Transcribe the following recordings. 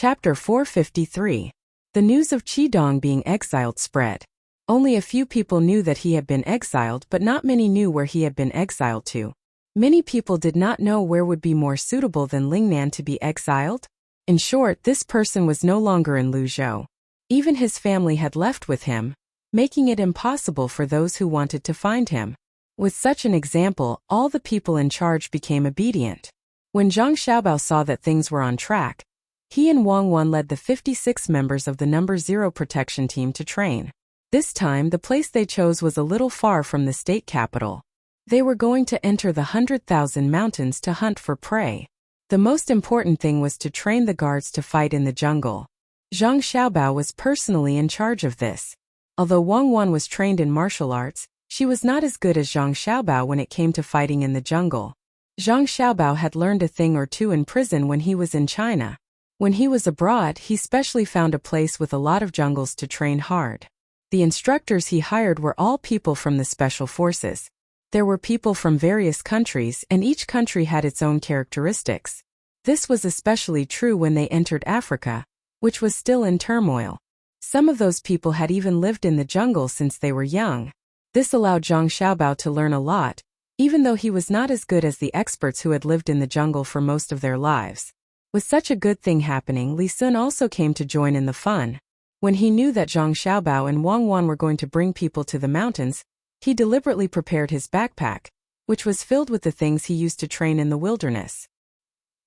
Chapter 453. The news of Qidong being exiled spread. Only a few people knew that he had been exiled, but not many knew where he had been exiled to. Many people did not know where would be more suitable than Lingnan to be exiled. In short, this person was no longer in Luzhou. Even his family had left with him, making it impossible for those who wanted to find him. With such an example, all the people in charge became obedient. When Zhang Xiaobao saw that things were on track, he and Wang Wan led the 56 members of the No. 0 protection team to train. This time, the place they chose was a little far from the state capital. They were going to enter the 100,000 mountains to hunt for prey. The most important thing was to train the guards to fight in the jungle. Zhang Xiaobao was personally in charge of this. Although Wang Wan was trained in martial arts, she was not as good as Zhang Xiaobao when it came to fighting in the jungle. Zhang Xiaobao had learned a thing or two in prison when he was in China. When he was abroad, he specially found a place with a lot of jungles to train hard. The instructors he hired were all people from the special forces. There were people from various countries, and each country had its own characteristics. This was especially true when they entered Africa, which was still in turmoil. Some of those people had even lived in the jungle since they were young. This allowed Zhang Xiaobao to learn a lot, even though he was not as good as the experts who had lived in the jungle for most of their lives. With such a good thing happening, Li Sun also came to join in the fun. When he knew that Zhang Xiaobao and Wang Wan were going to bring people to the mountains, he deliberately prepared his backpack, which was filled with the things he used to train in the wilderness.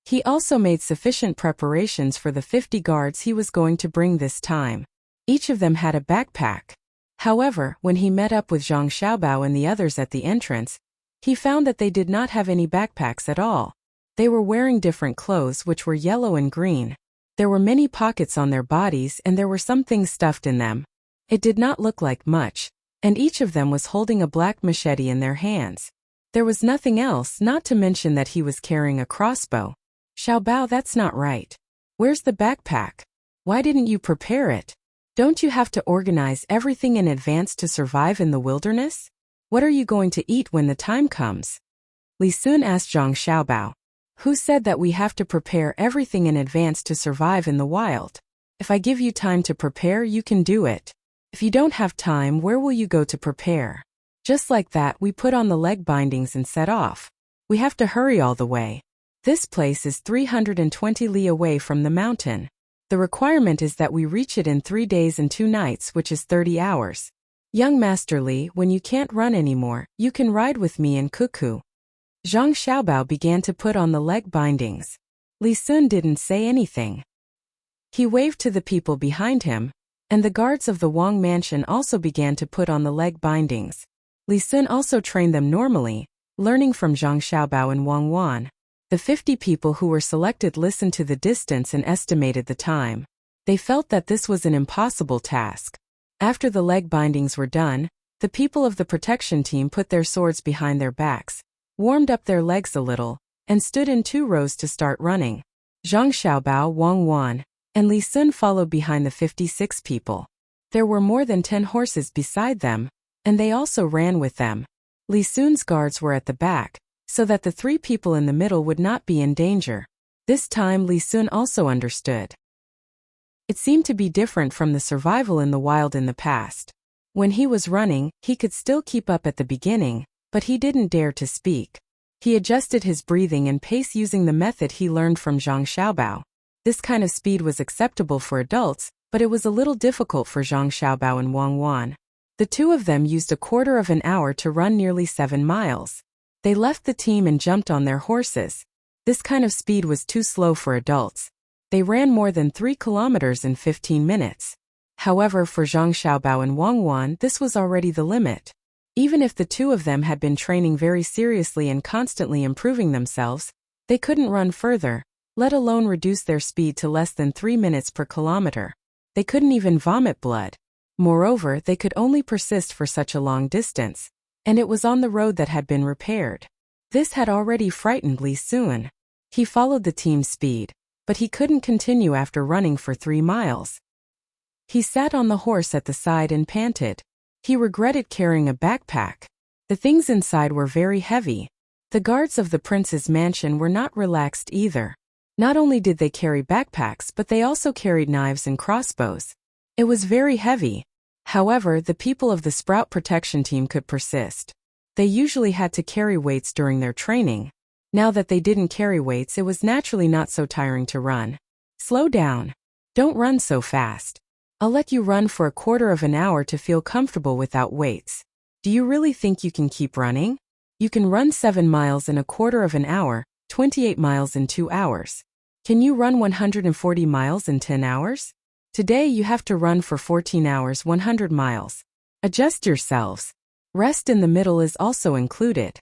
He also made sufficient preparations for the 50 guards he was going to bring this time. Each of them had a backpack. However, when he met up with Zhang Xiaobao and the others at the entrance, he found that they did not have any backpacks at all. They were wearing different clothes which were yellow and green. There were many pockets on their bodies and there were some things stuffed in them. It did not look like much, and each of them was holding a black machete in their hands. There was nothing else, not to mention that he was carrying a crossbow. Xiaobao, that's not right. Where's the backpack? Why didn't you prepare it? Don't you have to organize everything in advance to survive in the wilderness? What are you going to eat when the time comes? Li Sun asked Zhang Xiaobao. Who said that we have to prepare everything in advance to survive in the wild? If I give you time to prepare, you can do it. If you don't have time, where will you go to prepare? Just like that, we put on the leg bindings and set off. We have to hurry all the way. This place is 320 li away from the mountain. The requirement is that we reach it in 3 days and 2 nights, which is 30 hours. Young Master Li, when you can't run anymore, you can ride with me in Cuckoo. Zhang Xiaobao began to put on the leg bindings. Li Sun didn't say anything. He waved to the people behind him, and the guards of the Wang mansion also began to put on the leg bindings. Li Sun also trained them normally, learning from Zhang Xiaobao and Wang Wan. The 50 people who were selected listened to the distance and estimated the time. They felt that this was an impossible task. After the leg bindings were done, the people of the protection team put their swords behind their backs, warmed up their legs a little, and stood in 2 rows to start running. Zhang Xiaobao, Wang Wan, and Li Sun followed behind the 56 people. There were more than 10 horses beside them, and they also ran with them. Li Sun's guards were at the back, so that the 3 people in the middle would not be in danger. This time Li Sun also understood. It seemed to be different from the survival in the wild in the past. When he was running, he could still keep up at the beginning, but he didn't dare to speak. He adjusted his breathing and pace using the method he learned from Zhang Xiaobao. This kind of speed was acceptable for adults, but it was a little difficult for Zhang Xiaobao and Wang Wan. The 2 of them used a quarter of an hour to run nearly 7 miles. They left the team and jumped on their horses. This kind of speed was too slow for adults. They ran more than 3 kilometers in 15 minutes. However, for Zhang Xiaobao and Wang Wan, this was already the limit. Even if the 2 of them had been training very seriously and constantly improving themselves, they couldn't run further, let alone reduce their speed to less than 3 minutes per kilometer. They couldn't even vomit blood. Moreover, they could only persist for such a long distance, and it was on the road that had been repaired. This had already frightened Li Sun. He followed the team's speed, but he couldn't continue after running for 3 miles. He sat on the horse at the side and panted. He regretted carrying a backpack. The things inside were very heavy. The guards of the prince's mansion were not relaxed either. Not only did they carry backpacks, but they also carried knives and crossbows. It was very heavy. However, the people of the Sprout Protection Team could persist. They usually had to carry weights during their training. Now that they didn't carry weights, it was naturally not so tiring to run. Slow down. Don't run so fast. I'll let you run for a quarter of an hour to feel comfortable without weights. Do you really think you can keep running? You can run 7 miles in a quarter of an hour, 28 miles in 2 hours. Can you run 140 miles in 10 hours? Today you have to run for 14 hours 100 miles. Adjust yourselves. Rest in the middle is also included.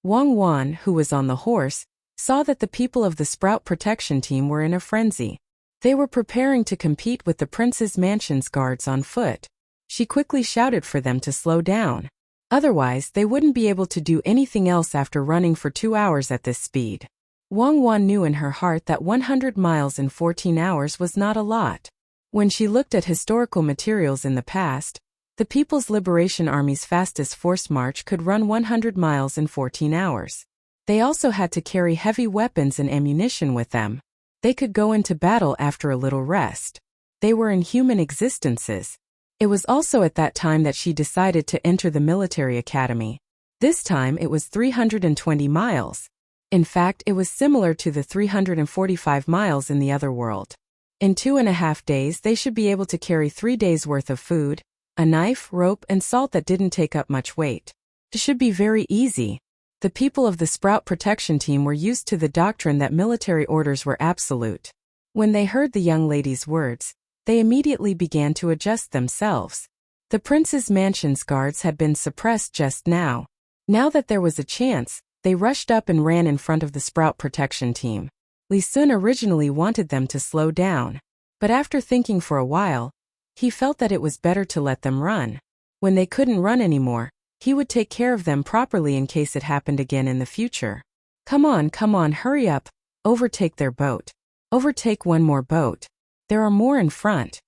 Wang Wan, who was on the horse, saw that the people of the Sprout Protection Team were in a frenzy. They were preparing to compete with the prince's mansion's guards on foot. She quickly shouted for them to slow down. Otherwise, they wouldn't be able to do anything else after running for 2 hours at this speed. Wang Wan knew in her heart that 100 miles in 14 hours was not a lot. When she looked at historical materials in the past, the People's Liberation Army's fastest forced march could run 100 miles in 14 hours. They also had to carry heavy weapons and ammunition with them. They could go into battle after a little rest. They were inhuman existences. It was also at that time that she decided to enter the military academy. This time it was 320 miles. In fact, it was similar to the 345 miles in the other world. In 2.5 days they should be able to carry 3 days' worth of food, a knife, rope, and salt that didn't take up much weight. It should be very easy. The people of the Sprout Protection Team were used to the doctrine that military orders were absolute. When they heard the young lady's words, they immediately began to adjust themselves. The prince's mansion's guards had been suppressed just now. Now that there was a chance, they rushed up and ran in front of the Sprout Protection Team. Li Sun originally wanted them to slow down, but after thinking for a while, he felt that it was better to let them run. When they couldn't run anymore, he would take care of them properly in case it happened again in the future. Come on, hurry up. Overtake their boat. Overtake one more boat. There are more in front.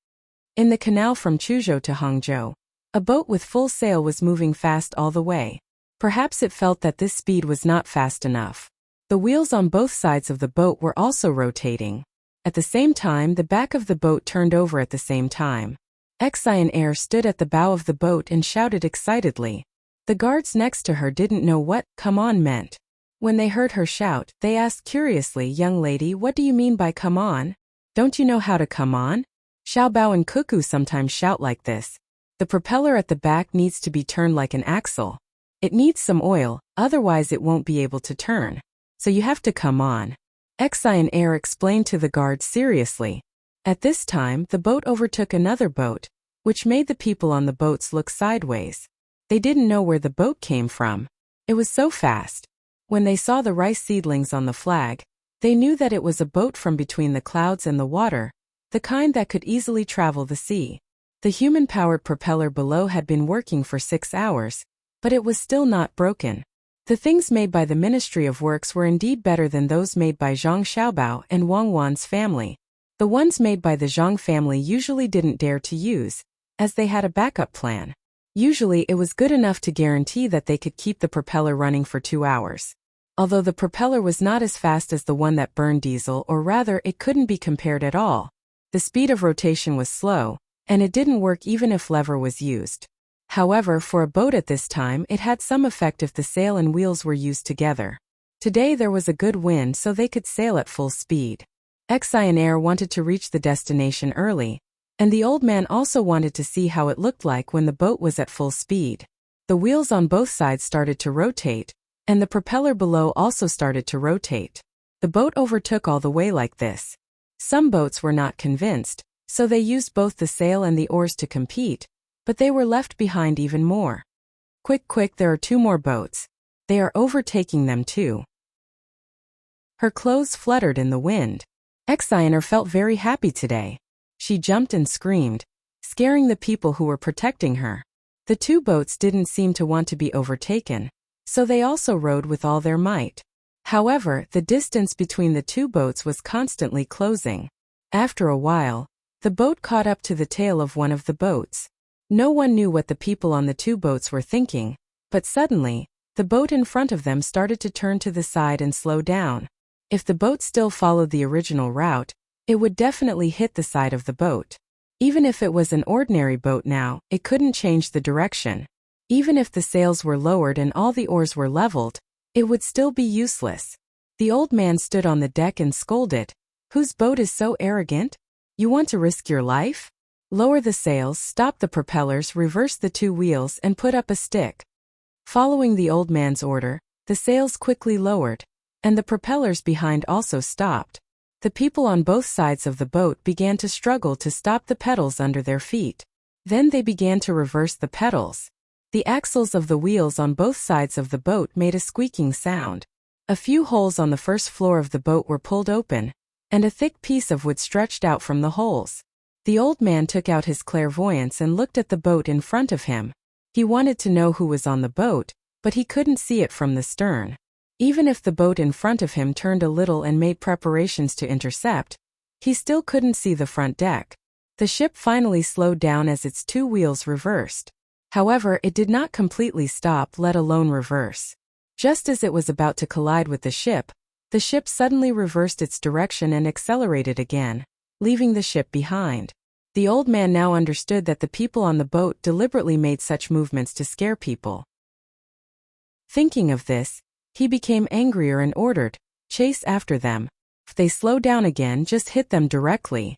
In the canal from Chuzhou to Hangzhou, a boat with full sail was moving fast all the way. Perhaps it felt that this speed was not fast enough. The wheels on both sides of the boat were also rotating. At the same time, the back of the boat turned over at the same time. Wuxia Air stood at the bow of the boat and shouted excitedly. The guards next to her didn't know what "come on" meant. When they heard her shout, they asked curiously, "Young lady, what do you mean by come on? Don't you know how to come on?" Xiaobao and Cuckoo sometimes shout like this. The propeller at the back needs to be turned like an axle. It needs some oil, otherwise it won't be able to turn. So you have to come on. Wuxia Air explained to the guards seriously. At this time, the boat overtook another boat, which made the people on the boats look sideways. They didn't know where the boat came from. It was so fast. When they saw the rice seedlings on the flag, they knew that it was a boat from between the clouds and the water, the kind that could easily travel the sea. The human-powered propeller below had been working for 6 hours, but it was still not broken. The things made by the Ministry of Works were indeed better than those made by Zhang Xiaobao and Wang Wan's family. The ones made by the Zhang family usually didn't dare to use, as they had a backup plan. Usually it was good enough to guarantee that they could keep the propeller running for 2 hours. Although the propeller was not as fast as the one that burned diesel, or rather it couldn't be compared at all. The speed of rotation was slow, and it didn't work even if lever was used. However, for a boat at this time it had some effect if the sail and wheels were used together. Today there was a good wind, so they could sail at full speed. Wuxia Air wanted to reach the destination early, and the old man also wanted to see how it looked like when the boat was at full speed. The wheels on both sides started to rotate, and the propeller below also started to rotate. The boat overtook all the way like this. Some boats were not convinced, so they used both the sail and the oars to compete, but they were left behind even more. Quick, there are 2 more boats. They are overtaking them too. Her clothes fluttered in the wind. Wuxia felt very happy today. She jumped and screamed, scaring the people who were protecting her. The 2 boats didn't seem to want to be overtaken, so they also rowed with all their might. However, the distance between the 2 boats was constantly closing. After a while, the boat caught up to the tail of one of the boats. No one knew what the people on the 2 boats were thinking, but suddenly, the boat in front of them started to turn to the side and slow down. If the boat still followed the original route, it would definitely hit the side of the boat. Even if it was an ordinary boat now, it couldn't change the direction. Even if the sails were lowered and all the oars were leveled, it would still be useless. The old man stood on the deck and scolded. Whose boat is so arrogant? You want to risk your life? Lower the sails, stop the propellers, reverse the two wheels, and put up a stick. Following the old man's order, the sails quickly lowered, and the propellers behind also stopped. The people on both sides of the boat began to struggle to stop the pedals under their feet. Then they began to reverse the pedals. The axles of the wheels on both sides of the boat made a squeaking sound. A few holes on the first floor of the boat were pulled open, and a thick piece of wood stretched out from the holes. The old man took out his clairvoyance and looked at the boat in front of him. He wanted to know who was on the boat, but he couldn't see it from the stern. Even if the boat in front of him turned a little and made preparations to intercept, he still couldn't see the front deck. The ship finally slowed down as its two wheels reversed. However, it did not completely stop, let alone reverse. Just as it was about to collide with the ship suddenly reversed its direction and accelerated again, leaving the ship behind. The old man now understood that the people on the boat deliberately made such movements to scare people. Thinking of this, he became angrier and ordered, "Chase after them. If they slow down again, just hit them directly."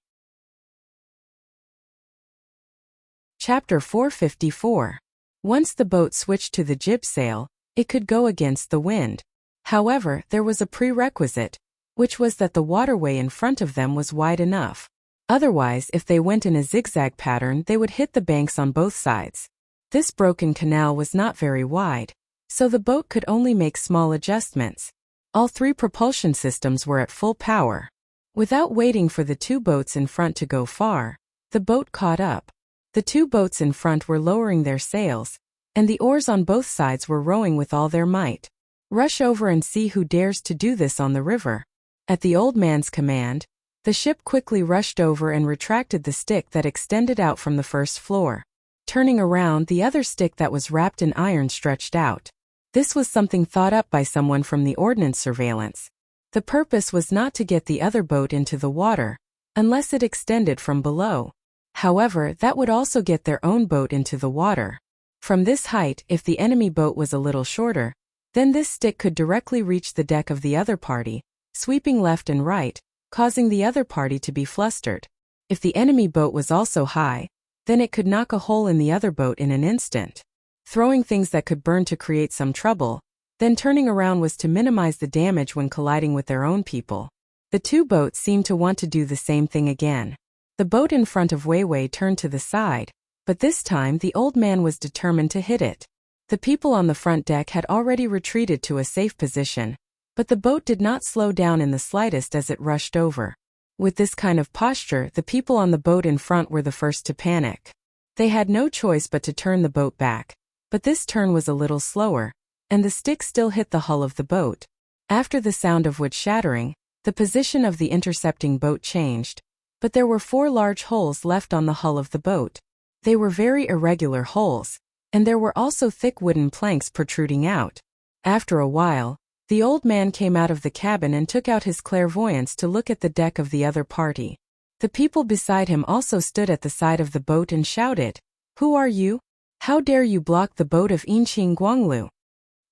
Chapter 454. Once the boat switched to the jib sail, it could go against the wind. However, there was a prerequisite, which was that the waterway in front of them was wide enough. Otherwise, if they went in a zigzag pattern, they would hit the banks on both sides. This broken canal was not very wide, so the boat could only make small adjustments. All three propulsion systems were at full power. Without waiting for the two boats in front to go far, the boat caught up. The two boats in front were lowering their sails, and the oars on both sides were rowing with all their might. Rush over and see who dares to do this on the river. At the old man's command, the ship quickly rushed over and retracted the stick that extended out from the first floor. Turning around, the other stick that was wrapped in iron stretched out. This was something thought up by someone from the ordnance surveillance. The purpose was not to get the other boat into the water, unless it extended from below. However, that would also get their own boat into the water. From this height, if the enemy boat was a little shorter, then this stick could directly reach the deck of the other party, sweeping left and right, causing the other party to be flustered. If the enemy boat was also high, then it could knock a hole in the other boat in an instant. Throwing things that could burn to create some trouble, then turning around was to minimize the damage when colliding with their own people. The two boats seemed to want to do the same thing again. The boat in front of Weiwei turned to the side, but this time the old man was determined to hit it. The people on the front deck had already retreated to a safe position, but the boat did not slow down in the slightest as it rushed over. With this kind of posture, the people on the boat in front were the first to panic. They had no choice but to turn the boat back, but this turn was a little slower, and the stick still hit the hull of the boat. After the sound of wood shattering, the position of the intercepting boat changed, but there were 4 large holes left on the hull of the boat. They were very irregular holes, and there were also thick wooden planks protruding out. After a while, the old man came out of the cabin and took out his clairvoyance to look at the deck of the other party. The people beside him also stood at the side of the boat and shouted, "Who are you? How dare you block the boat of Inqing Guanglu?"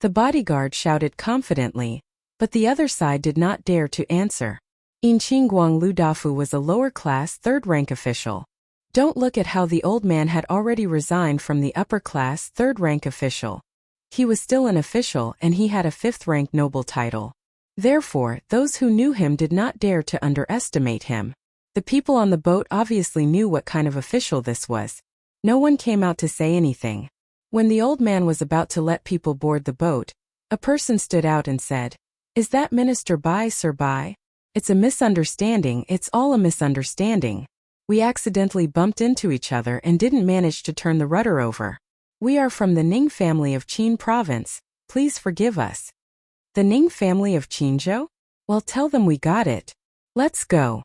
The bodyguard shouted confidently, but the other side did not dare to answer. Inqing Guanglu Dafu was a lower-class, third-rank official. Don't look at how the old man had already resigned from the upper-class, third-rank official. He was still an official and he had a 5th-rank noble title. Therefore, those who knew him did not dare to underestimate him. The people on the boat obviously knew what kind of official this was. No one came out to say anything. When the old man was about to let people board the boat, a person stood out and said, "Is that Minister Bai, Sir Bai? It's a misunderstanding, it's all a misunderstanding. We accidentally bumped into each other and didn't manage to turn the rudder over. We are from the Ning family of Qin province, please forgive us." The Ning family of Qinzhou? Well, tell them we got it. Let's go.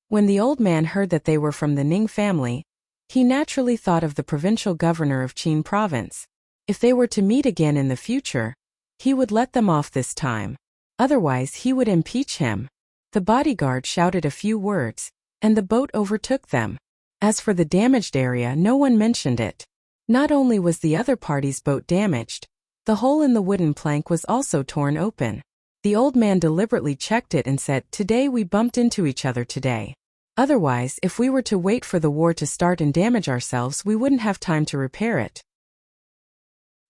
When the old man heard that they were from the Ning family, he naturally thought of the provincial governor of Qin province. If they were to meet again in the future, he would let them off this time. Otherwise he would impeach him. The bodyguard shouted a few words, and the boat overtook them. As for the damaged area, no one mentioned it. Not only was the other party's boat damaged, the hole in the wooden plank was also torn open. The old man deliberately checked it and said, "Today we bumped into each other today. Otherwise, if we were to wait for the war to start and damage ourselves, we wouldn't have time to repair it.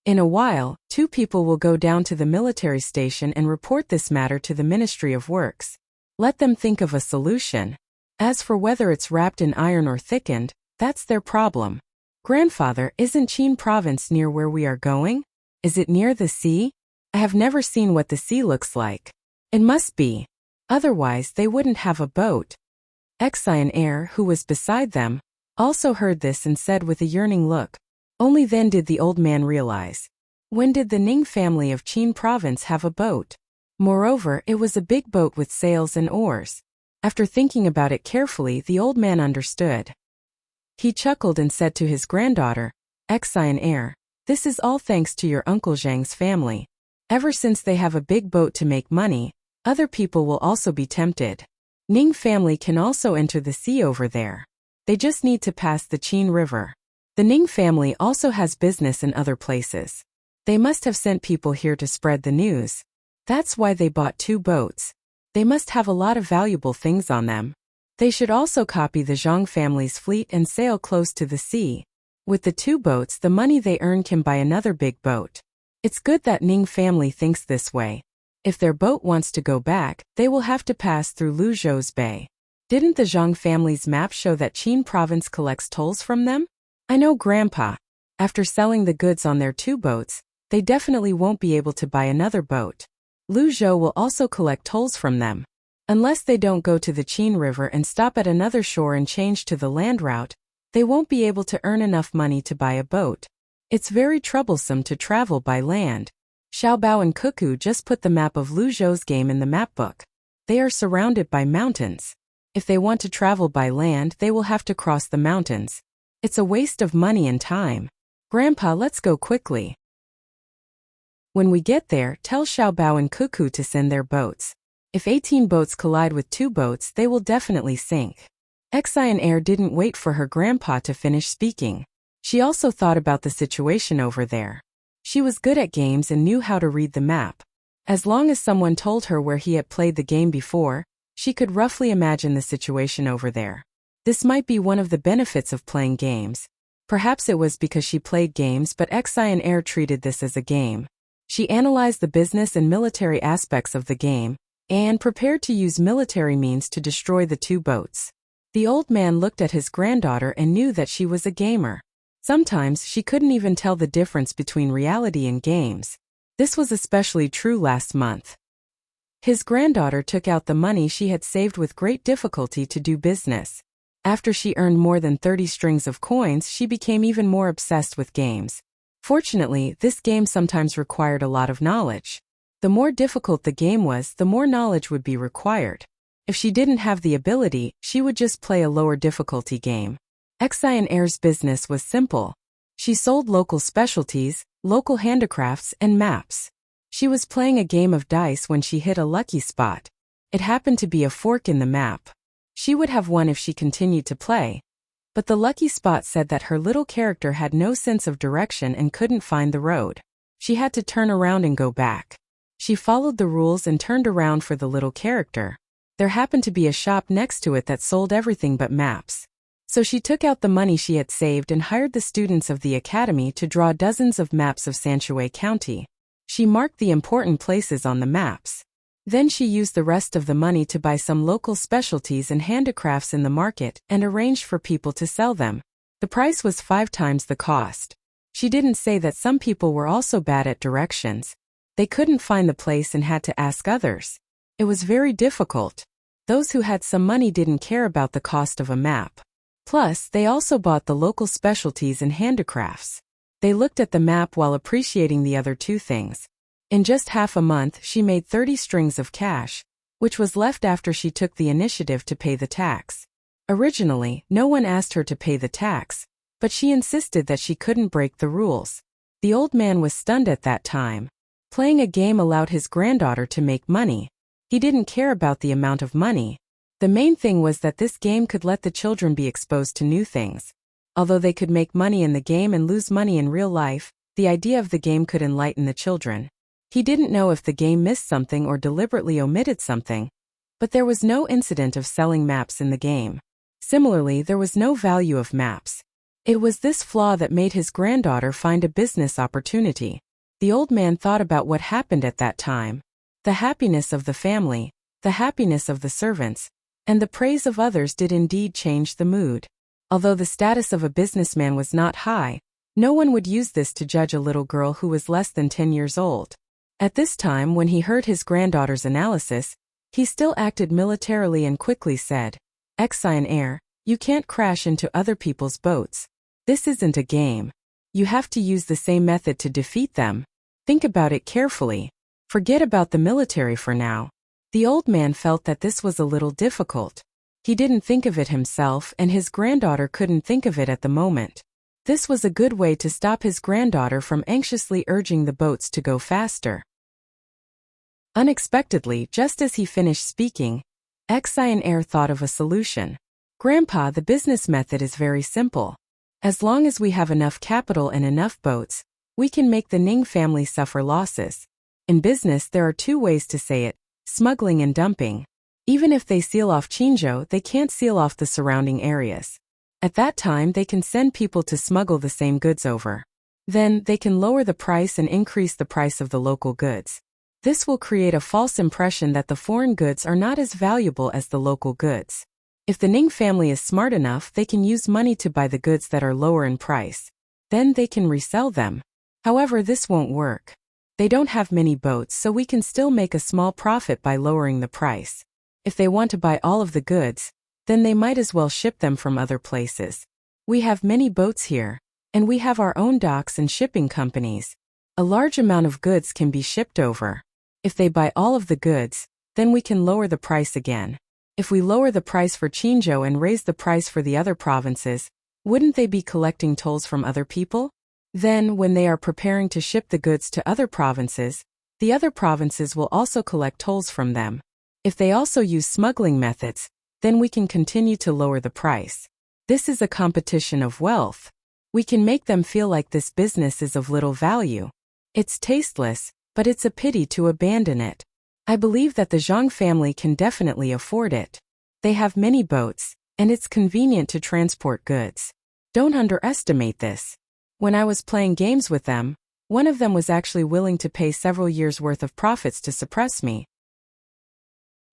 In a while, 2 people will go down to the military station and report this matter to the Ministry of Works. Let them think of a solution. As for whether it's wrapped in iron or thickened, that's their problem." "Grandfather, isn't Qin province near where we are going? Is it near the sea? I have never seen what the sea looks like." "It must be. Otherwise they wouldn't have a boat." Wuxia heir, who was beside them, also heard this and said with a yearning look. Only then did the old man realize. When did the Ning family of Qin province have a boat? Moreover, it was a big boat with sails and oars. After thinking about it carefully, the old man understood. He chuckled and said to his granddaughter, "Wuxia heir, this is all thanks to your Uncle Zhang's family. Ever since they have a big boat to make money, other people will also be tempted. Ning family can also enter the sea over there. They just need to pass the Qin River. The Ning family also has business in other places. They must have sent people here to spread the news. That's why they bought 2 boats. They must have a lot of valuable things on them. They should also copy the Zhang family's fleet and sail close to the sea. With the 2 boats, the money they earn can buy another big boat. It's good that Ning family thinks this way. If their boat wants to go back, they will have to pass through Luzhou's Bay. Didn't the Zhang family's map show that Qin province collects tolls from them? I know, Grandpa. After selling the goods on their 2 boats, they definitely won't be able to buy another boat. Luzhou will also collect tolls from them. Unless they don't go to the Qin River and stop at another shore and change to the land route, they won't be able to earn enough money to buy a boat. It's very troublesome to travel by land." Xiaobao and Cuckoo just put the map of Luzhou's game in the map book. They are surrounded by mountains. If they want to travel by land, they will have to cross the mountains. It's a waste of money and time. "Grandpa, let's go quickly. When we get there, tell Xiaobao and Cuckoo to send their boats. If 18 boats collide with 2 boats, they will definitely sink." Wuxia heir didn't wait for her grandpa to finish speaking. She also thought about the situation over there. She was good at games and knew how to read the map. As long as someone told her where he had played the game before, she could roughly imagine the situation over there. This might be one of the benefits of playing games. Perhaps it was because she played games, but Wuxia heir treated this as a game. She analyzed the business and military aspects of the game, and prepared to use military means to destroy the 2 boats. The old man looked at his granddaughter and knew that she was a gamer. Sometimes she couldn't even tell the difference between reality and games. This was especially true last month. His granddaughter took out the money she had saved with great difficulty to do business. After she earned more than 30 strings of coins, she became even more obsessed with games. Fortunately, this game sometimes required a lot of knowledge. The more difficult the game was, the more knowledge would be required. If she didn't have the ability, she would just play a lower difficulty game. Wuxia heir's business was simple. She sold local specialties, local handicrafts, and maps. She was playing a game of dice when she hit a lucky spot. It happened to be a fork in the map. She would have won if she continued to play. But the lucky spot said that her little character had no sense of direction and couldn't find the road. She had to turn around and go back. She followed the rules and turned around for the little character. There happened to be a shop next to it that sold everything but maps. So she took out the money she had saved and hired the students of the academy to draw dozens of maps of Sanshui County. She marked the important places on the maps. Then she used the rest of the money to buy some local specialties and handicrafts in the market and arranged for people to sell them. The price was 5 times the cost. She didn't say that some people were also bad at directions. They couldn't find the place and had to ask others. It was very difficult. Those who had some money didn't care about the cost of a map. Plus, they also bought the local specialties and handicrafts. They looked at the map while appreciating the other 2 things. In just half a month, she made 30 strings of cash, which was left after she took the initiative to pay the tax. Originally, no one asked her to pay the tax, but she insisted that she couldn't break the rules. The old man was stunned at that time. Playing a game allowed his granddaughter to make money. He didn't care about the amount of money. The main thing was that this game could let the children be exposed to new things. Although they could make money in the game and lose money in real life, the idea of the game could enlighten the children. He didn't know if the game missed something or deliberately omitted something. But there was no incident of selling maps in the game. Similarly, there was no value of maps. It was this flaw that made his granddaughter find a business opportunity. The old man thought about what happened at that time. The happiness of the family, the happiness of the servants, and the praise of others did indeed change the mood. Although the status of a businessman was not high, no one would use this to judge a little girl who was less than 10 years old. At this time, when he heard his granddaughter's analysis, he still acted militarily and quickly said, "Exine heir, you can't crash into other people's boats. This isn't a game. You have to use the same method to defeat them. Think about it carefully. Forget about the military for now." The old man felt that this was a little difficult. He didn't think of it himself, and his granddaughter couldn't think of it at the moment. This was a good way to stop his granddaughter from anxiously urging the boats to go faster. Unexpectedly, just as he finished speaking, Exine heir thought of a solution. "Grandpa, the business method is very simple. As long as we have enough capital and enough boats, we can make the Ning family suffer losses. In business, there are two ways to say it: smuggling and dumping. Even if they seal off Qinzhou, they can't seal off the surrounding areas. At that time, they can send people to smuggle the same goods over. Then, they can lower the price and increase the price of the local goods. This will create a false impression that the foreign goods are not as valuable as the local goods. If the Ning family is smart enough, they can use money to buy the goods that are lower in price. Then they can resell them. However, this won't work. They don't have many boats, so we can still make a small profit by lowering the price. If they want to buy all of the goods, then they might as well ship them from other places. We have many boats here, and we have our own docks and shipping companies. A large amount of goods can be shipped over. If they buy all of the goods, then we can lower the price again. If we lower the price for Qinzhou and raise the price for the other provinces, wouldn't they be collecting tolls from other people? Then, when they are preparing to ship the goods to other provinces, the other provinces will also collect tolls from them. If they also use smuggling methods, then we can continue to lower the price. This is a competition of wealth. We can make them feel like this business is of little value. It's tasteless, but it's a pity to abandon it. I believe that the Zhang family can definitely afford it. They have many boats, and it's convenient to transport goods. Don't underestimate this. When I was playing games with them, one of them was actually willing to pay several years' worth of profits to suppress me.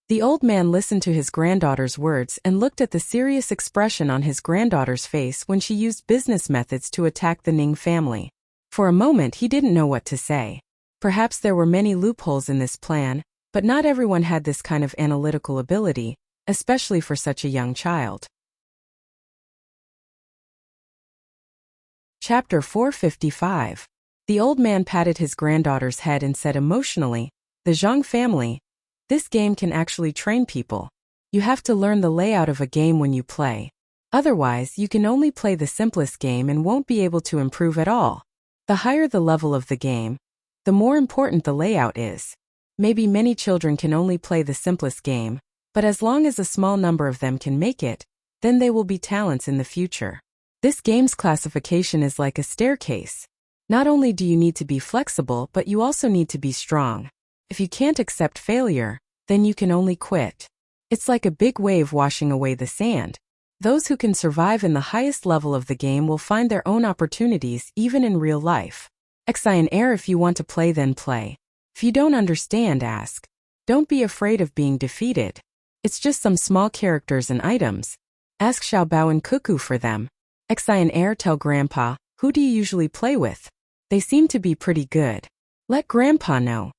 The old man listened to his granddaughter's words and looked at the serious expression on his granddaughter's face when she used business methods to attack the Ning family. For a moment he didn't know what to say. Perhaps there were many loopholes in this plan, but not everyone had this kind of analytical ability, especially for such a young child. Chapter 455. The old man patted his granddaughter's head and said emotionally, "The Zhang family. This game can actually train people. You have to learn the layout of a game when you play. Otherwise, you can only play the simplest game and won't be able to improve at all. The higher the level of the game, the more important the layout is. Maybe many children can only play the simplest game, but as long as a small number of them can make it, then they will be talents in the future. This game's classification is like a staircase. Not only do you need to be flexible, but you also need to be strong. If you can't accept failure, then you can only quit. It's like a big wave washing away the sand. Those who can survive in the highest level of the game will find their own opportunities even in real life. Exine heir, if you want to play, then play. If you don't understand, ask. Don't be afraid of being defeated. It's just some small characters and items. Ask Xiaobao and Cuckoo for them. Exine heir, tell Grandpa, who do you usually play with? They seem to be pretty good. Let Grandpa know."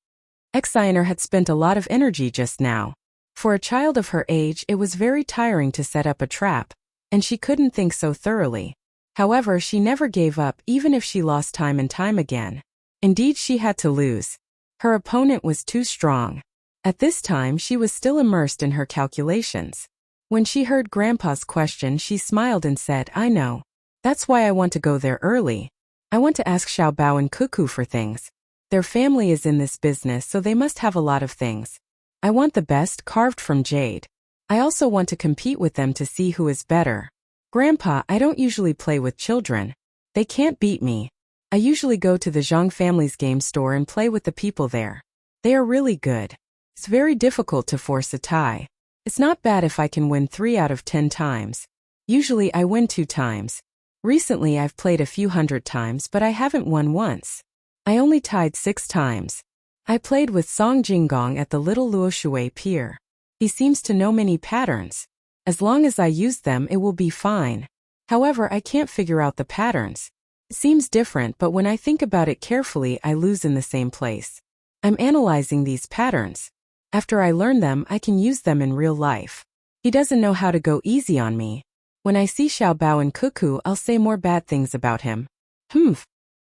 Exiner had spent a lot of energy just now. For a child of her age, it was very tiring to set up a trap, and she couldn't think so thoroughly. However, she never gave up even if she lost time and time again. Indeed, she had to lose. Her opponent was too strong. At this time, she was still immersed in her calculations. When she heard Grandpa's question, she smiled and said, "I know. That's why I want to go there early. I want to ask Xiaobao and Cuckoo for things. Their family is in this business, so they must have a lot of things. I want the best carved from jade. I also want to compete with them to see who is better. Grandpa, I don't usually play with children. They can't beat me. I usually go to the Zhang family's game store and play with the people there. They are really good. It's very difficult to force a tie. It's not bad if I can win 3 out of 10 times. Usually I win 2 times. Recently I've played a few hundred times, but I haven't won once. I only tied 6 times. I played with Song Jinggong at the Little Luoshui Pier. He seems to know many patterns. As long as I use them, it will be fine. However, I can't figure out the patterns. It seems different, but when I think about it carefully, I lose in the same place. I'm analyzing these patterns. After I learn them, I can use them in real life. He doesn't know how to go easy on me. When I see Xiao Bao and Cuckoo, I'll say more bad things about him.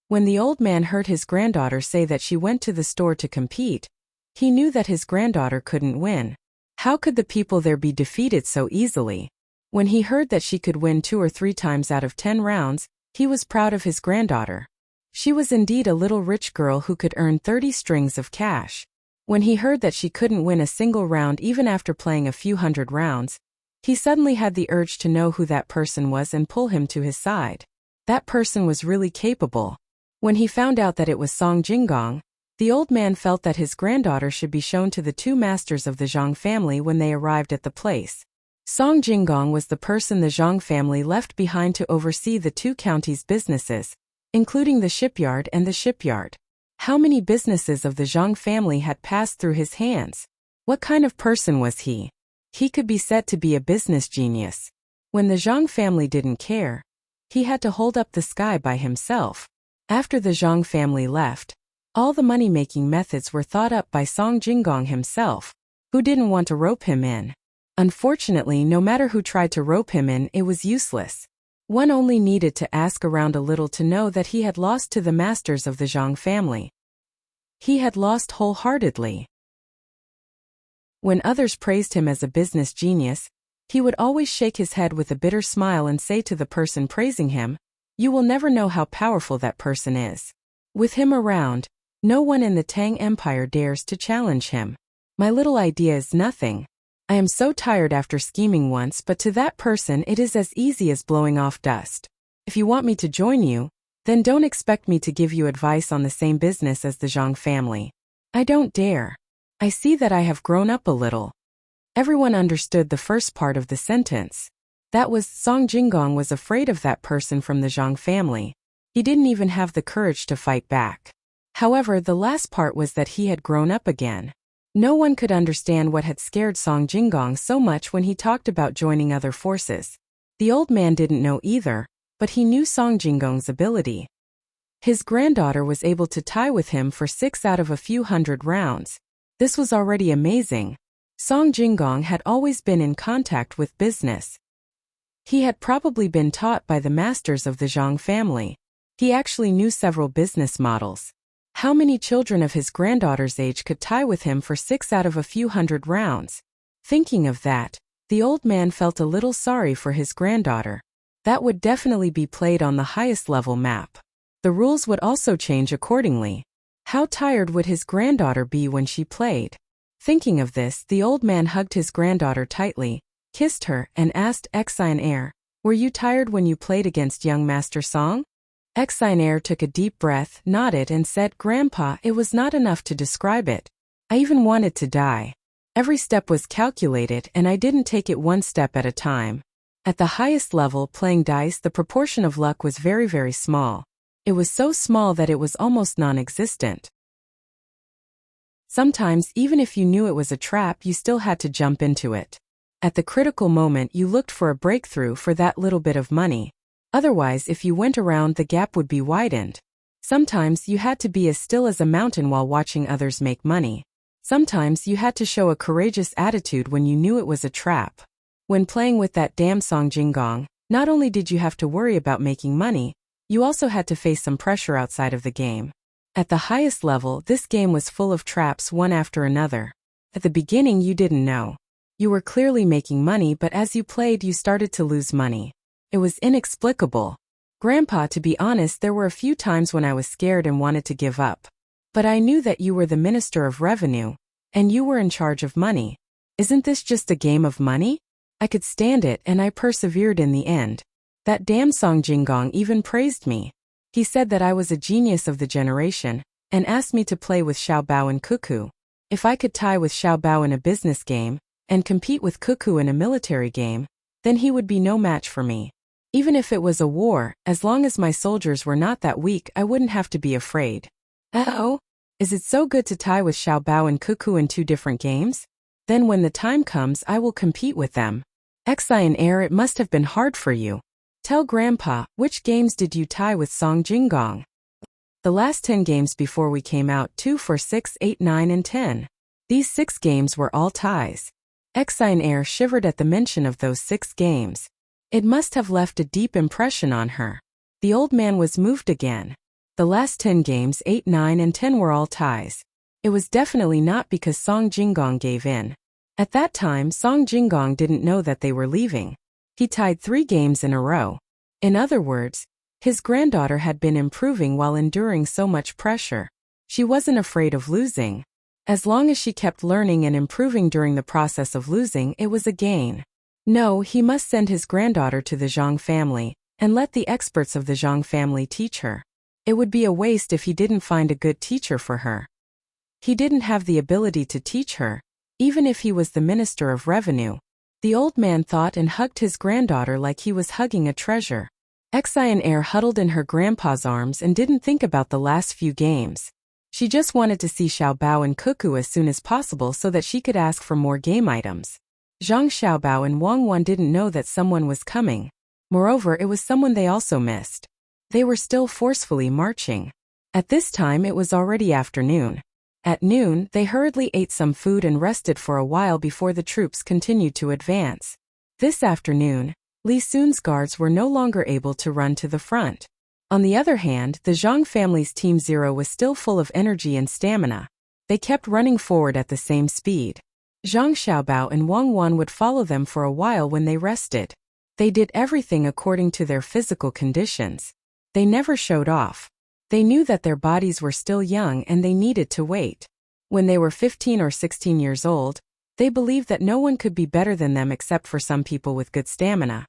When the old man heard his granddaughter say that she went to the store to compete, he knew that his granddaughter couldn't win. How could the people there be defeated so easily? When he heard that she could win 2 or 3 times out of 10 rounds, he was proud of his granddaughter. She was indeed a little rich girl who could earn 30 strings of cash. When he heard that she couldn't win a single round even after playing a few hundred rounds, he suddenly had the urge to know who that person was and pull him to his side. That person was really capable. When he found out that it was Song Jinggong, the old man felt that his granddaughter should be shown to the 2 masters of the Zhang family when they arrived at the place. Song Jinggong was the person the Zhang family left behind to oversee the 2 counties' businesses, including the shipyard and the shipyard. How many businesses of the Zhang family had passed through his hands? What kind of person was he? He could be said to be a business genius. When the Zhang family didn't care, he had to hold up the sky by himself. After the Zhang family left, all the money-making methods were thought up by Song Jinggong himself, who didn't want to rope him in. Unfortunately, no matter who tried to rope him in, it was useless. One only needed to ask around a little to know that he had lost to the masters of the Zhang family. He had lost wholeheartedly. When others praised him as a business genius, he would always shake his head with a bitter smile and say to the person praising him, "You will never know how powerful that person is." With him around, no one in the Tang Empire dares to challenge him. My little idea is nothing. I am so tired after scheming once, but to that person it is as easy as blowing off dust. If you want me to join you, then don't expect me to give you advice on the same business as the Zhang family. I don't dare. I see that I have grown up a little. Everyone understood the first part of the sentence. That was, Song Jinggong was afraid of that person from the Zhang family. He didn't even have the courage to fight back. However, the last part was that he had grown up again. No one could understand what had scared Song Jinggong so much when he talked about joining other forces. The old man didn't know either, but he knew Song Jinggong's ability. His granddaughter was able to tie with him for 6 out of a few hundred rounds. This was already amazing. Song Jinggong had always been in contact with business. He had probably been taught by the masters of the Zhang family. He actually knew several business models. How many children of his granddaughter's age could tie with him for 6 out of a few hundred rounds? Thinking of that, the old man felt a little sorry for his granddaughter. That would definitely be played on the highest level map. The rules would also change accordingly. How tired would his granddaughter be when she played? Thinking of this, the old man hugged his granddaughter tightly, kissed her, and asked Xine, "Were you tired when you played against young Master Song?" Xine took a deep breath, nodded, and said, "Grandpa, it was not enough to describe it. I even wanted to die. Every step was calculated, and I didn't take it one step at a time. At the highest level, playing dice, the proportion of luck was very, very small. It was so small that it was almost non-existent. Sometimes, even if you knew it was a trap, you still had to jump into it. At the critical moment, you looked for a breakthrough for that little bit of money. Otherwise, if you went around, the gap would be widened. Sometimes, you had to be as still as a mountain while watching others make money. Sometimes, you had to show a courageous attitude when you knew it was a trap. When playing with that damn Song Jinggong, not only did you have to worry about making money, you also had to face some pressure outside of the game. At the highest level, this game was full of traps one after another. At the beginning, you didn't know. You were clearly making money, but as you played, you started to lose money. It was inexplicable. Grandpa, to be honest, there were a few times when I was scared and wanted to give up. But I knew that you were the Minister of Revenue, and you were in charge of money. Isn't this just a game of money? I could stand it and I persevered in the end. That damn Song Jinggong even praised me. He said that I was a genius of the generation, and asked me to play with Xiao Bao and Cuckoo. If I could tie with Xiao Bao in a business game, and compete with Cuckoo in a military game, then he would be no match for me. Even if it was a war, as long as my soldiers were not that weak, I wouldn't have to be afraid. Oh? Is it so good to tie with Xiao Bao and Cuckoo in 2 different games? Then when the time comes I will compete with them. Xian Air, it must have been hard for you. Tell Grandpa, which games did you tie with Song Jinggong? The last 10 games before we came out, 2, 4, 6, 8, 9 and 10. These 6 games were all ties. Xian Air shivered at the mention of those 6 games. It must have left a deep impression on her. The old man was moved again. The last 10 games, 8, 9 and 10, were all ties. It was definitely not because Song Jinggong gave in. At that time Song Jinggong didn't know that they were leaving. He tied 3 games in a row. In other words, his granddaughter had been improving while enduring so much pressure. She wasn't afraid of losing. As long as she kept learning and improving during the process of losing, it was a gain. No, he must send his granddaughter to the Zhang family, and let the experts of the Zhang family teach her. It would be a waste if he didn't find a good teacher for her. He didn't have the ability to teach her, even if he was the Minister of Revenue. The old man thought and hugged his granddaughter like he was hugging a treasure. Xian Air huddled in her grandpa's arms and didn't think about the last few games. She just wanted to see Xiao Bao and Cuckoo as soon as possible so that she could ask for more game items. Zhang Xiaobao and Wang Wan didn't know that someone was coming. Moreover, it was someone they also missed. They were still forcefully marching. At this time it was already afternoon. At noon, they hurriedly ate some food and rested for a while before the troops continued to advance. This afternoon, Li Sun's guards were no longer able to run to the front. On the other hand, the Zhang family's Team 0 was still full of energy and stamina. They kept running forward at the same speed. Zhang Xiaobao and Wang Wan would follow them for a while when they rested. They did everything according to their physical conditions. They never showed off. They knew that their bodies were still young and they needed to wait. When they were 15 or 16 years old, they believed that no one could be better than them except for some people with good stamina.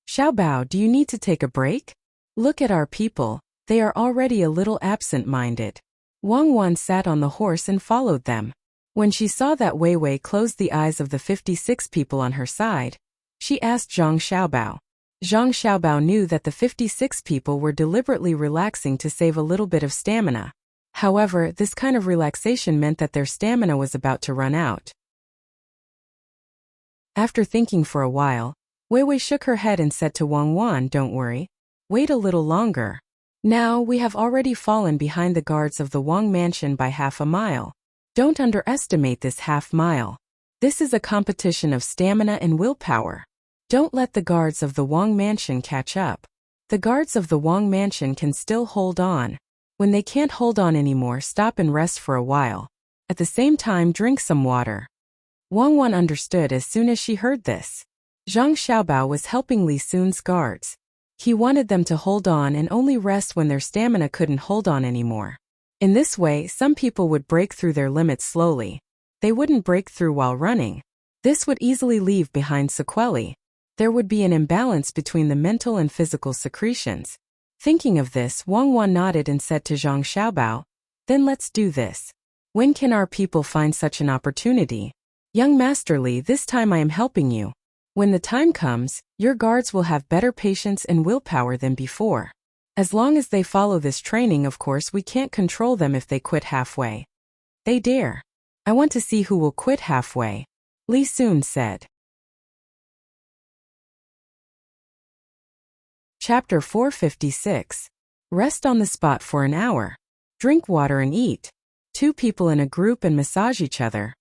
Xiaobao, do you need to take a break? Look at our people, they are already a little absent-minded. Wang Wan sat on the horse and followed them. When she saw that Wei Wei closed the eyes of the 56 people on her side, she asked Zhang Xiaobao. Zhang Xiaobao knew that the 56 people were deliberately relaxing to save a little bit of stamina. However, this kind of relaxation meant that their stamina was about to run out. After thinking for a while, Wei Wei shook her head and said to Wang Wan, "Don't worry. Wait a little longer. Now we have already fallen behind the guards of the Wang mansion by half a mile. Don't underestimate this half mile. This is a competition of stamina and willpower. Don't let the guards of the Wang mansion catch up. The guards of the Wang mansion can still hold on. When they can't hold on anymore, stop and rest for a while. At the same time, drink some water." Wang Wan understood as soon as she heard this. Zhang Xiaobao was helping Li Sun's guards. He wanted them to hold on and only rest when their stamina couldn't hold on anymore. In this way, some people would break through their limits slowly. They wouldn't break through while running. This would easily leave behind sequelae. There would be an imbalance between the mental and physical secretions. Thinking of this, Wang Wan nodded and said to Zhang Xiaobao, "Then let's do this. When can our people find such an opportunity? Young Master Li, this time I am helping you. When the time comes, your guards will have better patience and willpower than before. As long as they follow this training, of course we can't control them if they quit halfway. They dare. I want to see who will quit halfway," Li Sun said. Chapter 456. Rest on the spot for an hour. Drink water and eat. 2 people in a group and massage each other.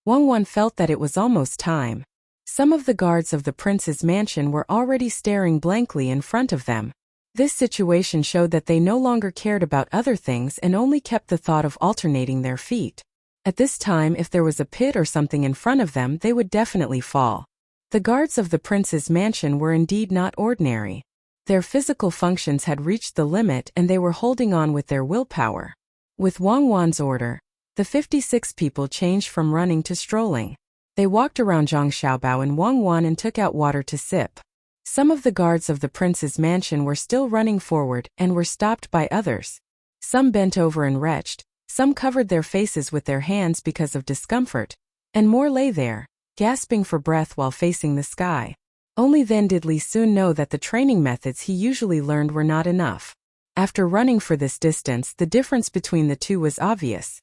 Wang Wan felt that it was almost time. Some of the guards of the prince's mansion were already staring blankly in front of them. This situation showed that they no longer cared about other things and only kept the thought of alternating their feet. At this time, if there was a pit or something in front of them, they would definitely fall. The guards of the prince's mansion were indeed not ordinary. Their physical functions had reached the limit and they were holding on with their willpower. With Wang Wan's order, the 56 people changed from running to strolling. They walked around Zhang Xiaobao and Wang Wan and took out water to sip. Some of the guards of the prince's mansion were still running forward and were stopped by others. Some bent over and retched, some covered their faces with their hands because of discomfort, and more lay there, gasping for breath while facing the sky. Only then did Li Sun know that the training methods he usually learned were not enough. After running for this distance, the difference between the two was obvious.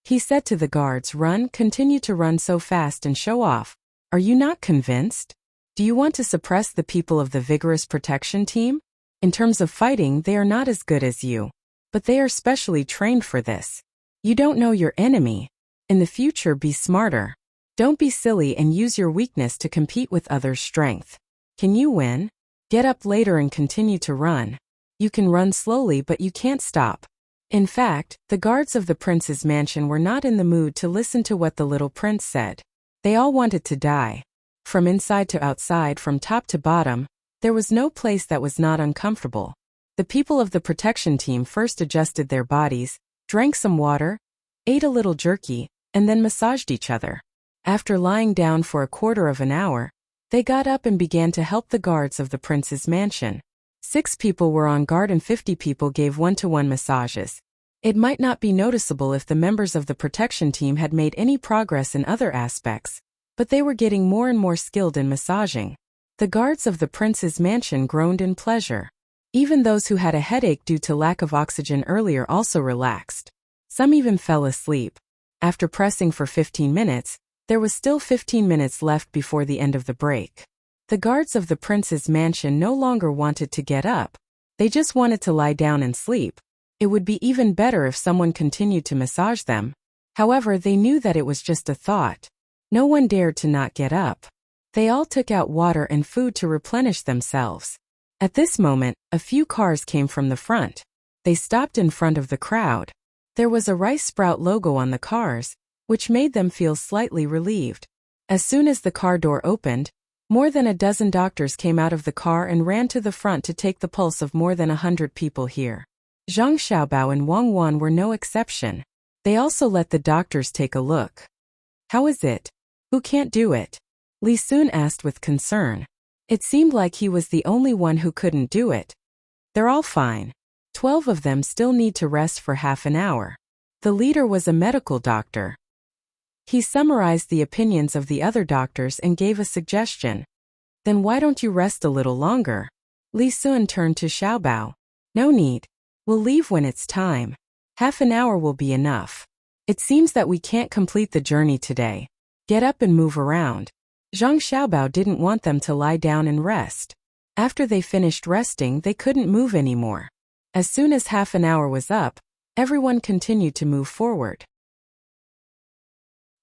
He said to the guards, "Run, continue to run so fast and show off. Are you not convinced? Do you want to suppress the people of the vigorous protection team? In terms of fighting, they are not as good as you. But they are specially trained for this. You don't know your enemy. In the future, be smarter. Don't be silly and use your weakness to compete with others' strength. Can you win? Get up later and continue to run. You can run slowly, but you can't stop." In fact, the guards of the prince's mansion were not in the mood to listen to what the little prince said. They all wanted to die. From inside to outside, from top to bottom, there was no place that was not uncomfortable. The people of the protection team first adjusted their bodies, drank some water, ate a little jerky, and then massaged each other. After lying down for a quarter of an hour, they got up and began to help the guards of the prince's mansion. 6 people were on guard and 50 people gave one-to-one massages. It might not be noticeable if the members of the protection team had made any progress in other aspects, but they were getting more and more skilled in massaging. The guards of the prince's mansion groaned in pleasure. Even those who had a headache due to lack of oxygen earlier also relaxed. Some even fell asleep. After pressing for 15 minutes, there was still 15 minutes left before the end of the break. The guards of the prince's mansion no longer wanted to get up. They just wanted to lie down and sleep. It would be even better if someone continued to massage them. However, they knew that it was just a thought. No one dared to not get up. They all took out water and food to replenish themselves. At this moment, a few cars came from the front. They stopped in front of the crowd. There was a rice sprout logo on the cars, which made them feel slightly relieved. As soon as the car door opened, more than a dozen doctors came out of the car and ran to the front to take the pulse of more than 100 people here. Zhang Xiaobao and Wang Wan were no exception. They also let the doctors take a look. "How is it? Who can't do it?" Li Sun asked with concern. It seemed like he was the only one who couldn't do it. "They're all fine. 12 of them still need to rest for half an hour." The leader was a medical doctor. He summarized the opinions of the other doctors and gave a suggestion. "Then why don't you rest a little longer?" Li Sun turned to Xiaobao. "No need. We'll leave when it's time. Half an hour will be enough. It seems that we can't complete the journey today. Get up and move around." Zhang Xiaobao didn't want them to lie down and rest. After they finished resting, they couldn't move anymore. As soon as half an hour was up, everyone continued to move forward.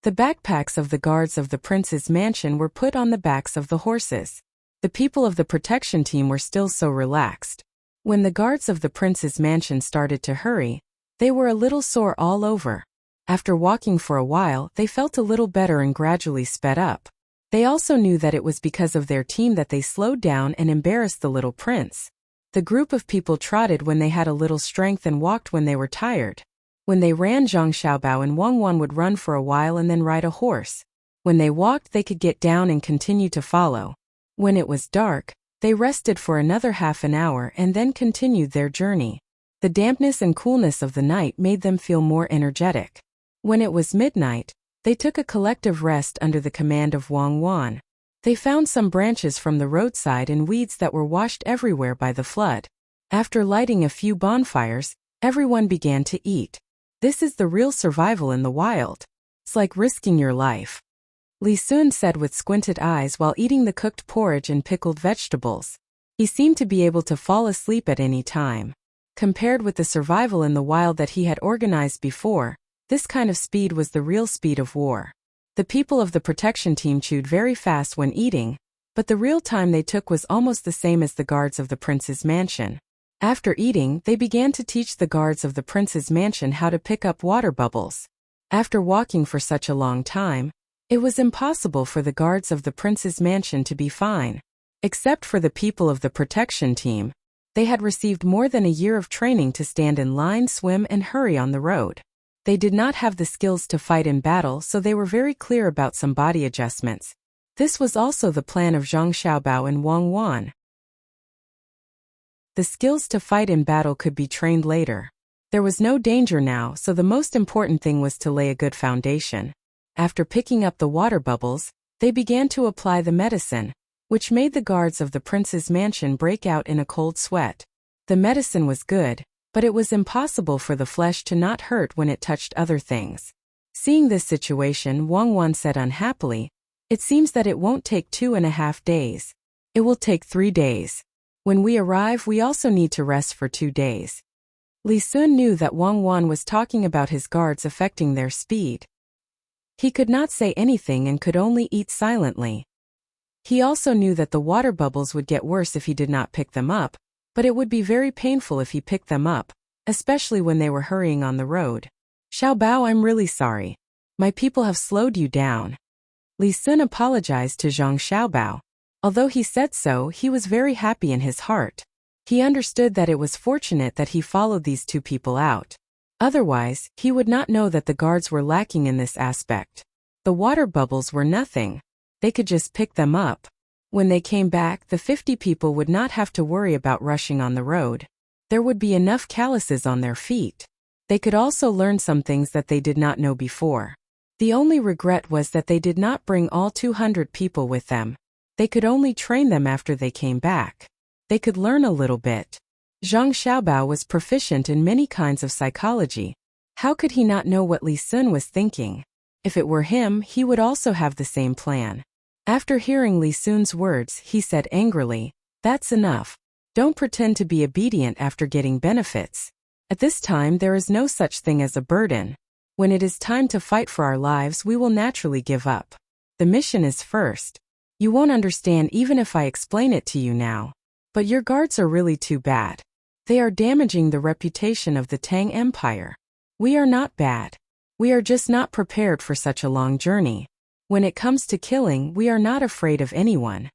The backpacks of the guards of the prince's mansion were put on the backs of the horses. The people of the protection team were still so relaxed. When the guards of the prince's mansion started to hurry, they were a little sore all over. After walking for a while, they felt a little better and gradually sped up. They also knew that it was because of their team that they slowed down and embarrassed the little prince. The group of people trotted when they had a little strength and walked when they were tired. When they ran, Zhang Xiaobao and Wang Wan would run for a while and then ride a horse. When they walked, they could get down and continue to follow. When it was dark, they rested for another half an hour and then continued their journey. The dampness and coolness of the night made them feel more energetic. When it was midnight, they took a collective rest under the command of Wang Wan. They found some branches from the roadside and weeds that were washed everywhere by the flood. After lighting a few bonfires, everyone began to eat. This is the real survival in the wild. It's like risking your life. Li Sun said with squinted eyes while eating the cooked porridge and pickled vegetables. He seemed to be able to fall asleep at any time. Compared with the survival in the wild that he had organized before, this kind of speed was the real speed of war. The people of the protection team chewed very fast when eating, but the real time they took was almost the same as the guards of the prince's mansion. After eating, they began to teach the guards of the prince's mansion how to pick up water bubbles. After walking for such a long time, it was impossible for the guards of the prince's mansion to be fine. Except for the people of the protection team. They had received more than a year of training to stand in line, swim, and hurry on the road. They did not have the skills to fight in battle, so they were very clear about some body adjustments. This was also the plan of Zhang Xiaobao and Wang Wan. The skills to fight in battle could be trained later. There was no danger now, so the most important thing was to lay a good foundation. After picking up the water bubbles, they began to apply the medicine, which made the guards of the prince's mansion break out in a cold sweat. The medicine was good, but it was impossible for the flesh to not hurt when it touched other things. Seeing this situation, Wang Wan said unhappily, "It seems that it won't take 2.5 days. It will take 3 days. When we arrive, we also need to rest for 2 days." Li Sun knew that Wang Wan was talking about his guards affecting their speed. He could not say anything and could only eat silently. He also knew that the water bubbles would get worse if he did not pick them up, but it would be very painful if he picked them up, especially when they were hurrying on the road. "Xiaobao, I'm really sorry. My people have slowed you down." Li Sun apologized to Zhang Xiaobao. Although he said so, he was very happy in his heart. He understood that it was fortunate that he followed these two people out. Otherwise, he would not know that the guards were lacking in this aspect. The water bubbles were nothing. They could just pick them up. When they came back, the 50 people would not have to worry about rushing on the road. There would be enough calluses on their feet. They could also learn some things that they did not know before. The only regret was that they did not bring all 200 people with them. They could only train them after they came back. They could learn a little bit. Zhang Xiaobao was proficient in many kinds of psychology. How could he not know what Li Sun was thinking? If it were him, he would also have the same plan. After hearing Li Sun's words, he said angrily, "That's enough. Don't pretend to be obedient after getting benefits. At this time there is no such thing as a burden. When it is time to fight for our lives, we will naturally give up. The mission is first. You won't understand even if I explain it to you now. But your guards are really too bad. They are damaging the reputation of the Tang Empire. We are not bad. We are just not prepared for such a long journey. When it comes to killing, we are not afraid of anyone."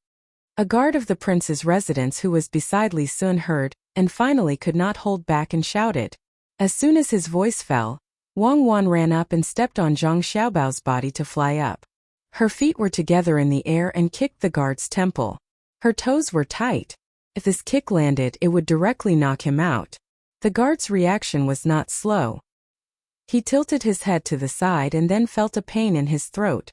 A guard of the prince's residence who was beside Li Sun heard, and finally could not hold back and shouted. As soon as his voice fell, Wang Wan ran up and stepped on Zhang Xiaobao's body to fly up. Her feet were together in the air and kicked the guard's temple. Her toes were tight. If this kick landed, it would directly knock him out. The guard's reaction was not slow. He tilted his head to the side and then felt a pain in his throat.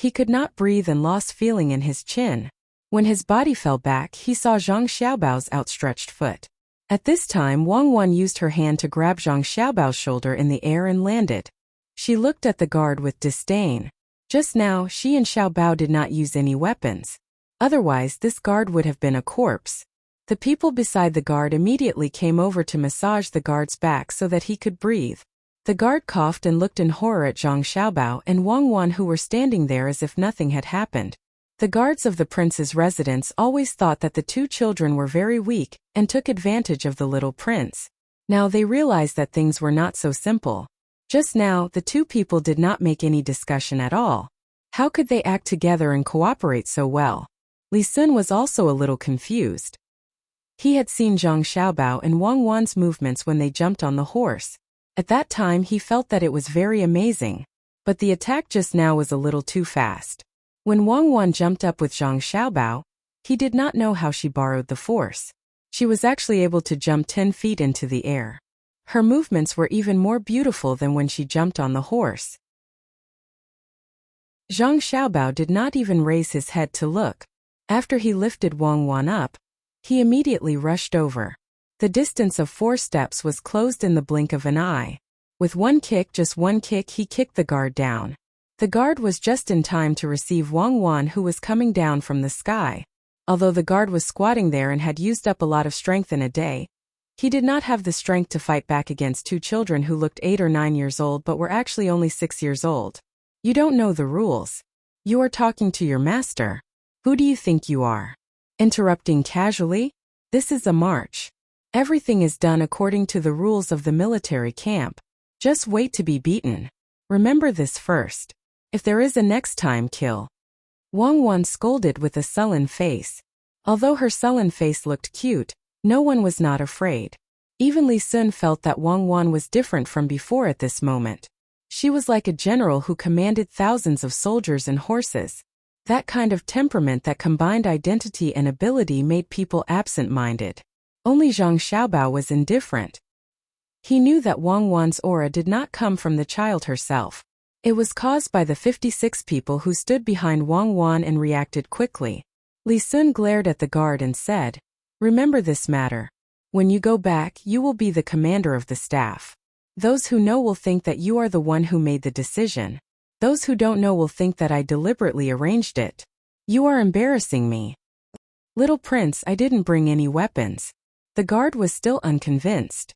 He could not breathe and lost feeling in his chin. When his body fell back, he saw Zhang Xiaobao's outstretched foot. At this time, Wang Wan used her hand to grab Zhang Xiaobao's shoulder in the air and landed. She looked at the guard with disdain. Just now, she and Xiaobao did not use any weapons. Otherwise, this guard would have been a corpse. The people beside the guard immediately came over to massage the guard's back so that he could breathe. The guard coughed and looked in horror at Zhang Xiaobao and Wang Wan, who were standing there as if nothing had happened. The guards of the prince's residence always thought that the two children were very weak and took advantage of the little prince. Now they realized that things were not so simple. Just now, the two people did not make any discussion at all. How could they act together and cooperate so well? Li Sun was also a little confused. He had seen Zhang Xiaobao and Wang Wan's movements when they jumped on the horse. At that time he felt that it was very amazing. But the attack just now was a little too fast. When Wang Wan jumped up with Zhang Xiaobao, he did not know how she borrowed the force. She was actually able to jump 10 feet into the air. Her movements were even more beautiful than when she jumped on the horse. Zhang Xiaobao did not even raise his head to look. After he lifted Wang Wan up, he immediately rushed over. The distance of 4 steps was closed in the blink of an eye. With one kick, just one kick, he kicked the guard down. The guard was just in time to receive Wang Wan, who was coming down from the sky. Although the guard was squatting there and had used up a lot of strength in a day, he did not have the strength to fight back against 2 children who looked 8 or 9 years old but were actually only 6 years old. "You don't know the rules. You are talking to your master. Who do you think you are? Interrupting casually? This is a march. Everything is done according to the rules of the military camp. Just wait to be beaten. Remember this first. If there is a next time, kill." Wang Wan scolded with a sullen face. Although her sullen face looked cute, No one was not afraid. Even Li Sun felt that Wang Wan was different from before at this moment. She was like a general who commanded thousands of soldiers and horses. That kind of temperament that combined identity and ability made people absent-minded. Only Zhang Xiaobao was indifferent. He knew that Wang Wan's aura did not come from the child herself. It was caused by the 56 people who stood behind Wang Wan and reacted quickly. Li Sun glared at the guard and said, "Remember this matter. When you go back, you will be the commander of the staff. Those who know will think that you are the one who made the decision. Those who don't know will think that I deliberately arranged it. You are embarrassing me." "Little prince, I didn't bring any weapons." The guard was still unconvinced.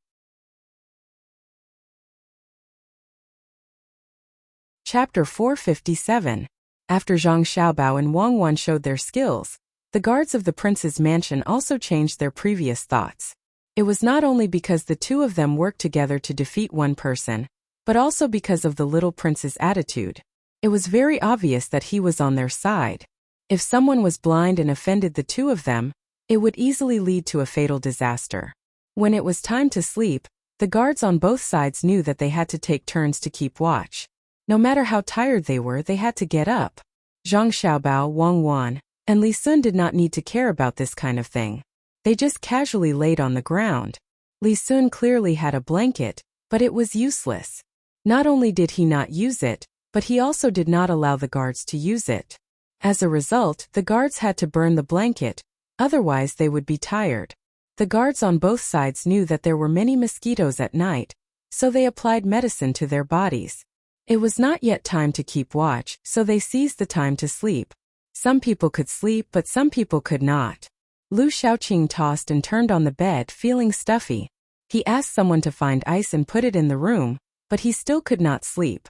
Chapter 457. After Zhang Xiaobao and Wang Wan showed their skills, the guards of the prince's mansion also changed their previous thoughts. It was not only because the two of them worked together to defeat one person, but also because of the little prince's attitude. It was very obvious that he was on their side. If someone was blind and offended the two of them, it would easily lead to a fatal disaster. When it was time to sleep, the guards on both sides knew that they had to take turns to keep watch. No matter how tired they were, they had to get up. Zhang Xiaobao, Wang Wan, and Li Sun did not need to care about this kind of thing. They just casually laid on the ground. Li Sun clearly had a blanket, but it was useless. Not only did he not use it, but he also did not allow the guards to use it. As a result, the guards had to burn the blanket, otherwise they would be tired. The guards on both sides knew that there were many mosquitoes at night, so they applied medicine to their bodies. It was not yet time to keep watch, so they seized the time to sleep. Some people could sleep, but some people could not. Lu Shaoqing tossed and turned on the bed, feeling stuffy. He asked someone to find ice and put it in the room, but he still could not sleep.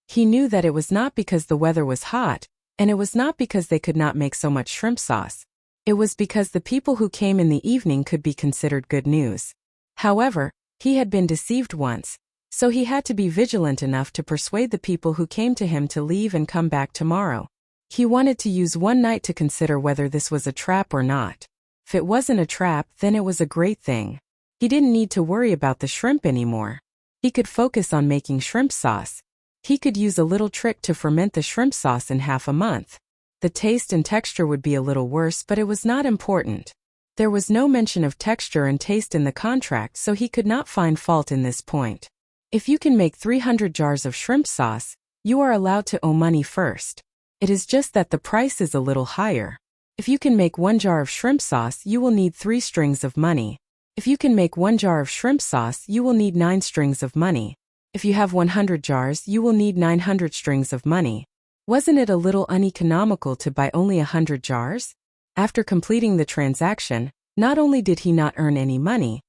He knew that it was not because the weather was hot, and it was not because they could not make so much shrimp sauce. It was because the people who came in the evening could be considered good news. However, he had been deceived once, so he had to be vigilant enough to persuade the people who came to him to leave and come back tomorrow. He wanted to use one night to consider whether this was a trap or not. If it wasn't a trap, then it was a great thing. He didn't need to worry about the shrimp anymore. He could focus on making shrimp sauce. He could use a little trick to ferment the shrimp sauce in half a month. The taste and texture would be a little worse, but it was not important. There was no mention of texture and taste in the contract, so he could not find fault in this point. If you can make 300 jars of shrimp sauce, you are allowed to owe money first. It is just that the price is a little higher. If you can make 1 jar of shrimp sauce, you will need 3 strings of money. If you can make 1 jar of shrimp sauce, you will need 9 strings of money. If you have 100 jars, you will need 900 strings of money. Wasn't it a little uneconomical to buy only 100 jars? After completing the transaction, not only did he not earn any money,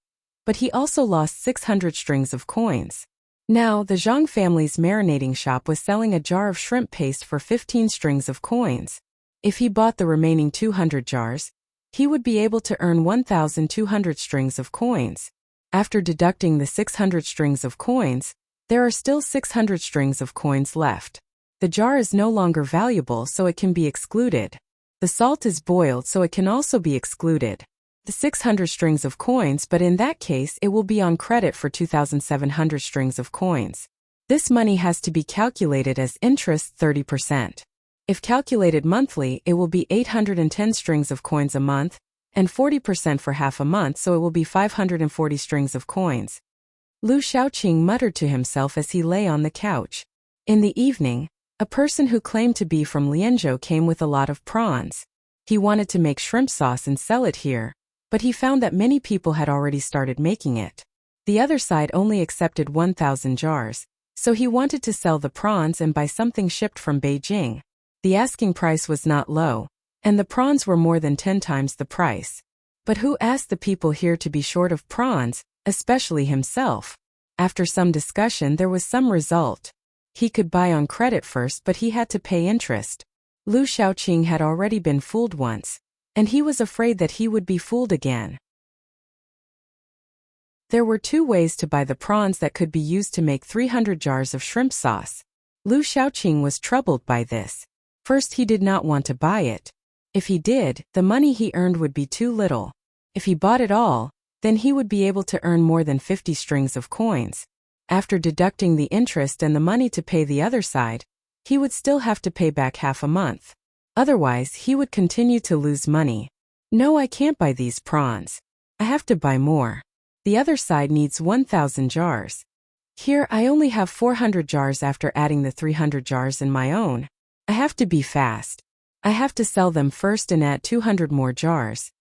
but he also lost 600 strings of coins. Now, the Zhang family's marinating shop was selling a jar of shrimp paste for 15 strings of coins. If he bought the remaining 200 jars, he would be able to earn 1,200 strings of coins. After deducting the 600 strings of coins, there are still 600 strings of coins left. The jar is no longer valuable, so it can be excluded. The salt is boiled, so it can also be excluded. The 600 strings of coins, but in that case it will be on credit for 2,700 strings of coins. This money has to be calculated as interest 30%. If calculated monthly, it will be 810 strings of coins a month, and 40% for half a month, so it will be 540 strings of coins. Lu Shaoqing muttered to himself as he lay on the couch. In the evening, a person who claimed to be from Lianzhou came with a lot of prawns. He wanted to make shrimp sauce and sell it here, but he found that many people had already started making it. The other side only accepted 1,000 jars, so he wanted to sell the prawns and buy something shipped from Beijing. The asking price was not low, and the prawns were more than 10 times the price. But who asked the people here to be short of prawns, especially himself? After some discussion, there was some result. He could buy on credit first, but he had to pay interest. Lu Shaoqing had already been fooled once, and he was afraid that he would be fooled again. There were 2 ways to buy the prawns that could be used to make 300 jars of shrimp sauce. Lu Shaoqing was troubled by this. First, he did not want to buy it. If he did, the money he earned would be too little. If he bought it all, then he would be able to earn more than 50 strings of coins. After deducting the interest and the money to pay the other side, he would still have to pay back half a month. Otherwise, he would continue to lose money. No, I can't buy these prawns. I have to buy more. The other side needs 1,000 jars. Here, I only have 400 jars after adding the 300 jars in my own. I have to be fast. I have to sell them first and add 200 more jars.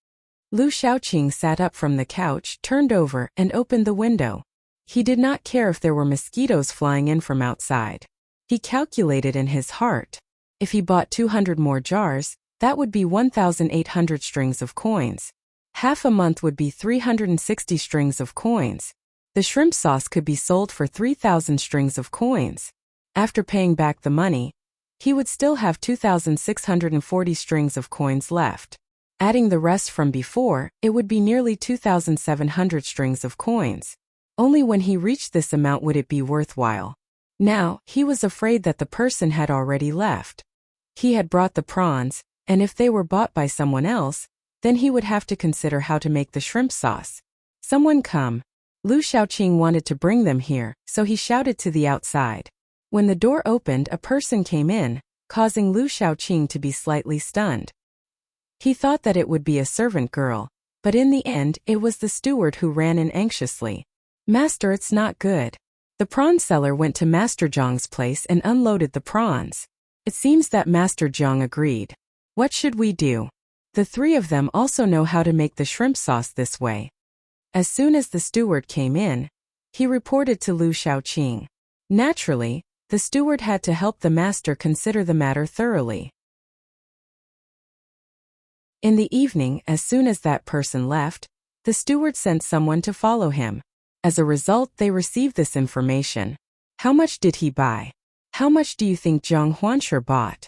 Lu Shaoqing sat up from the couch, turned over, and opened the window. He did not care if there were mosquitoes flying in from outside. He calculated in his heart. If he bought 200 more jars, that would be 1,800 strings of coins. Half a month would be 360 strings of coins. The shrimp sauce could be sold for 3,000 strings of coins. After paying back the money, he would still have 2,640 strings of coins left. Adding the rest from before, it would be nearly 2,700 strings of coins. Only when he reached this amount would it be worthwhile. Now, he was afraid that the person had already left. He had brought the prawns, and if they were bought by someone else, then he would have to consider how to make the shrimp sauce. Someone come. Lu Shaoqing wanted to bring them here, so he shouted to the outside. When the door opened, a person came in, causing Lu Shaoqing to be slightly stunned. He thought that it would be a servant girl, but in the end, it was the steward who ran in anxiously. Master, it's not good. The prawn seller went to Master Zhang's place and unloaded the prawns. It seems that Master Zhang agreed. What should we do? The three of them also know how to make the shrimp sauce this way. As soon as the steward came in, he reported to Lu Shaoqing. Naturally, the steward had to help the master consider the matter thoroughly. In the evening, as soon as that person left, the steward sent someone to follow him. As a result, they received this information. How much did he buy? How much do you think Zhang Huanshe bought?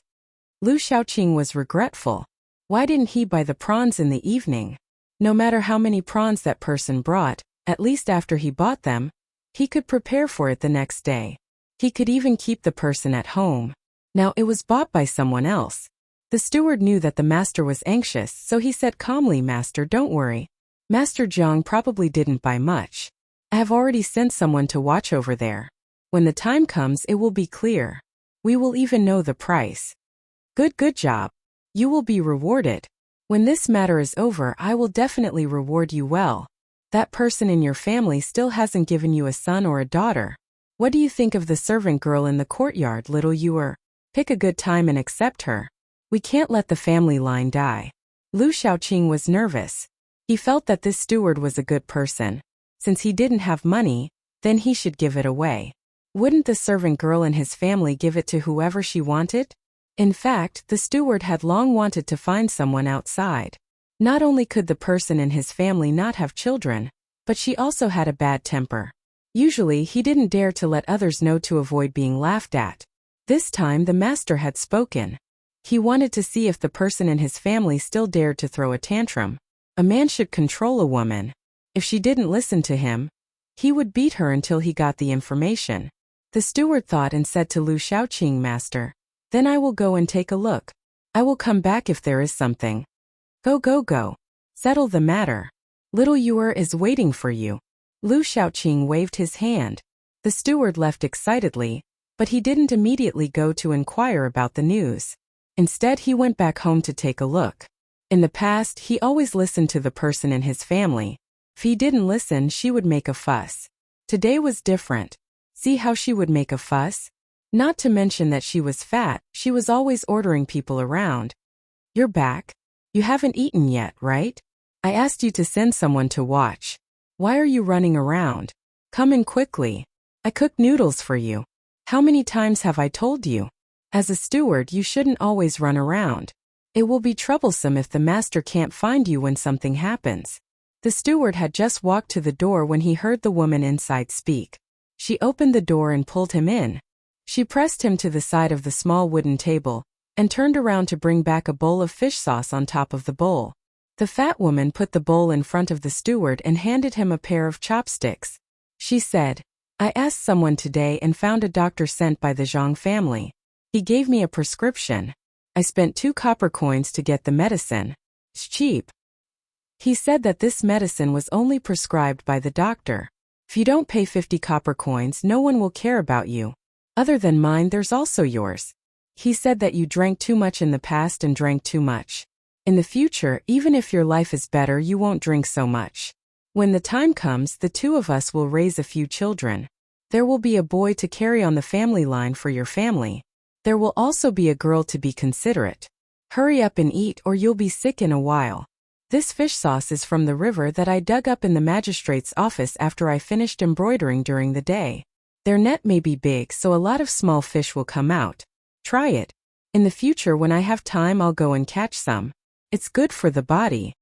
Lu Shaoqing was regretful. Why didn't he buy the prawns in the evening? No matter how many prawns that person brought, at least after he bought them, he could prepare for it the next day. He could even keep the person at home. Now it was bought by someone else. The steward knew that the master was anxious, so he said calmly, Master, don't worry. Master Zhang probably didn't buy much. I have already sent someone to watch over there. When the time comes, it will be clear. We will even know the price. Good job. You will be rewarded. When this matter is over, I will definitely reward you well. That person in your family still hasn't given you a son or a daughter. What do you think of the servant girl in the courtyard, little Yuer? Pick a good time and accept her. We can't let the family line die. Lu Shaoqing was nervous. He felt that this steward was a good person. Since he didn't have money, then he should give it away. Wouldn't the servant girl and his family give it to whoever she wanted? In fact, the steward had long wanted to find someone outside. Not only could the person and his family not have children, but she also had a bad temper. Usually, he didn't dare to let others know to avoid being laughed at. This time, the master had spoken. He wanted to see if the person and his family still dared to throw a tantrum. A man should control a woman. If she didn't listen to him, he would beat her until he got the information. The steward thought and said to Lu Shaoqing, Master, then I will go and take a look. I will come back if there is something. Go. Settle the matter. Little Yuer is waiting for you. Lu Shaoqing waved his hand. The steward left excitedly, but he didn't immediately go to inquire about the news. Instead, he went back home to take a look. In the past, he always listened to the person and his family. If he didn't listen, she would make a fuss. Today was different. See how she would make a fuss? Not to mention that she was fat, she was always ordering people around. You're back? You haven't eaten yet, right? I asked you to send someone to watch. Why are you running around? Come in quickly. I cooked noodles for you. How many times have I told you? As a steward, you shouldn't always run around. It will be troublesome if the master can't find you when something happens. The steward had just walked to the door when he heard the woman inside speak. She opened the door and pulled him in. She pressed him to the side of the small wooden table, and turned around to bring back a bowl of fish sauce on top of the bowl. The fat woman put the bowl in front of the steward and handed him a pair of chopsticks. She said, I asked someone today and found a doctor sent by the Zhang family. He gave me a prescription. I spent 2 copper coins to get the medicine. It's cheap. He said that this medicine was only prescribed by the doctor. If you don't pay 50 copper coins, no one will care about you. Other than mine, there's also yours. He said that you drank too much in the past and drank too much. In the future, even if your life is better, you won't drink so much. When the time comes, the two of us will raise a few children. There will be a boy to carry on the family line for your family. There will also be a girl to be considerate. Hurry up and eat or you'll be sick in a while. This fish sauce is from the river that I dug up in the magistrate's office after I finished embroidering during the day. Their net may be big, so a lot of small fish will come out. Try it. In the future, when I have time, I'll go and catch some. It's good for the body.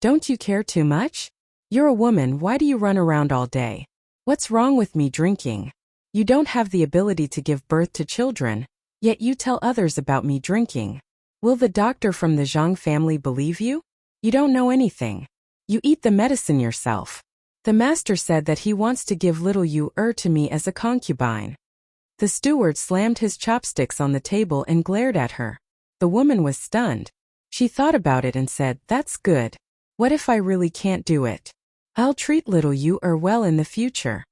Don't you care too much? You're a woman, why do you run around all day? What's wrong with me drinking? You don't have the ability to give birth to children, yet you tell others about me drinking. Will the doctor from the Zhang family believe you? You don't know anything. You eat the medicine yourself. The master said that he wants to give little Yu to me as a concubine. The steward slammed his chopsticks on the table and glared at her. The woman was stunned. She thought about it and said, "That's good. What if I really can't do it? I'll treat little Yu well in the future.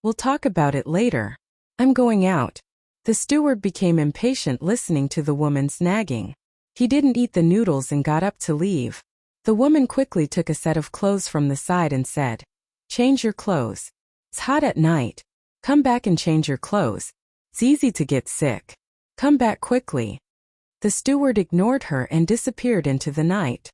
We'll talk about it later. I'm going out." The steward became impatient listening to the woman's nagging. He didn't eat the noodles and got up to leave. The woman quickly took a set of clothes from the side and said, "Change your clothes. It's hot at night. Come back and change your clothes. It's easy to get sick. Come back quickly." The steward ignored her and disappeared into the night.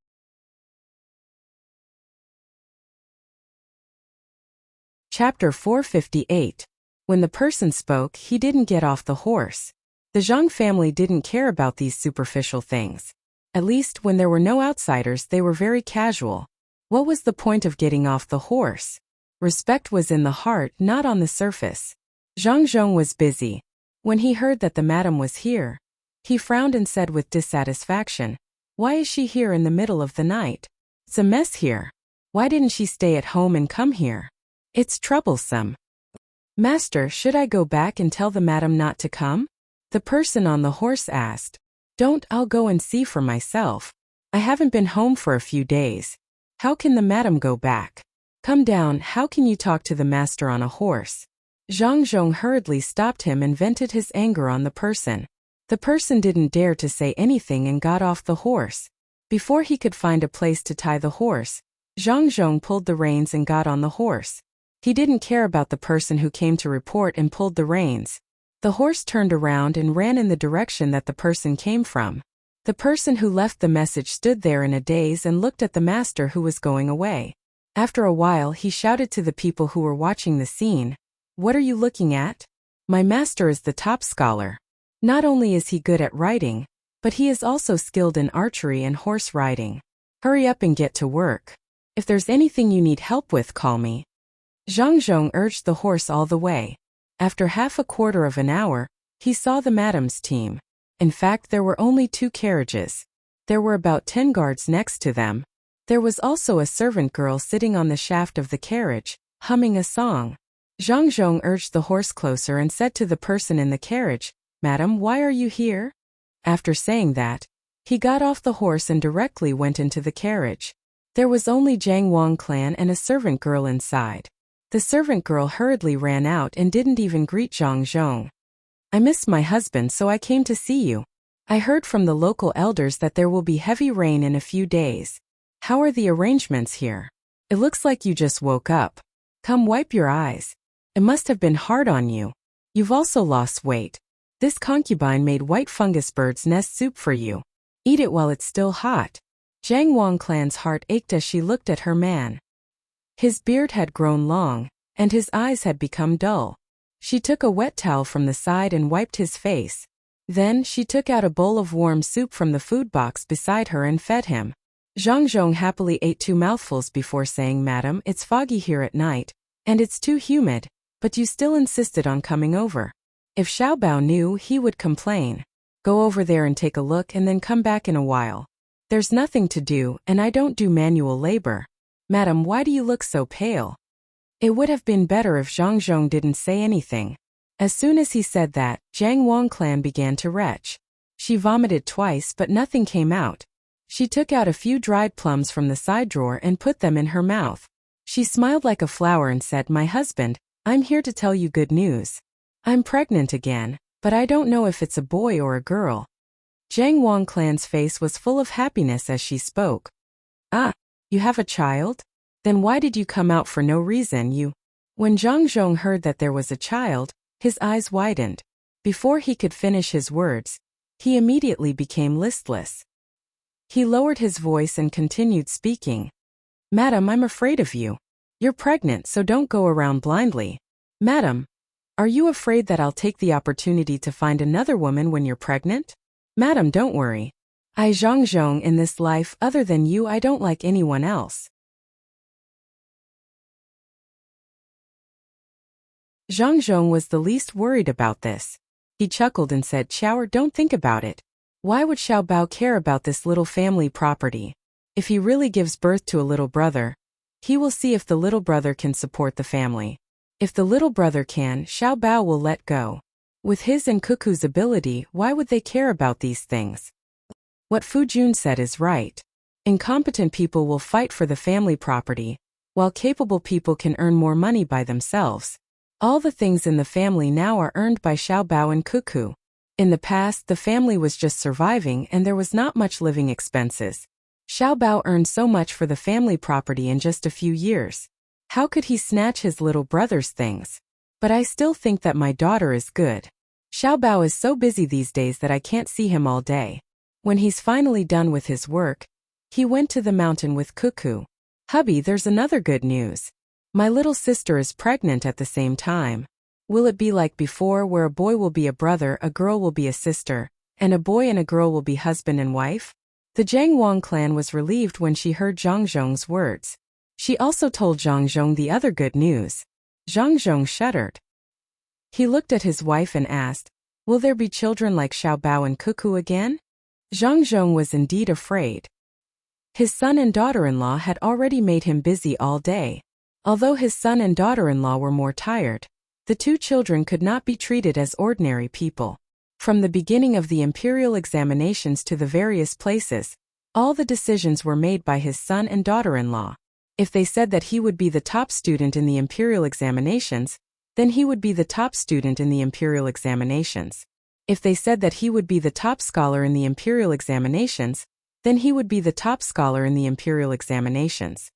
Chapter 458. When the person spoke, he didn't get off the horse. The Zhang family didn't care about these superficial things. At least when there were no outsiders, they were very casual. What was the point of getting off the horse? Respect was in the heart, not on the surface. Zhang Zhong was busy. When he heard that the madam was here, he frowned and said with dissatisfaction, "Why is she here in the middle of the night? It's a mess here. Why didn't she stay at home and come here? It's troublesome." "Master, should I go back and tell the madam not to come?" the person on the horse asked. "Don't, I'll go and see for myself. I haven't been home for a few days. How can the madam go back? Come down, how can you talk to the master on a horse?" Zhang Zhong hurriedly stopped him and vented his anger on the person. The person didn't dare to say anything and got off the horse. Before he could find a place to tie the horse, Zhang Zhong pulled the reins and got on the horse. He didn't care about the person who came to report and pulled the reins. The horse turned around and ran in the direction that the person came from. The person who left the message stood there in a daze and looked at the master who was going away. After a while, he shouted to the people who were watching the scene, "What are you looking at? My master is the top scholar. Not only is he good at writing, but he is also skilled in archery and horse riding. Hurry up and get to work. If there's anything you need help with, call me." Zhang Zhong urged the horse all the way. After half a quarter of an hour, he saw the madam's team. In fact, there were only 2 carriages. There were about 10 guards next to them. There was also a servant girl sitting on the shaft of the carriage, humming a song. Zhang Zhong urged the horse closer and said to the person in the carriage, "Madam, why are you here?" After saying that, he got off the horse and directly went into the carriage. There was only Jiang Wang clan and a servant girl inside. The servant girl hurriedly ran out and didn't even greet Zhang Zhong. "I miss my husband, so I came to see you. I heard from the local elders that there will be heavy rain in a few days. How are the arrangements here? It looks like you just woke up. Come, wipe your eyes. It must have been hard on you. You've also lost weight. This concubine made white fungus bird's nest soup for you. Eat it while it's still hot." Jiang Wang clan's heart ached as she looked at her man. His beard had grown long, and his eyes had become dull. She took a wet towel from the side and wiped his face. Then she took out a bowl of warm soup from the food box beside her and fed him. Zhang Zhong happily ate 2 mouthfuls before saying, "Madam, it's foggy here at night, and it's too humid, but you still insisted on coming over. If Xiaobao knew, he would complain. Go over there and take a look and then come back in a while. There's nothing to do, and I don't do manual labor. Madam, why do you look so pale?" It would have been better if Zhang Zhong didn't say anything. As soon as he said that, Jiang Wang clan began to retch. She vomited twice but nothing came out. She took out a few dried plums from the side drawer and put them in her mouth. She smiled like a flower and said, "My husband, I'm here to tell you good news. I'm pregnant again, but I don't know if it's a boy or a girl." Zhang Wangclan's face was full of happiness as she spoke. "Ah, you have a child? Then why did you come out for no reason, you?" When Zhang Zhong heard that there was a child, his eyes widened. Before he could finish his words, he immediately became listless. He lowered his voice and continued speaking. "Madam, I'm afraid of you. You're pregnant, so don't go around blindly. Madam, are you afraid that I'll take the opportunity to find another woman when you're pregnant? Madam, don't worry. I Zhang Zhong in this life, other than you, I don't like anyone else." Zhang Zhong was the least worried about this. He chuckled and said, "Xiaoer, don't think about it. Why would Xiao Bao care about this little family property? If he really gives birth to a little brother, he will see if the little brother can support the family. If the little brother can, Xiao Bao will let go. With his and Cuckoo's ability, why would they care about these things?" What Fu Jun said is right. Incompetent people will fight for the family property, while capable people can earn more money by themselves. All the things in the family now are earned by Xiao Bao and Cuckoo. In the past, the family was just surviving and there was not much living expenses. Xiao Bao earned so much for the family property in just a few years. How could he snatch his little brother's things? But I still think that my daughter is good. Xiao Bao is so busy these days that I can't see him all day. When he's finally done with his work, he went to the mountain with Cuckoo. "Hubby, there's another good news. My little sister is pregnant at the same time. Will it be like before, where a boy will be a brother, a girl will be a sister, and a boy and a girl will be husband and wife?" The Zhang Wang clan was relieved when she heard Zhang Zhong's words. She also told Zhang Zhong the other good news. Zhang Zhong shuddered. He looked at his wife and asked, "Will there be children like Xiao Bao and Cuckoo again?" Zhang Zhong was indeed afraid. His son and daughter-in-law had already made him busy all day. Although his son and daughter-in-law were more tired, the two children could not be treated as ordinary people. From the beginning of the imperial examinations to the various places, all the decisions were made by his son and daughter-in-law. If they said that he would be the top student in the imperial examinations, then he would be the top student in the imperial examinations. If they said that he would be the top scholar in the imperial examinations, then he would be the top scholar in the imperial examinations.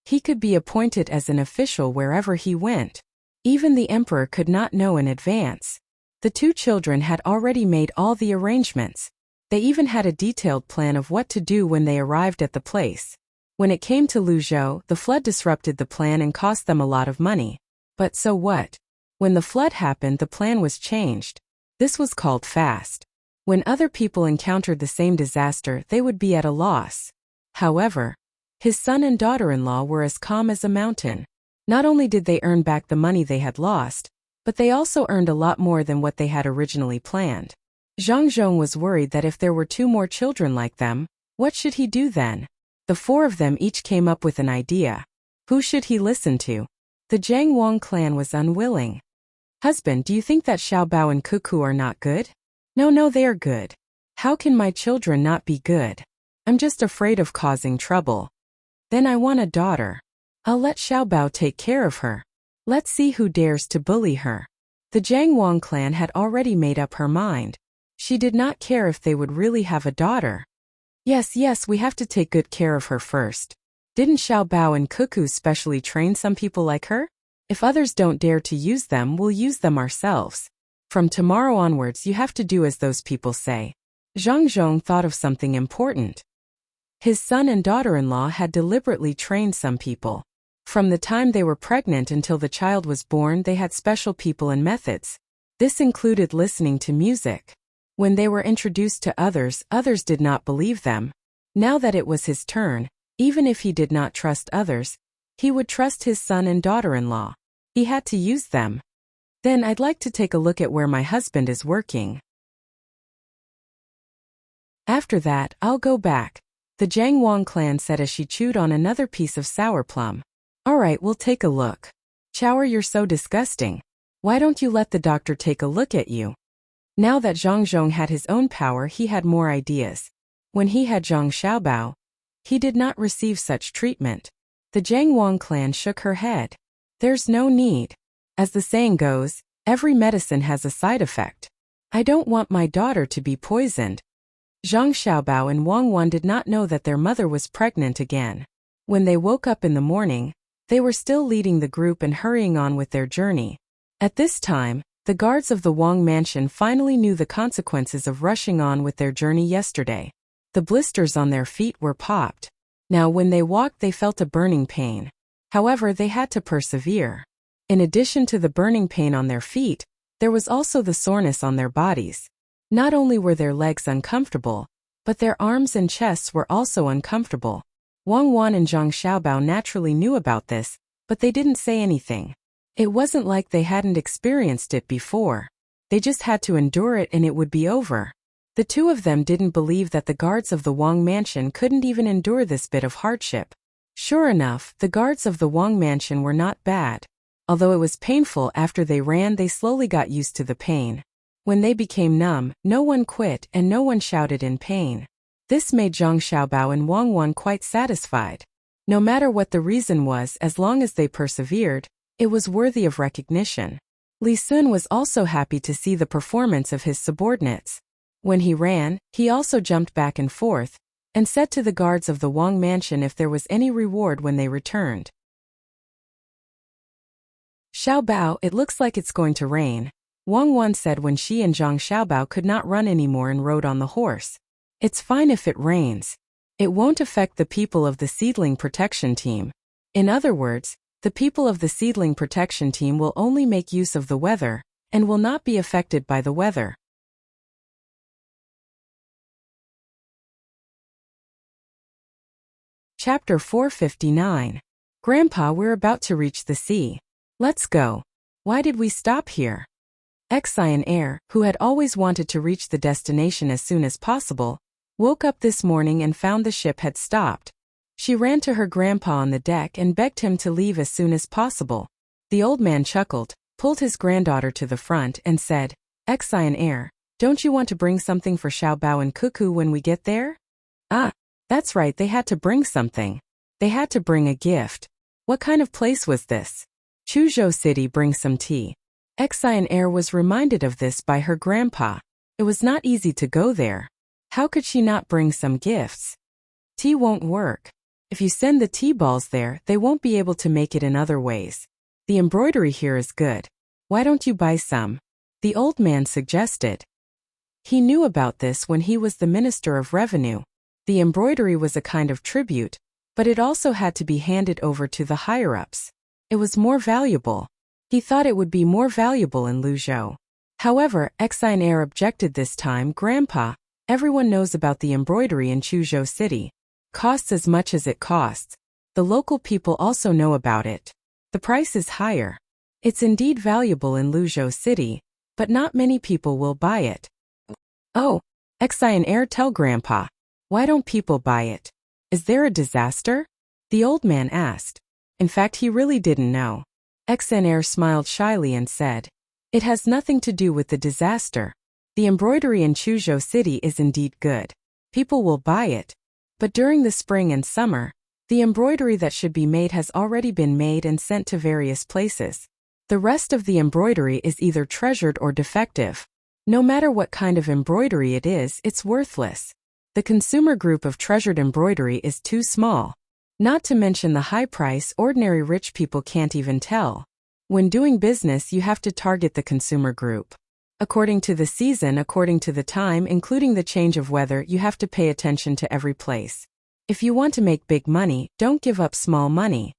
He could be appointed as an official wherever he went. Even the emperor could not know in advance. The two children had already made all the arrangements. They even had a detailed plan of what to do when they arrived at the place. When it came to Luzhou, the flood disrupted the plan and cost them a lot of money. But so what? When the flood happened, the plan was changed. This was called fast. When other people encountered the same disaster, they would be at a loss. However, his son and daughter-in-law were as calm as a mountain. Not only did they earn back the money they had lost, but they also earned a lot more than what they had originally planned. Zhang Zhong was worried that if there were two more children like them, what should he do then? The four of them each came up with an idea. Who should he listen to? The Zhang Wang clan was unwilling. "Husband, do you think that Xiao Bao and Cuckoo are not good?" No, they are good. How can my children not be good? I'm just afraid of causing trouble. Then I want a daughter. I'll let Xiao Bao take care of her. Let's see who dares to bully her." The Zhang Wang clan had already made up her mind. She did not care if they would really have a daughter. Yes, we have to take good care of her first. Didn't Xiao Bao and Cuckoo specially train some people like her? If others don't dare to use them, we'll use them ourselves. From tomorrow onwards, you have to do as those people say. Zhang Zhong thought of something important. His son and daughter-in-law had deliberately trained some people. From the time they were pregnant until the child was born, they had special people and methods. This included listening to music. When they were introduced to others, others did not believe them. Now that it was his turn, even if he did not trust others, he would trust his son and daughter-in-law. He had to use them. Then I'd like to take a look at where my husband is working. After that, I'll go back, the Zhang Wang clan said as she chewed on another piece of sour plum. All right, we'll take a look. Xiaoer, you're so disgusting. Why don't you let the doctor take a look at you? Now that Zhang Zhong had his own power, he had more ideas. When he had Zhang Xiaobao, he did not receive such treatment. The Zhang Wang clan shook her head. There's no need. As the saying goes, every medicine has a side effect. I don't want my daughter to be poisoned. Zhang Xiaobao and Wang Wan did not know that their mother was pregnant again. When they woke up in the morning, they were still leading the group and hurrying on with their journey. At this time, the guards of the Wang mansion finally knew the consequences of rushing on with their journey yesterday. The blisters on their feet were popped. Now when they walked they felt a burning pain. However, they had to persevere. In addition to the burning pain on their feet, there was also the soreness on their bodies. Not only were their legs uncomfortable, but their arms and chests were also uncomfortable. Wang Wan and Zhang Xiaobao naturally knew about this, but they didn't say anything. It wasn't like they hadn't experienced it before. They just had to endure it and it would be over. The two of them didn't believe that the guards of the Wang mansion couldn't even endure this bit of hardship. Sure enough, the guards of the Wang mansion were not bad. Although it was painful after they ran, they slowly got used to the pain. When they became numb, no one quit and no one shouted in pain. This made Zhang Xiaobao and Wang Wan quite satisfied. No matter what the reason was, as long as they persevered, it was worthy of recognition. Li Sun was also happy to see the performance of his subordinates. When he ran, he also jumped back and forth, and said to the guards of the Wang mansion if there was any reward when they returned. Xiaobao, it looks like it's going to rain, Wang Wan said when she and Zhang Xiaobao could not run anymore and rode on the horse. It's fine if it rains. It won't affect the people of the seedling protection team. In other words, the people of the seedling protection team will only make use of the weather, and will not be affected by the weather. Chapter 459. Grandpa, we're about to reach the sea. Let's go. Why did we stop here? Wuxia, who had always wanted to reach the destination as soon as possible, woke up this morning and found the ship had stopped. She ran to her grandpa on the deck and begged him to leave as soon as possible. The old man chuckled, pulled his granddaughter to the front and said, Wuxia, don't you want to bring something for Xiaobao and Cuckoo when we get there? Ah, that's right, they had to bring something. They had to bring a gift. What kind of place was this? Chuzhou City, bring some tea. Wuxia was reminded of this by her grandpa. It was not easy to go there. How could she not bring some gifts? Tea won't work. If you send the tea balls there, they won't be able to make it in other ways. The embroidery here is good. Why don't you buy some? The old man suggested. He knew about this when he was the Minister of Revenue. The embroidery was a kind of tribute, but it also had to be handed over to the higher-ups. It was more valuable. He thought it would be more valuable in Luzhou. However, Wuxia objected this time. Grandpa, everyone knows about the embroidery in Chuzhou City. Costs as much as it costs. The local people also know about it. The price is higher. It's indeed valuable in Luzhou City, but not many people will buy it. Oh, Wuxia, tell Grandpa. Why don't people buy it? Is there a disaster? The old man asked. In fact, he really didn't know. Wuxia smiled shyly and said, it has nothing to do with the disaster. The embroidery in Chuzhou City is indeed good. People will buy it. But during the spring and summer, the embroidery that should be made has already been made and sent to various places. The rest of the embroidery is either treasured or defective. No matter what kind of embroidery it is, it's worthless. The consumer group of treasured embroidery is too small. Not to mention the high price, ordinary rich people can't even tell. When doing business, you have to target the consumer group. According to the season, according to the time, including the change of weather, you have to pay attention to every place. If you want to make big money, don't give up small money.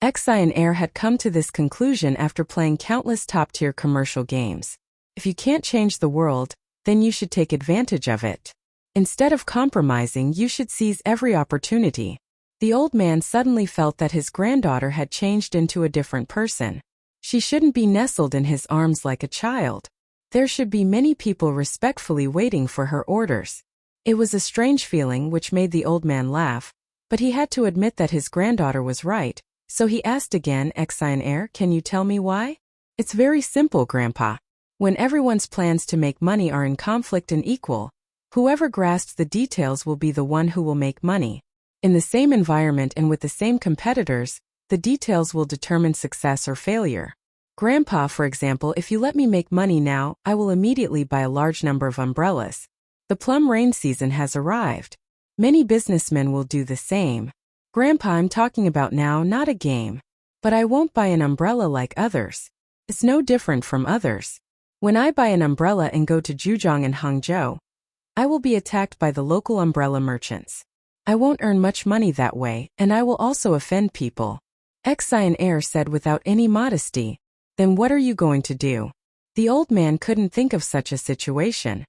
Wuxia had come to this conclusion after playing countless top-tier commercial games. If you can't change the world, then you should take advantage of it. Instead of compromising, you should seize every opportunity. The old man suddenly felt that his granddaughter had changed into a different person. She shouldn't be nestled in his arms like a child. There should be many people respectfully waiting for her orders. It was a strange feeling which made the old man laugh, but he had to admit that his granddaughter was right, so he asked again, Wuxia, can you tell me why? It's very simple, Grandpa. When everyone's plans to make money are in conflict and equal, Whoever grasps the details will be the one who will make money. In the same environment and with the same competitors, the details will determine success or failure. Grandpa, for example, if you let me make money now, I will immediately buy a large number of umbrellas. The plum rain season has arrived. Many businessmen will do the same. Grandpa, I'm talking about now, not a game. But I won't buy an umbrella like others. It's no different from others. When I buy an umbrella and go to Zhejiang and Hangzhou, I will be attacked by the local umbrella merchants. I won't earn much money that way, and I will also offend people. Exian heir said without any modesty. Then what are you going to do? The old man couldn't think of such a situation.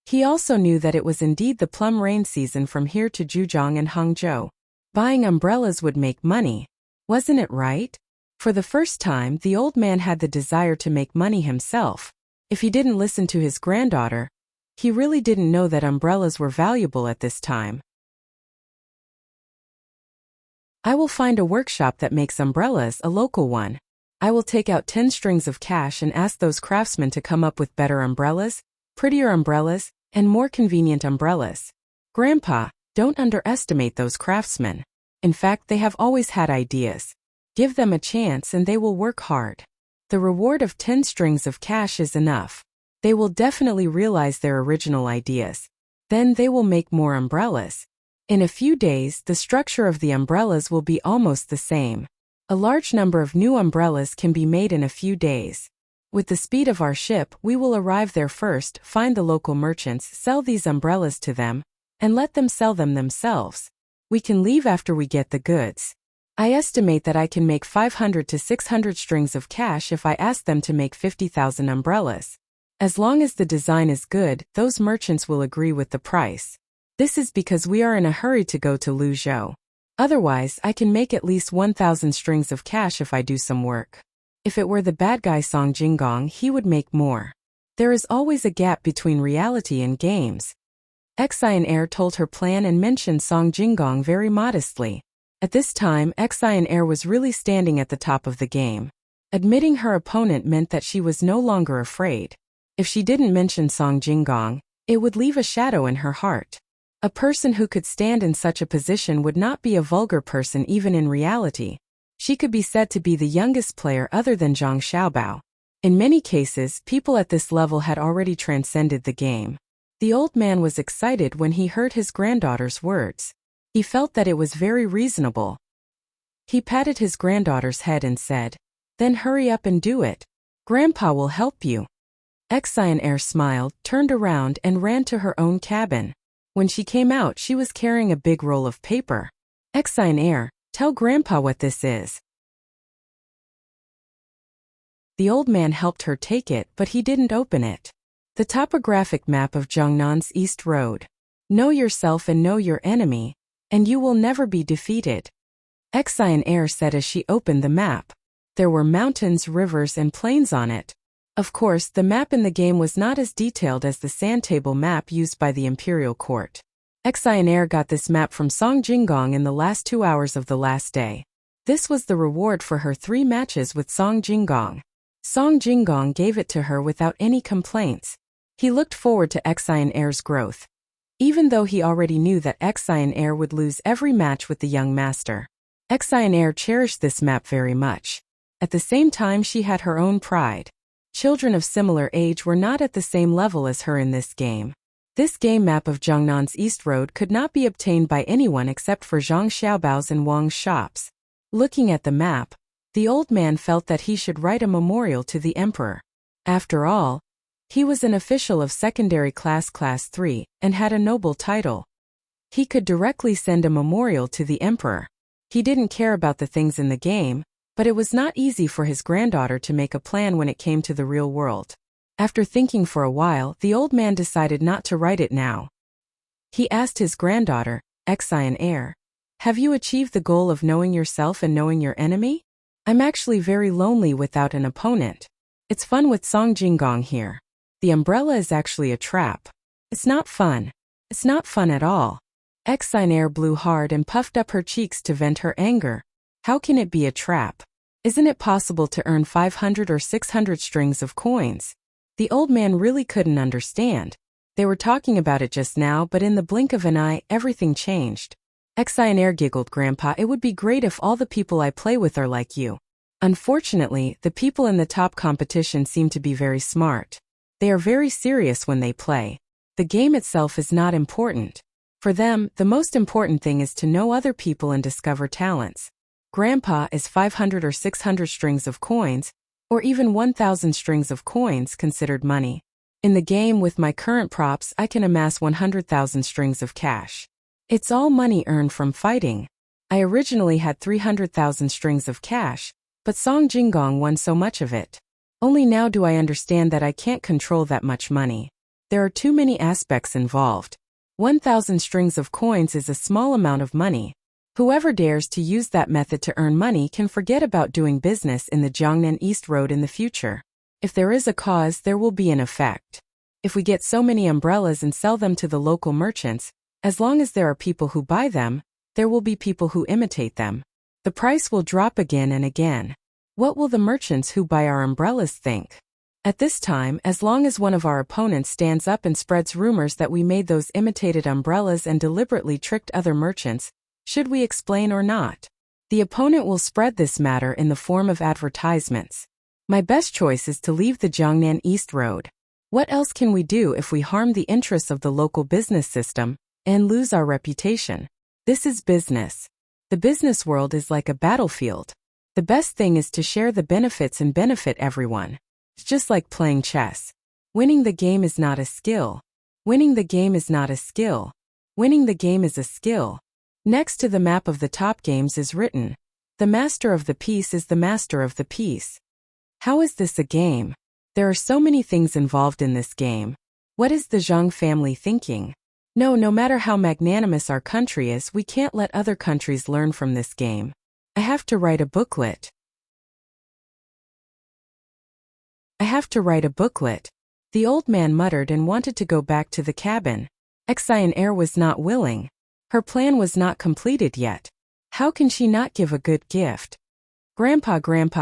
He also knew that it was indeed the plum rain season from here to Zhejiang and Hangzhou. Buying umbrellas would make money. Wasn't it right? For the first time, the old man had the desire to make money himself. If he didn't listen to his granddaughter, he really didn't know that umbrellas were valuable at this time. I will find a workshop that makes umbrellas, a local one. I will take out 10 strings of cash and ask those craftsmen to come up with better umbrellas, prettier umbrellas, and more convenient umbrellas. Grandpa, don't underestimate those craftsmen. In fact, they have always had ideas. Give them a chance and they will work hard. The reward of 10 strings of cash is enough. They will definitely realize their original ideas. Then they will make more umbrellas. In a few days, the structure of the umbrellas will be almost the same. A large number of new umbrellas can be made in a few days. With the speed of our ship, we will arrive there first, find the local merchants, sell these umbrellas to them, and let them sell them themselves. We can leave after we get the goods. I estimate that I can make 500 to 600 strings of cash if I ask them to make 50,000 umbrellas. As long as the design is good, those merchants will agree with the price. This is because we are in a hurry to go to Luzhou. Otherwise, I can make at least 1,000 strings of cash if I do some work. If it were the bad guy Song Jinggong, he would make more. There is always a gap between reality and games. Exian heir told her plan and mentioned Song Jinggong very modestly. At this time, Exian heir was really standing at the top of the game. Admitting her opponent meant that she was no longer afraid. If she didn't mention Song Jinggong, it would leave a shadow in her heart. A person who could stand in such a position would not be a vulgar person even in reality. She could be said to be the youngest player other than Zhang Xiaobao. In many cases, people at this level had already transcended the game. The old man was excited when he heard his granddaughter's words. He felt that it was very reasonable. He patted his granddaughter's head and said, "Then hurry up and do it. Grandpa will help you." Exian heir smiled, turned around and ran to her own cabin. When she came out, she was carrying a big roll of paper. Exian heir, tell Grandpa what this is. The old man helped her take it, but he didn't open it. The topographic map of Jiangnan's East Road. Know yourself and know your enemy, and you will never be defeated. Exian heir said as she opened the map. There were mountains, rivers, and plains on it. Of course, the map in the game was not as detailed as the sand table map used by the imperial court. Exian heir got this map from Song Jinggong in the last 2 hours of the last day. This was the reward for her 3 matches with Song Jinggong. Song Jinggong gave it to her without any complaints. He looked forward to Exian heir's growth. Even though he already knew that Exian heir would lose every match with the young master. Exian heir cherished this map very much. At the same time, she had her own pride. Children of similar age were not at the same level as her in this game. This game map of Jiangnan's East Road could not be obtained by anyone except for Zhang Xiaobao's and Wang's shops. Looking at the map, the old man felt that he should write a memorial to the emperor. After all, he was an official of secondary class 3 and had a noble title. He could directly send a memorial to the emperor. He didn't care about the things in the game, but it was not easy for his granddaughter to make a plan when it came to the real world. After thinking for a while, the old man decided not to write it now. He asked his granddaughter, Exian heir, "Have you achieved the goal of knowing yourself and knowing your enemy? I'm actually very lonely without an opponent. It's fun with Song Jinggong here. The umbrella is actually a trap. It's not fun. It's not fun at all." Exian heir blew hard and puffed up her cheeks to vent her anger. How can it be a trap? Isn't it possible to earn 500 or 600 strings of coins? The old man really couldn't understand. They were talking about it just now, but in the blink of an eye, everything changed. Xionair giggled. Grandpa, it would be great if all the people I play with are like you. Unfortunately, the people in the top competition seem to be very smart. They are very serious when they play. The game itself is not important. For them, the most important thing is to know other people and discover talents. Grandpa, is 500 or 600 strings of coins, or even 1,000 strings of coins considered money? In the game with my current props, I can amass 100,000 strings of cash. It's all money earned from fighting. I originally had 300,000 strings of cash, but Song Jinggong won so much of it. Only now do I understand that I can't control that much money. There are too many aspects involved. 1,000 strings of coins is a small amount of money. Whoever dares to use that method to earn money can forget about doing business in the Jiangnan East Road in the future. If there is a cause, there will be an effect. If we get so many umbrellas and sell them to the local merchants, as long as there are people who buy them, there will be people who imitate them. The price will drop again and again. What will the merchants who buy our umbrellas think? At this time, as long as one of our opponents stands up and spreads rumors that we made those imitated umbrellas and deliberately tricked other merchants, should we explain or not? The opponent will spread this matter in the form of advertisements. My best choice is to leave the Jiangnan East Road. What else can we do if we harm the interests of the local business system and lose our reputation? This is business. The business world is like a battlefield. The best thing is to share the benefits and benefit everyone. It's just like playing chess. Winning the game is not a skill. Winning the game is not a skill. Winning the game is a skill. Next to the map of the top games is written, "The master of the piece is the master of the piece." How is this a game? There are so many things involved in this game. What is the Zhang family thinking? No matter how magnanimous our country is, we can't let other countries learn from this game. I have to write a booklet. I have to write a booklet. The old man muttered and wanted to go back to the cabin. Xionair was not willing. Her plan was not completed yet. How can she not give a good gift? Grandpa,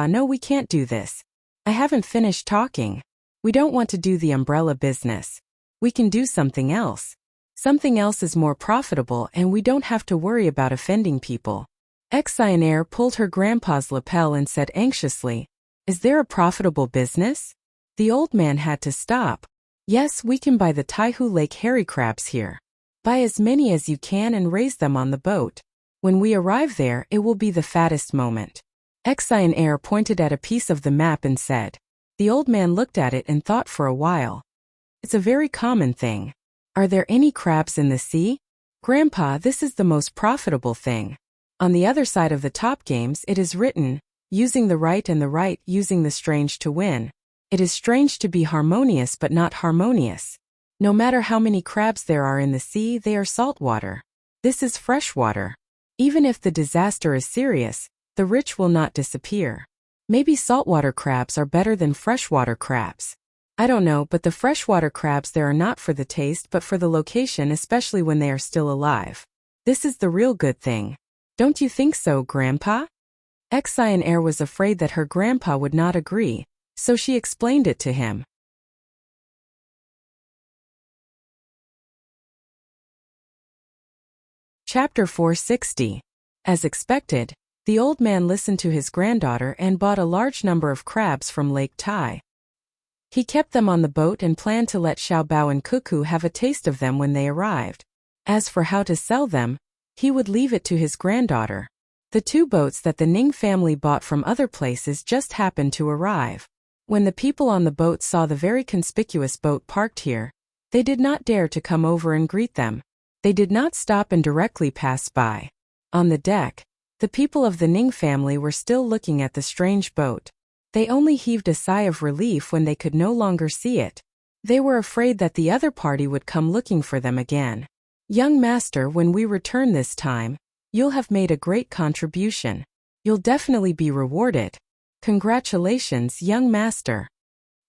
no, we can't do this. I haven't finished talking. We don't want to do the umbrella business. We can do something else. Something else is more profitable and we don't have to worry about offending people. Xionair pulled her grandpa's lapel and said anxiously, "Is there a profitable business?" The old man had to stop. "Yes, we can buy the Taihu Lake hairy crabs here. Buy as many as you can and raise them on the boat. When we arrive there, it will be the fattest moment." Xionair pointed at a piece of the map and said. The old man looked at it and thought for a while. "It's a very common thing. Are there any crabs in the sea?" "Grandpa, this is the most profitable thing." On the other side of the top games it is written, "Using the right and the right, using the strange to win." It is strange to be harmonious but not harmonious. No matter how many crabs there are in the sea, they are saltwater. This is freshwater. Even if the disaster is serious, the rich will not disappear. Maybe saltwater crabs are better than freshwater crabs. I don't know, but the freshwater crabs there are not for the taste but for the location, especially when they are still alive. This is the real good thing. Don't you think so, Grandpa? Xionair was afraid that her grandpa would not agree, so she explained it to him. Chapter 460. As expected, the old man listened to his granddaughter and bought a large number of crabs from Lake Tai. He kept them on the boat and planned to let Xiao Bao and Cuckoo have a taste of them when they arrived. As for how to sell them, he would leave it to his granddaughter. The two boats that the Ning family bought from other places just happened to arrive. When the people on the boat saw the very conspicuous boat parked here, they did not dare to come over and greet them. They did not stop and directly pass by. On the deck, the people of the Ning family were still looking at the strange boat. They only heaved a sigh of relief when they could no longer see it. They were afraid that the other party would come looking for them again. "Young master, when we return this time, you'll have made a great contribution. You'll definitely be rewarded. Congratulations, young master."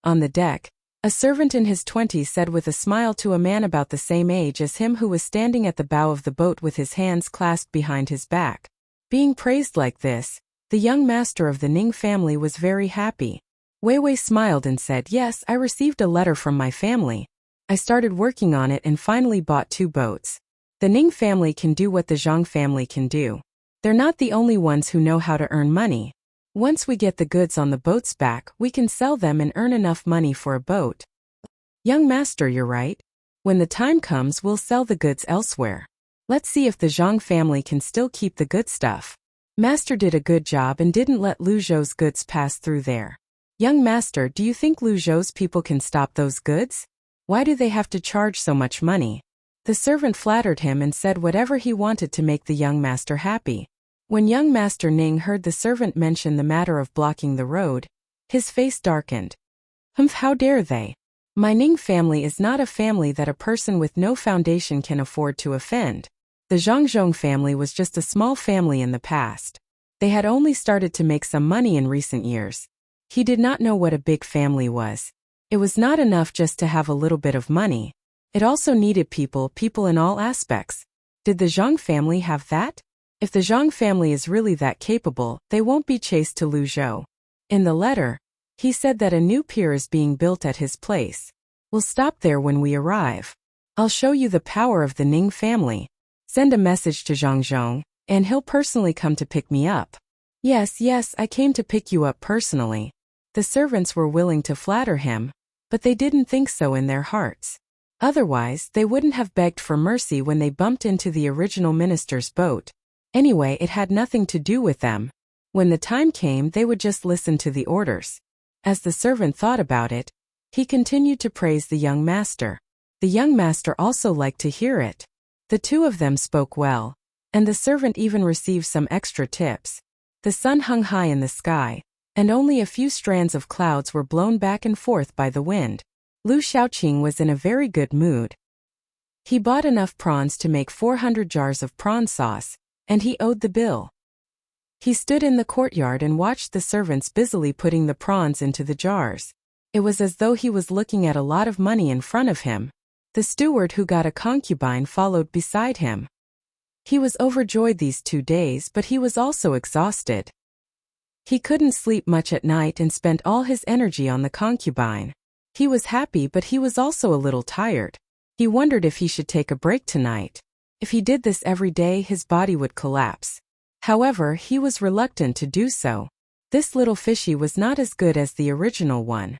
On the deck, a servant in his 20s said with a smile to a man about the same age as him who was standing at the bow of the boat with his hands clasped behind his back. Being praised like this, the young master of the Ning family was very happy. Wei Wei smiled and said, "Yes, I received a letter from my family. I started working on it and finally bought 2 boats. The Ning family can do what the Zhang family can do. They're not the only ones who know how to earn money. Once we get the goods on the boat's back, we can sell them and earn enough money for a boat. Young master, you're right. When the time comes, we'll sell the goods elsewhere. Let's see if the Zhang family can still keep the good stuff. Master did a good job and didn't let Lu Zhou's goods pass through there. Young master, do you think Lu Zhou's people can stop those goods? Why do they have to charge so much money? The servant flattered him and said whatever he wanted to make the young master happy. When young master Ning heard the servant mention the matter of blocking the road, his face darkened. How dare they? My Ning family is not a family that a person with no foundation can afford to offend. The Zhangzhong family was just a small family in the past. They had only started to make some money in recent years. He did not know what a big family was. It was not enough just to have a little bit of money. It also needed people in all aspects. Did the Zhang family have that? If the Zhang family is really that capable, they won't be chased to Luzhou. In the letter, he said that a new pier is being built at his place. We'll stop there when we arrive. I'll show you the power of the Ning family. Send a message to Zhangzhong, and he'll personally come to pick me up. Yes, I came to pick you up personally. The servants were willing to flatter him, but they didn't think so in their hearts. Otherwise, they wouldn't have begged for mercy when they bumped into the original minister's boat. Anyway, it had nothing to do with them. When the time came, they would just listen to the orders. As the servant thought about it, he continued to praise the young master. The young master also liked to hear it. The two of them spoke well, and the servant even received some extra tips. The sun hung high in the sky, and only a few strands of clouds were blown back and forth by the wind. Lu Xiaoqing was in a very good mood. He bought enough prawns to make 400 jars of prawn sauce, and he owed the bill. He stood in the courtyard and watched the servants busily putting the prawns into the jars. It was as though he was looking at a lot of money in front of him. The steward who got a concubine followed beside him. He was overjoyed these 2 days, but he was also exhausted. He couldn't sleep much at night and spent all his energy on the concubine. He was happy, but he was also a little tired. He wondered if he should take a break tonight. If he did this every day, his body would collapse. However, he was reluctant to do so. This little fishy was not as good as the original one.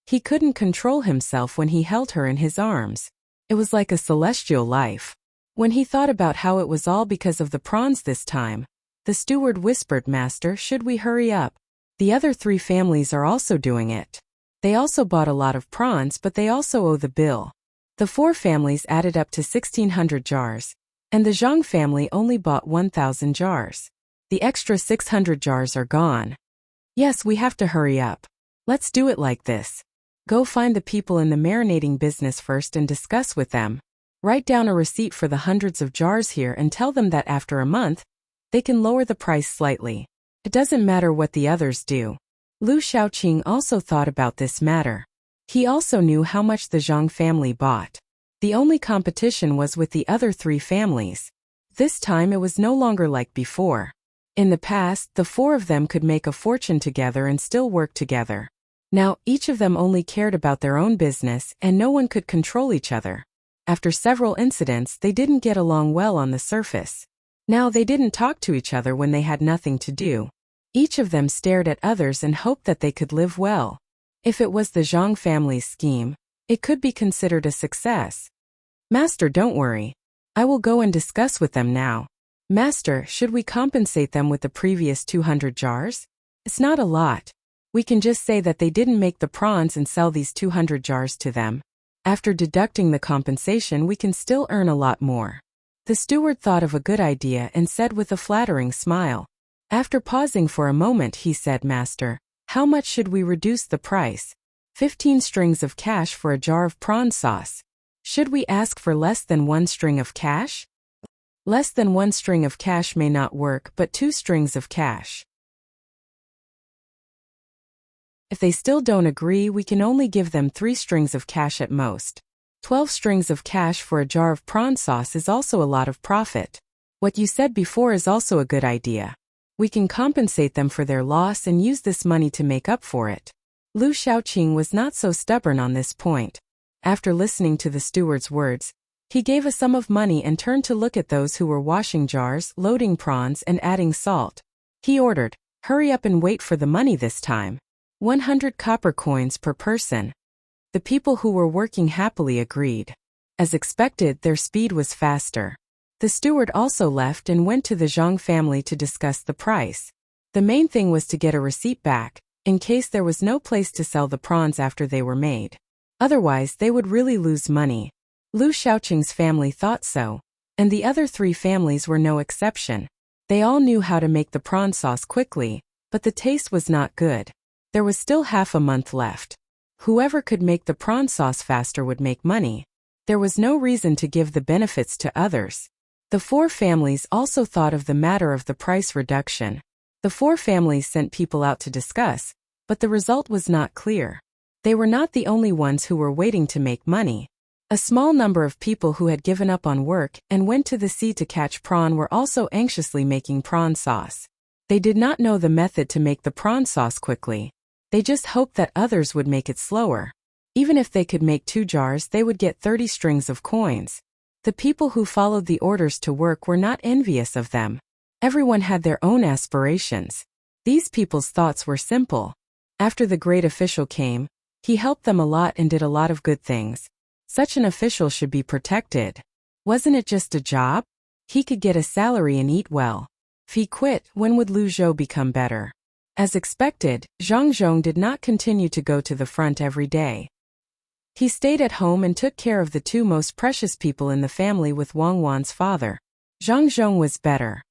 He couldn't control himself when he held her in his arms. It was like a celestial life. When he thought about how it was all because of the prawns this time, the steward whispered, "Master, should we hurry up? The other 3 families are also doing it. They also bought a lot of prawns, but they also owe the bill." The 4 families added up to 1,600 jars, and the Zhang family only bought 1,000 jars. The extra 600 jars are gone. Yes, we have to hurry up. Let's do it like this. Go find the people in the marinating business first and discuss with them. Write down a receipt for the hundreds of jars here and tell them that after a month, they can lower the price slightly. It doesn't matter what the others do. Lu Xiaoqing also thought about this matter. He also knew how much the Zhang family bought. The only competition was with the other 3 families. This time it was no longer like before. In the past, the 4 of them could make a fortune together and still work together. Now, each of them only cared about their own business, and no one could control each other. After several incidents, they didn't get along well on the surface. Now they didn't talk to each other when they had nothing to do. Each of them stared at others and hoped that they could live well. If it was the Zhang family's scheme, it could be considered a success. Master, don't worry. I will go and discuss with them now. Master, should we compensate them with the previous 200 jars? It's not a lot. We can just say that they didn't make the prawns and sell these 200 jars to them. After deducting the compensation, we can still earn a lot more. The steward thought of a good idea and said with a flattering smile. After pausing for a moment, he said, "Master, how much should we reduce the price? 15 strings of cash for a jar of prawn sauce. Should we ask for less than 1 string of cash?" Less than 1 string of cash may not work, but 2 strings of cash. If they still don't agree, we can only give them 3 strings of cash at most. 12 strings of cash for a jar of prawn sauce is also a lot of profit. What you said before is also a good idea. We can compensate them for their loss and use this money to make up for it. Lu Shaoqing was not so stubborn on this point. After listening to the steward's words, he gave a sum of money and turned to look at those who were washing jars, loading prawns and adding salt. He ordered, "Hurry up and wait for the money this time. 100 copper coins per person." The people who were working happily agreed. As expected, their speed was faster. The steward also left and went to the Zhang family to discuss the price. The main thing was to get a receipt back, in case there was no place to sell the prawns after they were made. Otherwise, they would really lose money. Lu Shaoqing's family thought so, and the other 3 families were no exception. They all knew how to make the prawn sauce quickly, but the taste was not good. There was still half a month left. Whoever could make the prawn sauce faster would make money. There was no reason to give the benefits to others. The 4 families also thought of the matter of the price reduction. The 4 families sent people out to discuss, but the result was not clear. They were not the only ones who were waiting to make money. A small number of people who had given up on work and went to the sea to catch prawn were also anxiously making prawn sauce. They did not know the method to make the prawn sauce quickly. They just hoped that others would make it slower. Even if they could make 2 jars, they would get 30 strings of coins. The people who followed the orders to work were not envious of them. Everyone had their own aspirations. These people's thoughts were simple. After the great official came, he helped them a lot and did a lot of good things. Such an official should be protected. Wasn't it just a job? He could get a salary and eat well. If he quit, when would Lu Zhou become better? As expected, Zhang Zhong did not continue to go to the front every day. He stayed at home and took care of the 2 most precious people in the family with Wang Wan's father. Zhang Zhong was better.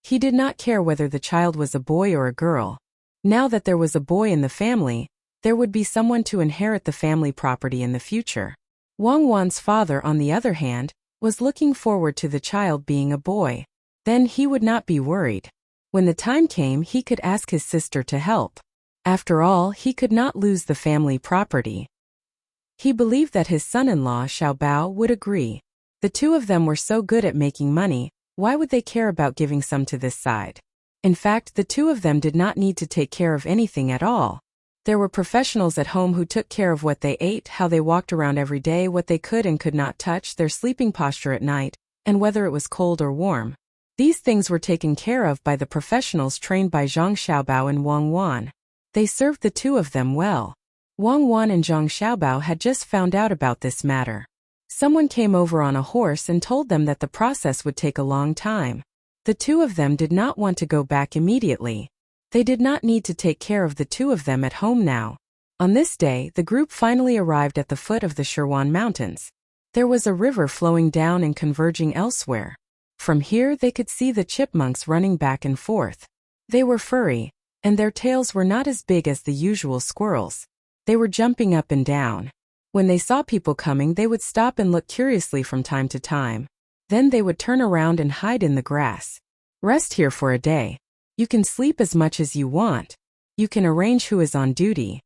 He did not care whether the child was a boy or a girl. Now that there was a boy in the family, there would be someone to inherit the family property in the future. Wang Wan's father, on the other hand, was looking forward to the child being a boy. Then he would not be worried. When the time came, he could ask his sister to help. After all, he could not lose the family property. He believed that his son-in-law Xiao Bao would agree. The 2 of them were so good at making money, why would they care about giving some to this side? In fact, the 2 of them did not need to take care of anything at all. There were professionals at home who took care of what they ate, how they walked around every day, what they could and could not touch, their sleeping posture at night, and whether it was cold or warm. These things were taken care of by the professionals trained by Zhang Xiaobao and Wang Wan. They served the 2 of them well. Wang Wan and Zhang Xiaobao had just found out about this matter. Someone came over on a horse and told them that the process would take a long time. The 2 of them did not want to go back immediately. They did not need to take care of the 2 of them at home now. On this day, the group finally arrived at the foot of the Shirwan Mountains. There was a river flowing down and converging elsewhere. From here they could see the chipmunks running back and forth. They were furry, and their tails were not as big as the usual squirrels. They were jumping up and down. When they saw people coming, they would stop and look curiously from time to time. Then they would turn around and hide in the grass. Rest here for a day. You can sleep as much as you want. You can arrange who is on duty.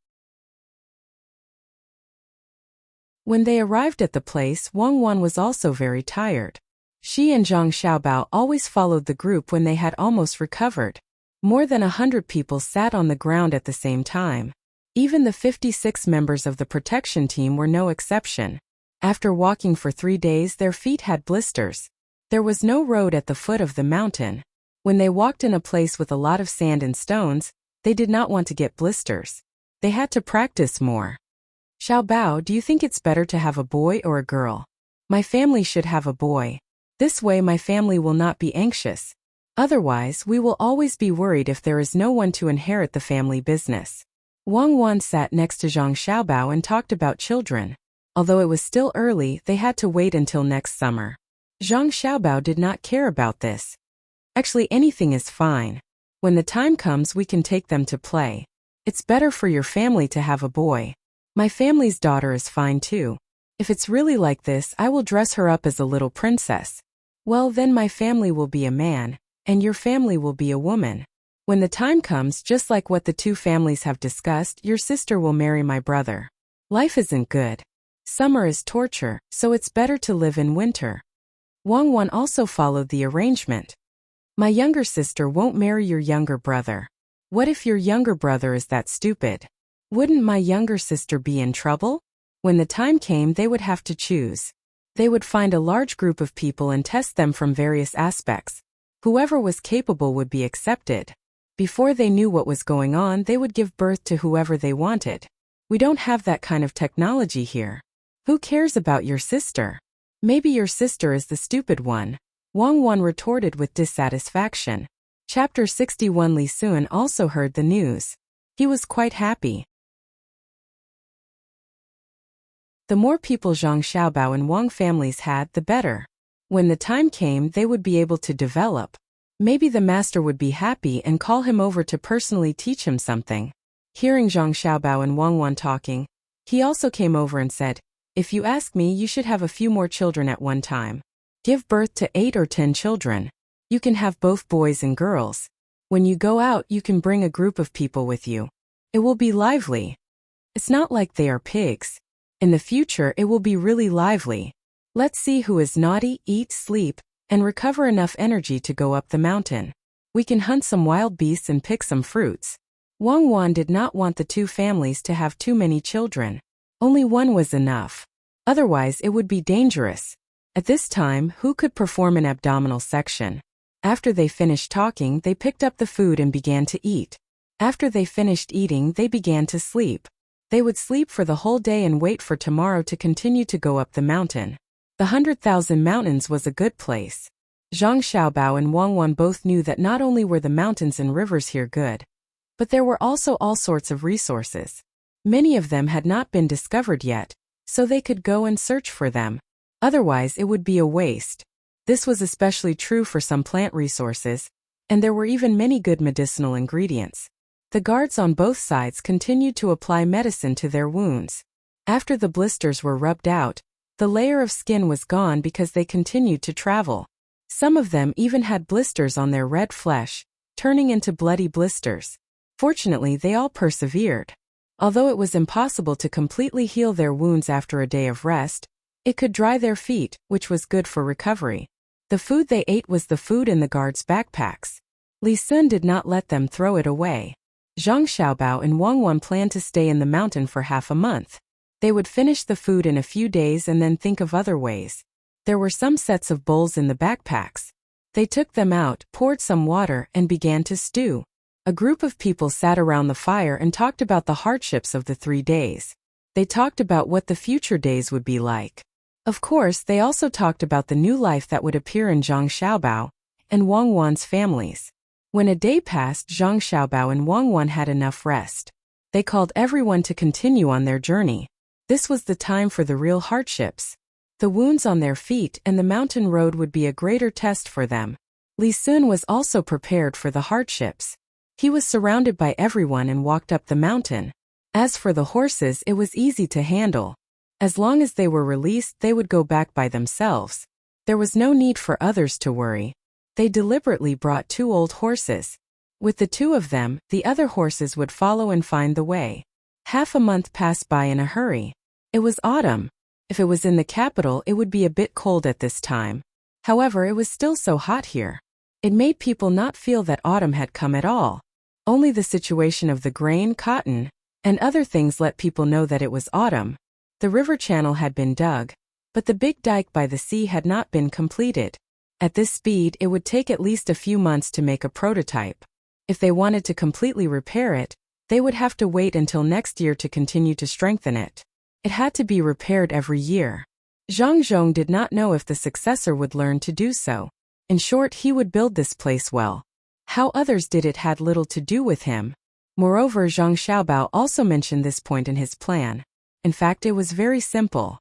When they arrived at the place, Wang Wan was also very tired. She and Zhang Xiaobao always followed the group when they had almost recovered. More than 100 people sat on the ground at the same time. Even the 56 members of the protection team were no exception. After walking for 3 days, their feet had blisters. There was no road at the foot of the mountain. When they walked in a place with a lot of sand and stones, they did not want to get blisters. They had to practice more. Xiao Bao, do you think it's better to have a boy or a girl? My family should have a boy. This way my family will not be anxious. Otherwise, we will always be worried if there is no one to inherit the family business. Wang Wan sat next to Zhang Xiaobao and talked about children. Although it was still early, they had to wait until next summer. Zhang Xiaobao did not care about this. Actually, anything is fine. When the time comes, we can take them to play. It's better for your family to have a boy. My family's daughter is fine too. If it's really like this, I will dress her up as a little princess. Well, then my family will be a man, and your family will be a woman. When the time comes, just like what the 2 families have discussed, your sister will marry my brother. Life isn't good. Summer is torture, so it's better to live in winter. Wang Wan also followed the arrangement. My younger sister won't marry your younger brother. What if your younger brother is that stupid? Wouldn't my younger sister be in trouble? When the time came, they would have to choose. They would find a large group of people and test them from various aspects. Whoever was capable would be accepted. Before they knew what was going on, they would give birth to whoever they wanted. We don't have that kind of technology here. Who cares about your sister? Maybe your sister is the stupid one, Wang Wan retorted with dissatisfaction. Chapter 61. Li Sun also heard the news. He was quite happy. The more people Zhang Xiaobao and Wang families had, the better. When the time came, they would be able to develop. Maybe the master would be happy and call him over to personally teach him something. Hearing Zhang Xiaobao and Wang Wan talking, he also came over and said, "If you ask me, you should have a few more children at one time. Give birth to 8 or 10 children. You can have both boys and girls. When you go out, you can bring a group of people with you. It will be lively. It's not like they are pigs. In the future, it will be really lively. Let's see who is naughty, eat, sleep, and recover enough energy to go up the mountain. We can hunt some wild beasts and pick some fruits." Wang Wan did not want the two families to have too many children. Only one was enough. Otherwise, it would be dangerous. At this time, who could perform an abdominal section? After they finished talking, they picked up the food and began to eat. After they finished eating, they began to sleep. They would sleep for the whole day and wait for tomorrow to continue to go up the mountain. The 100,000 mountains was a good place. Zhang Xiaobao and Wang Wan both knew that not only were the mountains and rivers here good, but there were also all sorts of resources. Many of them had not been discovered yet, so they could go and search for them. Otherwise, it would be a waste. This was especially true for some plant resources, and there were even many good medicinal ingredients. The guards on both sides continued to apply medicine to their wounds. After the blisters were rubbed out, the layer of skin was gone because they continued to travel. Some of them even had blisters on their red flesh, turning into bloody blisters. Fortunately, they all persevered. Although it was impossible to completely heal their wounds after a day of rest, it could dry their feet, which was good for recovery. The food they ate was the food in the guards' backpacks. Li Sun did not let them throw it away. Zhang Xiaobao and Wang Wan planned to stay in the mountain for half a month. They would finish the food in a few days and then think of other ways. There were some sets of bowls in the backpacks. They took them out, poured some water, and began to stew. A group of people sat around the fire and talked about the hardships of the 3 days. They talked about what the future days would be like. Of course, they also talked about the new life that would appear in Zhang Xiaobao and Wang Wan's families. When a day passed, Zhang Xiaobao and Wang Wan had enough rest. They called everyone to continue on their journey. This was the time for the real hardships. The wounds on their feet and the mountain road would be a greater test for them. Li Sun was also prepared for the hardships. He was surrounded by everyone and walked up the mountain. As for the horses, it was easy to handle. As long as they were released, they would go back by themselves. There was no need for others to worry. They deliberately brought 2 old horses. With the 2 of them, the other horses would follow and find the way. Half a month passed by in a hurry. It was autumn. If it was in the capital, it would be a bit cold at this time. However, it was still so hot here. It made people not feel that autumn had come at all. Only the situation of the grain, cotton, and other things let people know that it was autumn. The river channel had been dug, but the big dike by the sea had not been completed. At this speed, it would take at least a few months to make a prototype. If they wanted to completely repair it, they would have to wait until next year to continue to strengthen it. It had to be repaired every year. Zhang Zhong did not know if the successor would learn to do so. In short, he would build this place well. How others did it had little to do with him. Moreover, Zhang Xiaobao also mentioned this point in his plan. In fact, it was very simple.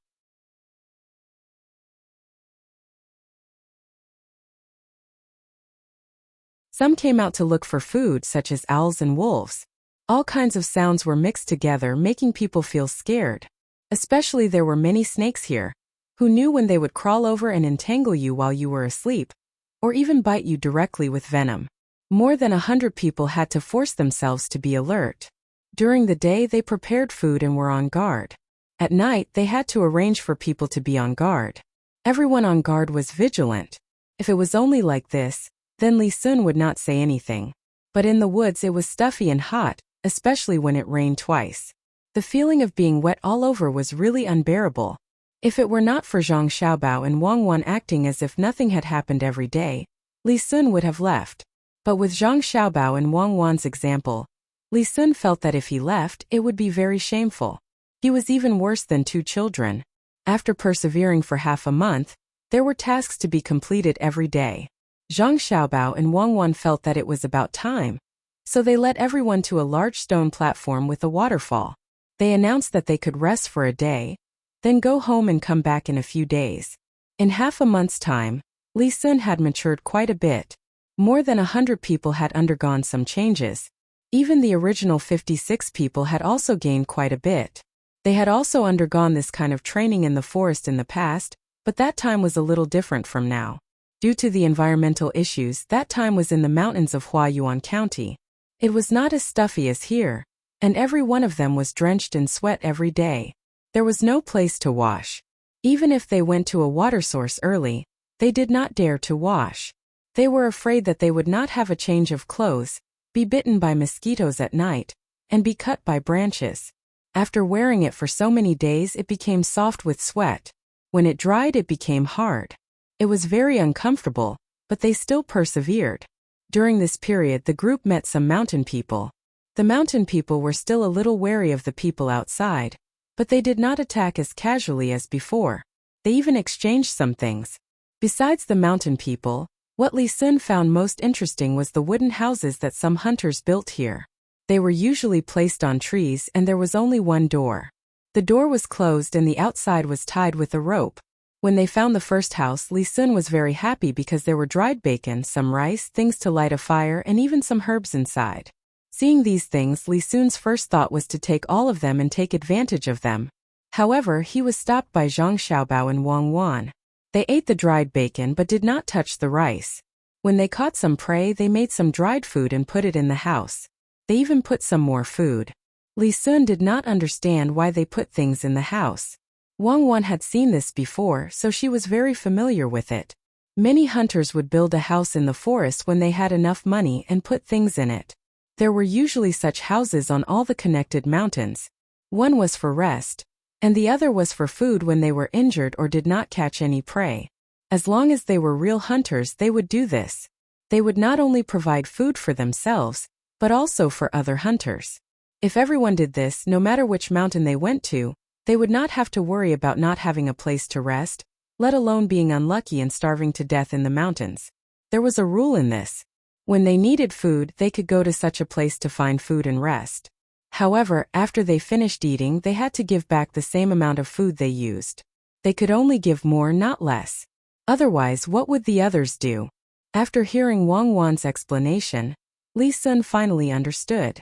Some came out to look for food, such as owls and wolves. All kinds of sounds were mixed together, making people feel scared. Especially there were many snakes here. Who knew when they would crawl over and entangle you while you were asleep, or even bite you directly with venom. More than 100 people had to force themselves to be alert. During the day, they prepared food and were on guard. At night, they had to arrange for people to be on guard. Everyone on guard was vigilant. If it was only like this, then Li Sun would not say anything. But in the woods it was stuffy and hot, especially when it rained twice. The feeling of being wet all over was really unbearable. If it were not for Zhang Xiaobao and Wang Wan acting as if nothing had happened every day, Li Sun would have left. But with Zhang Xiaobao and Wang Wan's example, Li Sun felt that if he left, it would be very shameful. He was even worse than two children. After persevering for half a month, there were tasks to be completed every day. Zhang Xiaobao and Wang Wan felt that it was about time. So they led everyone to a large stone platform with a waterfall. They announced that they could rest for a day, then go home and come back in a few days. In half a month's time, Li Sun had matured quite a bit. More than 100 people had undergone some changes. Even the original 56 people had also gained quite a bit. They had also undergone this kind of training in the forest in the past, but that time was a little different from now. Due to the environmental issues, that time was in the mountains of Huayuan County. It was not as stuffy as here, and every one of them was drenched in sweat every day. There was no place to wash. Even if they went to a water source early, they did not dare to wash. They were afraid that they would not have a change of clothes, be bitten by mosquitoes at night, and be cut by branches. After wearing it for so many days, it became soft with sweat. When it dried, it became hard. It was very uncomfortable, but they still persevered. During this period, the group met some mountain people. The mountain people were still a little wary of the people outside, but they did not attack as casually as before. They even exchanged some things. Besides the mountain people, what Li Sun found most interesting was the wooden houses that some hunters built here. They were usually placed on trees and there was only one door. The door was closed and the outside was tied with a rope. When they found the first house, Li Sun was very happy because there were dried bacon, some rice, things to light a fire, and even some herbs inside. Seeing these things, Li Sun's first thought was to take all of them and take advantage of them. However, he was stopped by Zhang Xiaobao and Wang Wan. They ate the dried bacon but did not touch the rice. When they caught some prey, they made some dried food and put it in the house. They even put some more food. Li Sun did not understand why they put things in the house. Wang Wan had seen this before, so she was very familiar with it. Many hunters would build a house in the forest when they had enough money and put things in it. There were usually such houses on all the connected mountains. One was for rest, and the other was for food when they were injured or did not catch any prey. As long as they were real hunters, they would do this. They would not only provide food for themselves, but also for other hunters. If everyone did this, no matter which mountain they went to, they would not have to worry about not having a place to rest, let alone being unlucky and starving to death in the mountains. There was a rule in this. When they needed food, they could go to such a place to find food and rest. However, after they finished eating, they had to give back the same amount of food they used. They could only give more, not less. Otherwise, what would the others do? After hearing Wang Wan's explanation, Li Sun finally understood.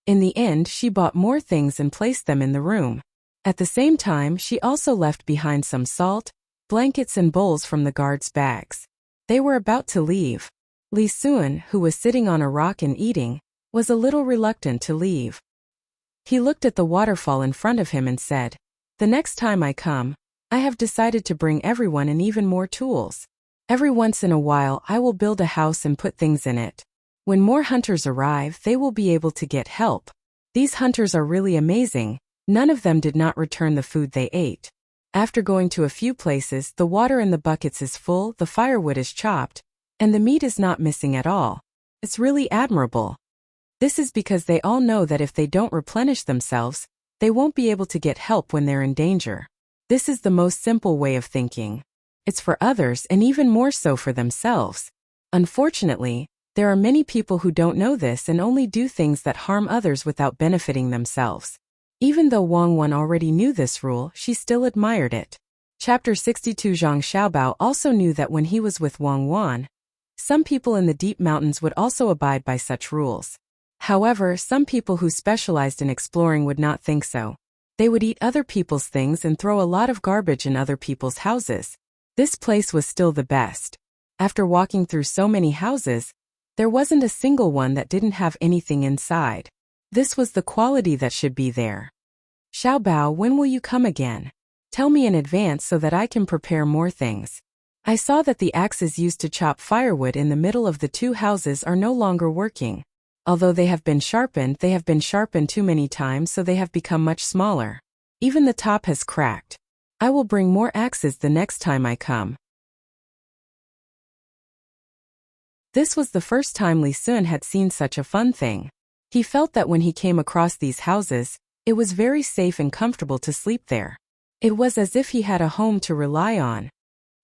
In the end, she bought more things and placed them in the room. At the same time, she also left behind some salt, blankets and bowls from the guards' bags. They were about to leave. Li Sun, who was sitting on a rock and eating, was a little reluctant to leave. He looked at the waterfall in front of him and said, "The next time I come, I have decided to bring everyone and even more tools. Every once in a while I will build a house and put things in it. When more hunters arrive, they will be able to get help. These hunters are really amazing." None of them did not return the food they ate. After going to a few places, the water in the buckets is full, the firewood is chopped, and the meat is not missing at all. It's really admirable. This is because they all know that if they don't replenish themselves, they won't be able to get help when they're in danger. This is the most simple way of thinking. It's for others and even more so for themselves. Unfortunately, there are many people who don't know this and only do things that harm others without benefiting themselves. Even though Wang Wan already knew this rule, she still admired it. Chapter 62. Zhang Xiaobao also knew that when he was with Wang Wan, some people in the deep mountains would also abide by such rules. However, some people who specialized in exploring would not think so. They would eat other people's things and throw a lot of garbage in other people's houses. This place was still the best. After walking through so many houses, there wasn't a single one that didn't have anything inside. This was the quality that should be there. "Xiaobao, when will you come again? Tell me in advance so that I can prepare more things." I saw that the axes used to chop firewood in the middle of the two houses are no longer working. Although they have been sharpened too many times, so they have become much smaller. Even the top has cracked. I will bring more axes the next time I come. This was the first time Li Sun had seen such a fun thing. He felt that when he came across these houses, it was very safe and comfortable to sleep there. It was as if he had a home to rely on.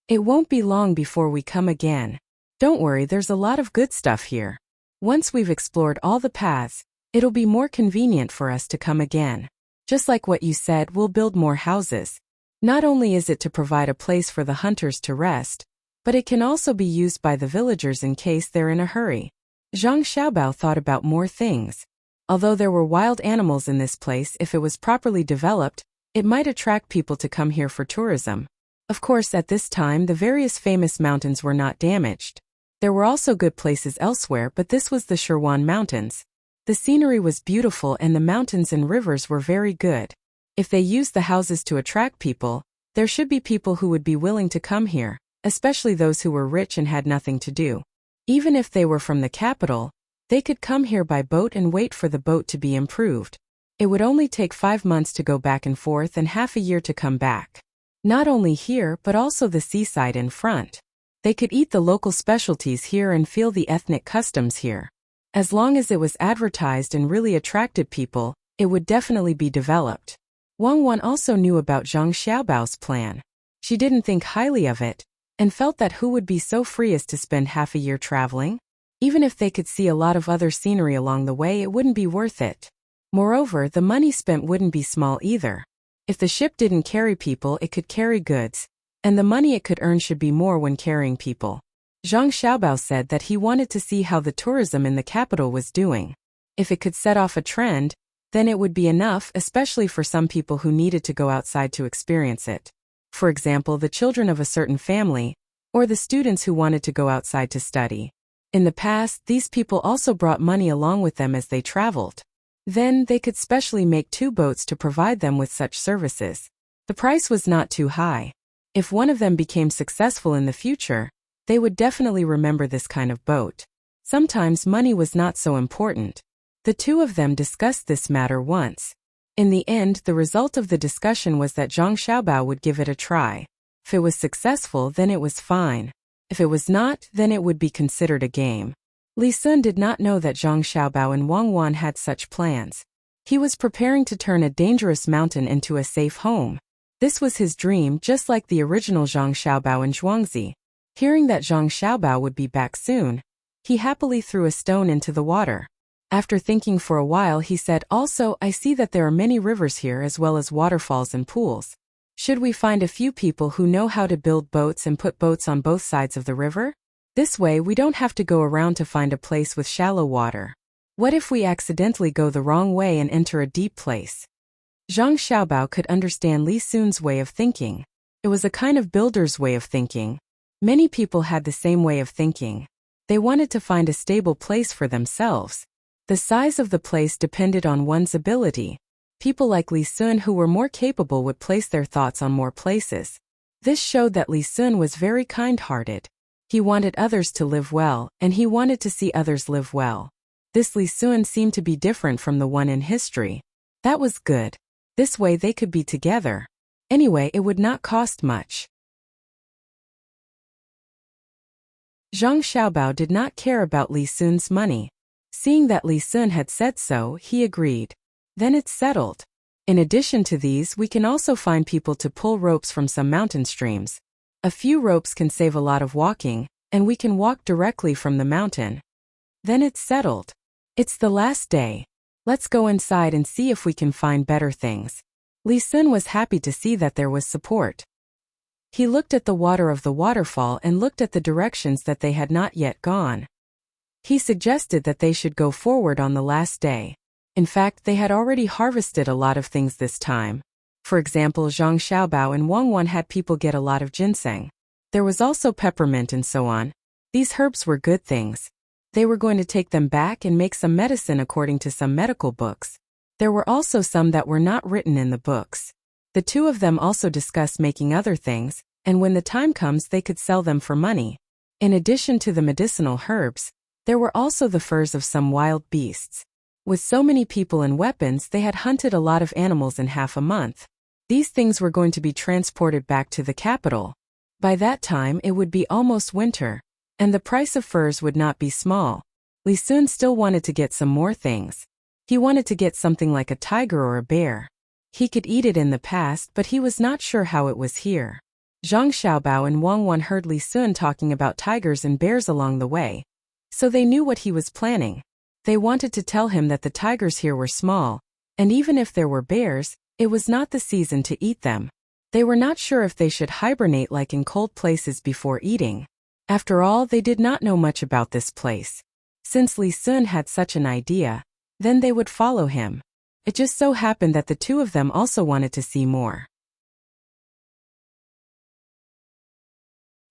It won't be long before we come again. Don't worry, there's a lot of good stuff here. Once we've explored all the paths, it'll be more convenient for us to come again. Just like what you said, we'll build more houses. Not only is it to provide a place for the hunters to rest, but it can also be used by the villagers in case they're in a hurry. Zhang Xiaobao thought about more things. Although there were wild animals in this place, if it was properly developed, it might attract people to come here for tourism. Of course, at this time, the various famous mountains were not damaged. There were also good places elsewhere, but this was the Shirwan Mountains. The scenery was beautiful and the mountains and rivers were very good. If they used the houses to attract people, there should be people who would be willing to come here, especially those who were rich and had nothing to do. Even if they were from the capital, they could come here by boat and wait for the boat to be improved. It would only take 5 months to go back and forth and half a year to come back. Not only here, but also the seaside in front. They could eat the local specialties here and feel the ethnic customs here. As long as it was advertised and really attracted people, it would definitely be developed. Wang Wan also knew about Zhang Xiaobao's plan. She didn't think highly of it, and felt that who would be so free as to spend half a year traveling? Even if they could see a lot of other scenery along the way, it wouldn't be worth it. Moreover, the money spent wouldn't be small either. If the ship didn't carry people, it could carry goods, and the money it could earn should be more when carrying people. Zhang Xiaobao said that he wanted to see how the tourism in the capital was doing. If it could set off a trend, then it would be enough, especially for some people who needed to go outside to experience it. For example, the children of a certain family, or the students who wanted to go outside to study. In the past, these people also brought money along with them as they traveled. Then, they could specially make 2 boats to provide them with such services. The price was not too high. If one of them became successful in the future, they would definitely remember this kind of boat. Sometimes money was not so important. The 2 of them discussed this matter once. In the end, the result of the discussion was that Zhang Xiaobao would give it a try. If it was successful, then it was fine. If it was not, then it would be considered a game. Li Sun did not know that Zhang Xiaobao and Wang Wan had such plans. He was preparing to turn a dangerous mountain into a safe home. This was his dream, just like the original Zhang Xiaobao in Zhuangzi. Hearing that Zhang Xiaobao would be back soon, he happily threw a stone into the water. After thinking for a while, he said, "Also, I see that there are many rivers here as well as waterfalls and pools. Should we find a few people who know how to build boats and put boats on both sides of the river? This way we don't have to go around to find a place with shallow water. What if we accidentally go the wrong way and enter a deep place?" Zhang Xiaobao could understand Li Sun's way of thinking. It was a kind of builder's way of thinking. Many people had the same way of thinking. They wanted to find a stable place for themselves. The size of the place depended on one's ability. People like Li Sun who were more capable would place their thoughts on more places. This showed that Li Sun was very kind-hearted. He wanted others to live well, and he wanted to see others live well. This Li Sun seemed to be different from the one in history. That was good. This way they could be together. Anyway, it would not cost much. Zhang Xiaobao did not care about Li Sun's money. Seeing that Li Sun had said so, he agreed. Then it's settled. In addition to these, we can also find people to pull ropes from some mountain streams. A few ropes can save a lot of walking, and we can walk directly from the mountain. Then it's settled. It's the last day. Let's go inside and see if we can find better things. Li Sun was happy to see that there was support. He looked at the water of the waterfall and looked at the directions that they had not yet gone. He suggested that they should go forward on the last day. In fact, they had already harvested a lot of things this time. For example, Zhang Xiaobao and Wang Wan had people get a lot of ginseng. There was also peppermint and so on. These herbs were good things. They were going to take them back and make some medicine according to some medical books. There were also some that were not written in the books. The 2 of them also discussed making other things, and when the time comes they could sell them for money. In addition to the medicinal herbs, there were also the furs of some wild beasts. With so many people and weapons, they had hunted a lot of animals in half a month. These things were going to be transported back to the capital. By that time it would be almost winter, and the price of furs would not be small. Li Sun still wanted to get some more things. He wanted to get something like a tiger or a bear. He could eat it in the past, but he was not sure how it was here. Zhang Xiaobao and Wang Wan heard Li Sun talking about tigers and bears along the way, so they knew what he was planning. They wanted to tell him that the tigers here were small, and even if there were bears, it was not the season to eat them. They were not sure if they should hibernate like in cold places before eating. After all, they did not know much about this place. Since Li Sun had such an idea, then they would follow him. It just so happened that the two of them also wanted to see more.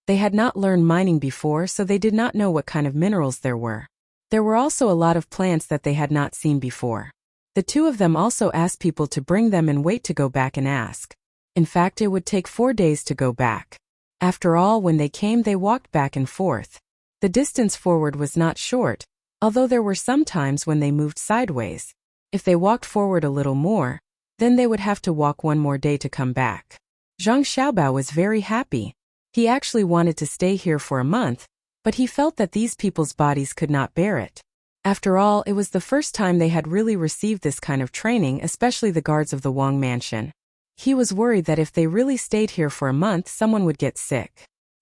They had not learned mining before, so they did not know what kind of minerals there were. There were also a lot of plants that they had not seen before. The two of them also asked people to bring them and wait to go back and ask. In fact, it would take 4 days to go back. After all, when they came, they walked back and forth. The distance forward was not short, although there were some times when they moved sideways. If they walked forward a little more, then they would have to walk 1 more day to come back. Zhang Xiaobao was very happy. He actually wanted to stay here for a month, but he felt that these people's bodies could not bear it. After all, it was the first time they had really received this kind of training, especially the guards of the Wang mansion. He was worried that if they really stayed here for a month, someone would get sick.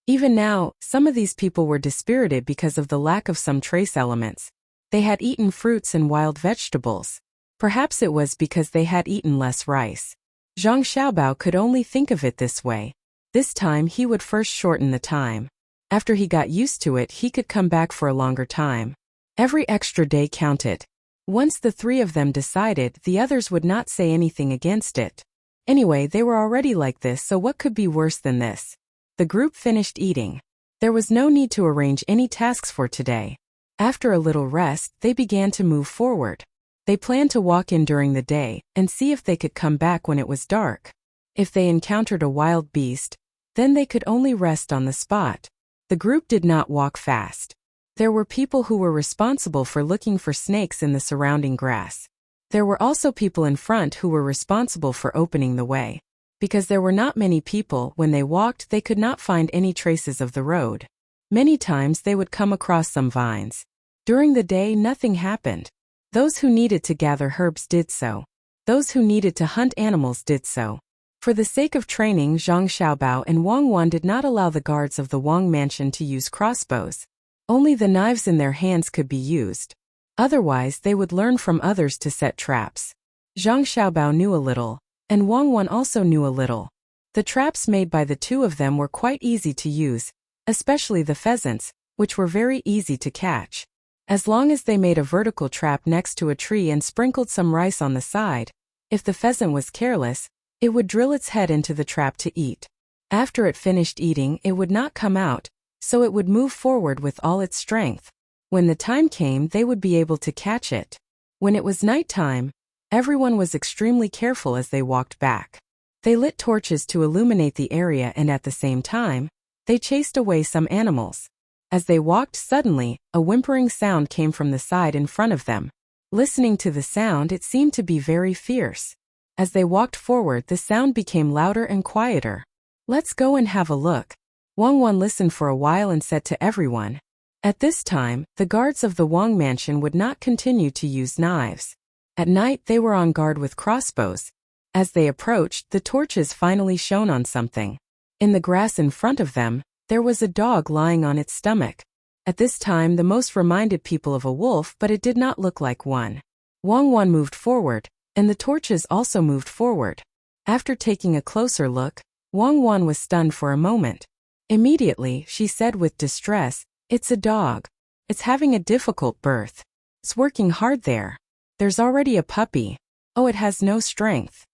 Even now, some of these people were dispirited because of the lack of some trace elements. They had eaten fruits and wild vegetables. Perhaps it was because they had eaten less rice. Zhang Xiaobao could only think of it this way. This time he would first shorten the time. After he got used to it, he could come back for a longer time. Every extra day counted. Once the 3 of them decided, the others would not say anything against it. Anyway, they were already like this, so what could be worse than this? The group finished eating. There was no need to arrange any tasks for today. After a little rest, they began to move forward. They planned to walk in during the day and see if they could come back when it was dark. If they encountered a wild beast, then they could only rest on the spot. The group did not walk fast. There were people who were responsible for looking for snakes in the surrounding grass. There were also people in front who were responsible for opening the way. Because there were not many people, when they walked they could not find any traces of the road. Many times they would come across some vines. During the day nothing happened. Those who needed to gather herbs did so. Those who needed to hunt animals did so. For the sake of training, Zhang Xiaobao and Wang Wan did not allow the guards of the Wang mansion to use crossbows. Only the knives in their hands could be used. Otherwise, they would learn from others to set traps. Zhang Xiaobao knew a little, and Wang Wan also knew a little. The traps made by the two of them were quite easy to use, especially the pheasants, which were very easy to catch. As long as they made a vertical trap next to a tree and sprinkled some rice on the side, if the pheasant was careless, it would drill its head into the trap to eat. After it finished eating, it would not come out, so it would move forward with all its strength. When the time came, they would be able to catch it. When it was night time, everyone was extremely careful as they walked back. They lit torches to illuminate the area, and at the same time, they chased away some animals. As they walked, suddenly, a whimpering sound came from the side in front of them. Listening to the sound, it seemed to be very fierce. As they walked forward, the sound became louder and quieter. "Let's go and have a look." Wang Wan listened for a while and said to everyone. At this time, the guards of the Wang mansion would not continue to use knives. At night they were on guard with crossbows. As they approached, the torches finally shone on something. In the grass in front of them, there was a dog lying on its stomach. At this time the most reminded people of a wolf, but it did not look like one. Wang Wan moved forward, and the torches also moved forward. After taking a closer look, Wang Wan was stunned for a moment. Immediately, she said with distress, "It's a dog. It's having a difficult birth. It's working hard there. There's already a puppy. Oh, it has no strength."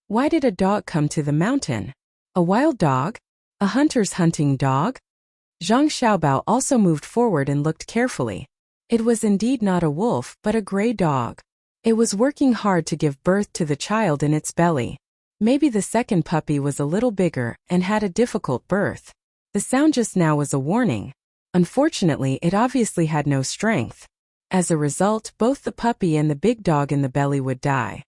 Why did a dog come to the mountain? A wild dog? A hunter's hunting dog? Zhang Xiaobao also moved forward and looked carefully. It was indeed not a wolf, but a gray dog. It was working hard to give birth to the child in its belly. Maybe the second puppy was a little bigger and had a difficult birth. The sound just now was a warning. Unfortunately, it obviously had no strength. As a result, both the puppy and the big dog in the belly would die.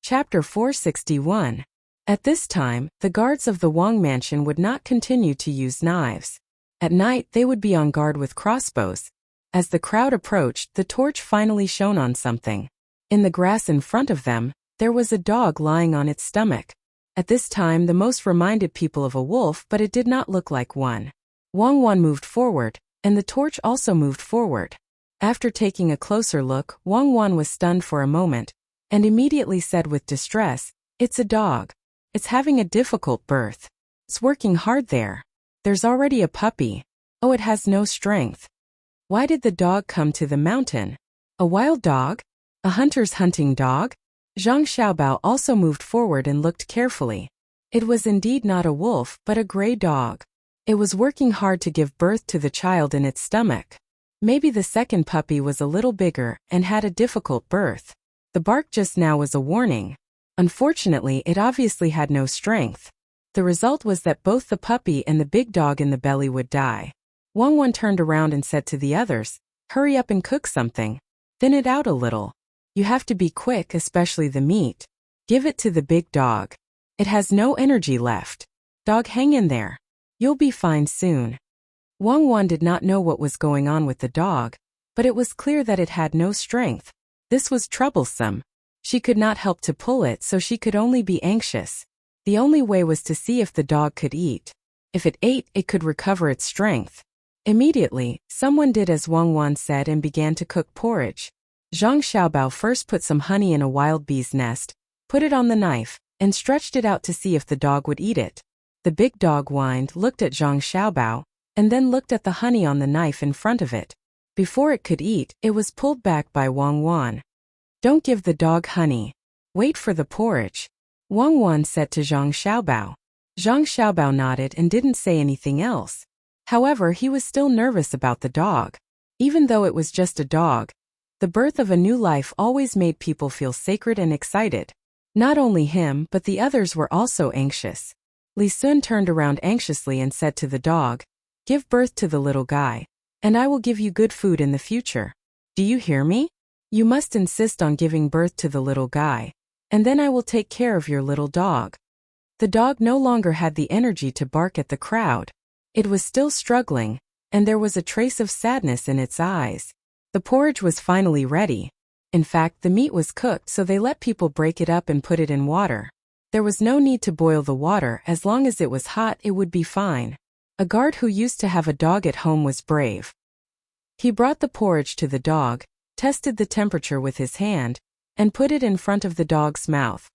Chapter 461. At this time, the guards of the Wang mansion would not continue to use knives. At night, they would be on guard with crossbows. As the crowd approached, the torch finally shone on something. In the grass in front of them, there was a dog lying on its stomach. At this time, the most reminded people of a wolf, but it did not look like one. Wang Wan moved forward, and the torch also moved forward. After taking a closer look, Wang Wan was stunned for a moment, and immediately said with distress, "It's a dog. It's having a difficult birth. It's working hard there. There's already a puppy. Oh, it has no strength. Why did the dog come to the mountain? A wild dog? A hunter's hunting dog?" Zhang Xiaobao also moved forward and looked carefully. It was indeed not a wolf, but a gray dog. It was working hard to give birth to the child in its stomach. Maybe the second puppy was a little bigger and had a difficult birth. The bark just now was a warning. Unfortunately, it obviously had no strength. The result was that both the puppy and the big dog in the belly would die. Wang Wan turned around and said to the others, "Hurry up and cook something. Thin it out a little. You have to be quick, especially the meat. Give it to the big dog. It has no energy left. Dog, hang in there. You'll be fine soon." Wang Wan did not know what was going on with the dog, but it was clear that it had no strength. This was troublesome. She could not help to pull it, so she could only be anxious. The only way was to see if the dog could eat. If it ate, it could recover its strength. Immediately, someone did as Wang Wan said and began to cook porridge. Zhang Xiaobao first put some honey in a wild bee's nest, put it on the knife, and stretched it out to see if the dog would eat it. The big dog whined, looked at Zhang Xiaobao, and then looked at the honey on the knife in front of it. Before it could eat, it was pulled back by Wang Wan. "Don't give the dog honey. Wait for the porridge," Wang Wan said to Zhang Xiaobao. Zhang Xiaobao nodded and didn't say anything else. However, he was still nervous about the dog. Even though it was just a dog, the birth of a new life always made people feel sacred and excited. Not only him, but the others were also anxious. Li Sun turned around anxiously and said to the dog, "Give birth to the little guy, and I will give you good food in the future. Do you hear me? You must insist on giving birth to the little guy, and then I will take care of your little dog." The dog no longer had the energy to bark at the crowd. It was still struggling, and there was a trace of sadness in its eyes. The porridge was finally ready. In fact, the meat was cooked, so they let people break it up and put it in water. There was no need to boil the water. As long as it was hot, it would be fine. A guard who used to have a dog at home was brave. He brought the porridge to the dog, tested the temperature with his hand, and put it in front of the dog's mouth.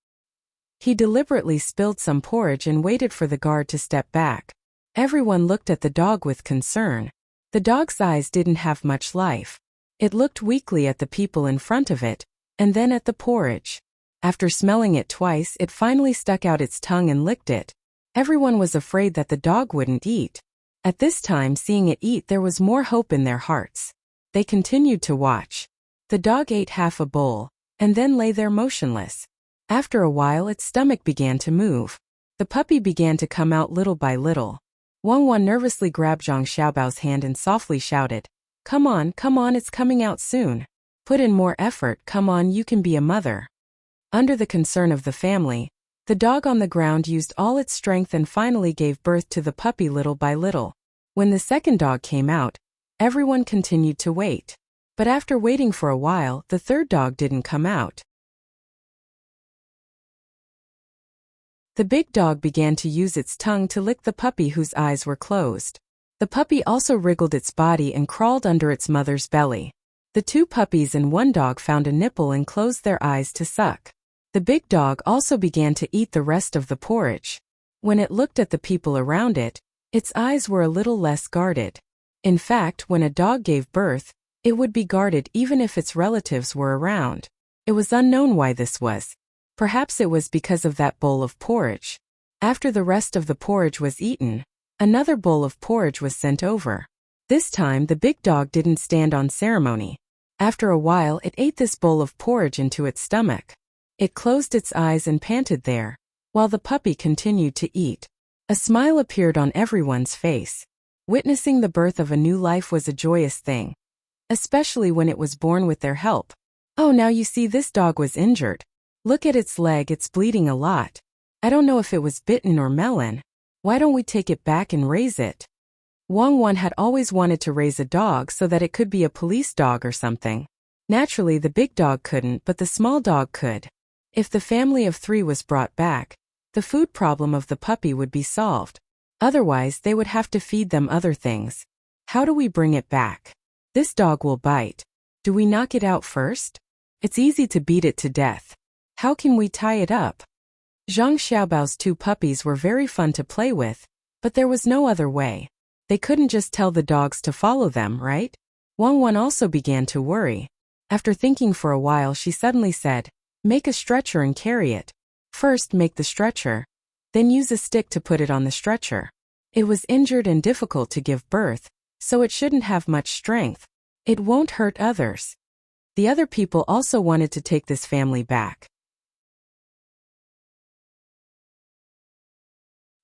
He deliberately spilled some porridge and waited for the guard to step back. Everyone looked at the dog with concern. The dog's eyes didn't have much life. It looked weakly at the people in front of it, and then at the porridge. After smelling it twice, it finally stuck out its tongue and licked it. Everyone was afraid that the dog wouldn't eat. At this time, seeing it eat, there was more hope in their hearts. They continued to watch. The dog ate half a bowl, and then lay there motionless. After a while, its stomach began to move. The puppy began to come out little by little. Wang Wan nervously grabbed Zhang Xiaobao's hand and softly shouted, come on, it's coming out soon. Put in more effort, come on, you can be a mother." Under the concern of the family, the dog on the ground used all its strength and finally gave birth to the puppy little by little. When the second dog came out, everyone continued to wait. But after waiting for a while, the third dog didn't come out. The big dog began to use its tongue to lick the puppy whose eyes were closed. The puppy also wriggled its body and crawled under its mother's belly. The two puppies and one dog found a nipple and closed their eyes to suck. The big dog also began to eat the rest of the porridge. When it looked at the people around it, its eyes were a little less guarded. In fact, when a dog gave birth, it would be guarded even if its relatives were around. It was unknown why this was. Perhaps it was because of that bowl of porridge. After the rest of the porridge was eaten, another bowl of porridge was sent over. This time the big dog didn't stand on ceremony. After a while it ate this bowl of porridge into its stomach. It closed its eyes and panted there, while the puppy continued to eat. A smile appeared on everyone's face. Witnessing the birth of a new life was a joyous thing, especially when it was born with their help. Oh, now you see, this dog was injured. Look at its leg, it's bleeding a lot. I don't know if it was bitten or melon. Why don't we take it back and raise it? Wang Wan had always wanted to raise a dog so that it could be a police dog or something. Naturally the big dog couldn't, but the small dog could. If the family of 3 was brought back, the food problem of the puppy would be solved. Otherwise they would have to feed them other things. How do we bring it back? This dog will bite. Do we knock it out first? It's easy to beat it to death. How can we tie it up? Zhang Xiaobao's 2 puppies were very fun to play with, but there was no other way. They couldn't just tell the dogs to follow them, right? Wang Wan also began to worry. After thinking for a while she suddenly said, "Make a stretcher and carry it. First make the stretcher, then use a stick to put it on the stretcher." It was injured and difficult to give birth, so it shouldn't have much strength. It won't hurt others. The other people also wanted to take this family back.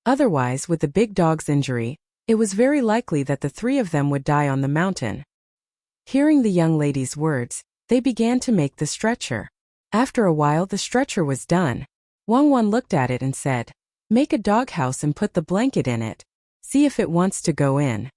Otherwise, with the big dog's injury, it was very likely that the 3 of them would die on the mountain. Hearing the young lady's words, they began to make the stretcher. After a while the stretcher was done. Wang Wan looked at it and said, "Make a doghouse and put the blanket in it. See if it wants to go in."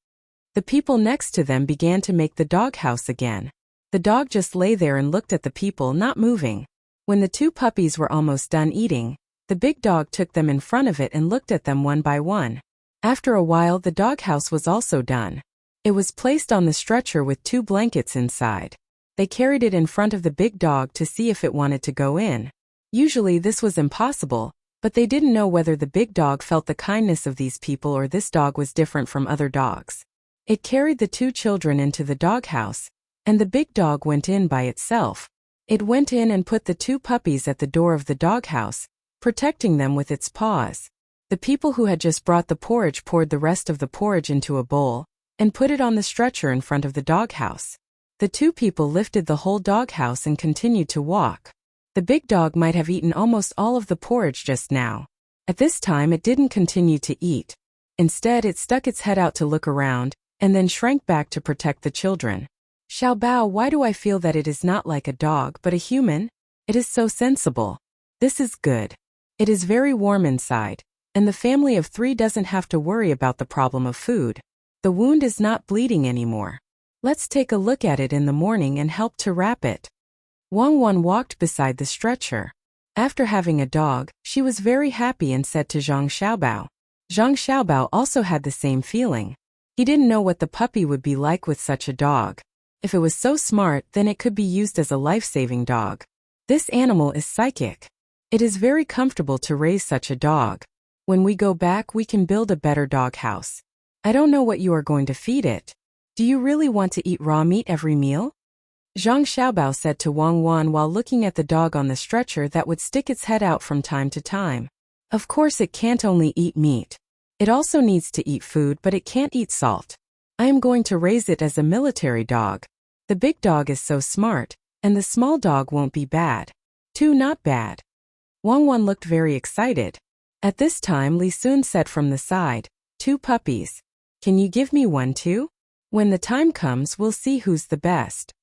The people next to them began to make the doghouse again. The dog just lay there and looked at the people, not moving. When the 2 puppies were almost done eating, the big dog took them in front of it and looked at them one by one. After a while the doghouse was also done. It was placed on the stretcher with 2 blankets inside. They carried it in front of the big dog to see if it wanted to go in. Usually this was impossible, but they didn't know whether the big dog felt the kindness of these people or this dog was different from other dogs. It carried the 2 children into the doghouse, and the big dog went in by itself. It went in and put the 2 puppies at the door of the doghouse, protecting them with its paws. The people who had just brought the porridge poured the rest of the porridge into a bowl and put it on the stretcher in front of the doghouse. The 2 people lifted the whole doghouse and continued to walk. The big dog might have eaten almost all of the porridge just now. At this time it didn't continue to eat. Instead it stuck its head out to look around, and then shrank back to protect the children. "Xiaobao, why do I feel that it is not like a dog but a human? It is so sensible. This is good. It is very warm inside, and the family of 3 doesn't have to worry about the problem of food. The wound is not bleeding anymore. Let's take a look at it in the morning and help to wrap it." Wang Wan walked beside the stretcher. After having a dog, she was very happy and said to Zhang Xiaobao. Zhang Xiaobao also had the same feeling. He didn't know what the puppy would be like with such a dog. If it was so smart, then it could be used as a life-saving dog. This animal is psychic. It is very comfortable to raise such a dog. When we go back, we can build a better doghouse. I don't know what you are going to feed it. Do you really want to eat raw meat every meal? Zhang Xiaobao said to Wang Wan while looking at the dog on the stretcher that would stick its head out from time to time. Of course it can't only eat meat. It also needs to eat food, but it can't eat salt. I am going to raise it as a military dog. The big dog is so smart, and the small dog won't be bad. 2 not bad. Wang Wan looked very excited. At this time Li Sun said from the side, 2 puppies. Can you give me one too? When the time comes we'll see who's the best.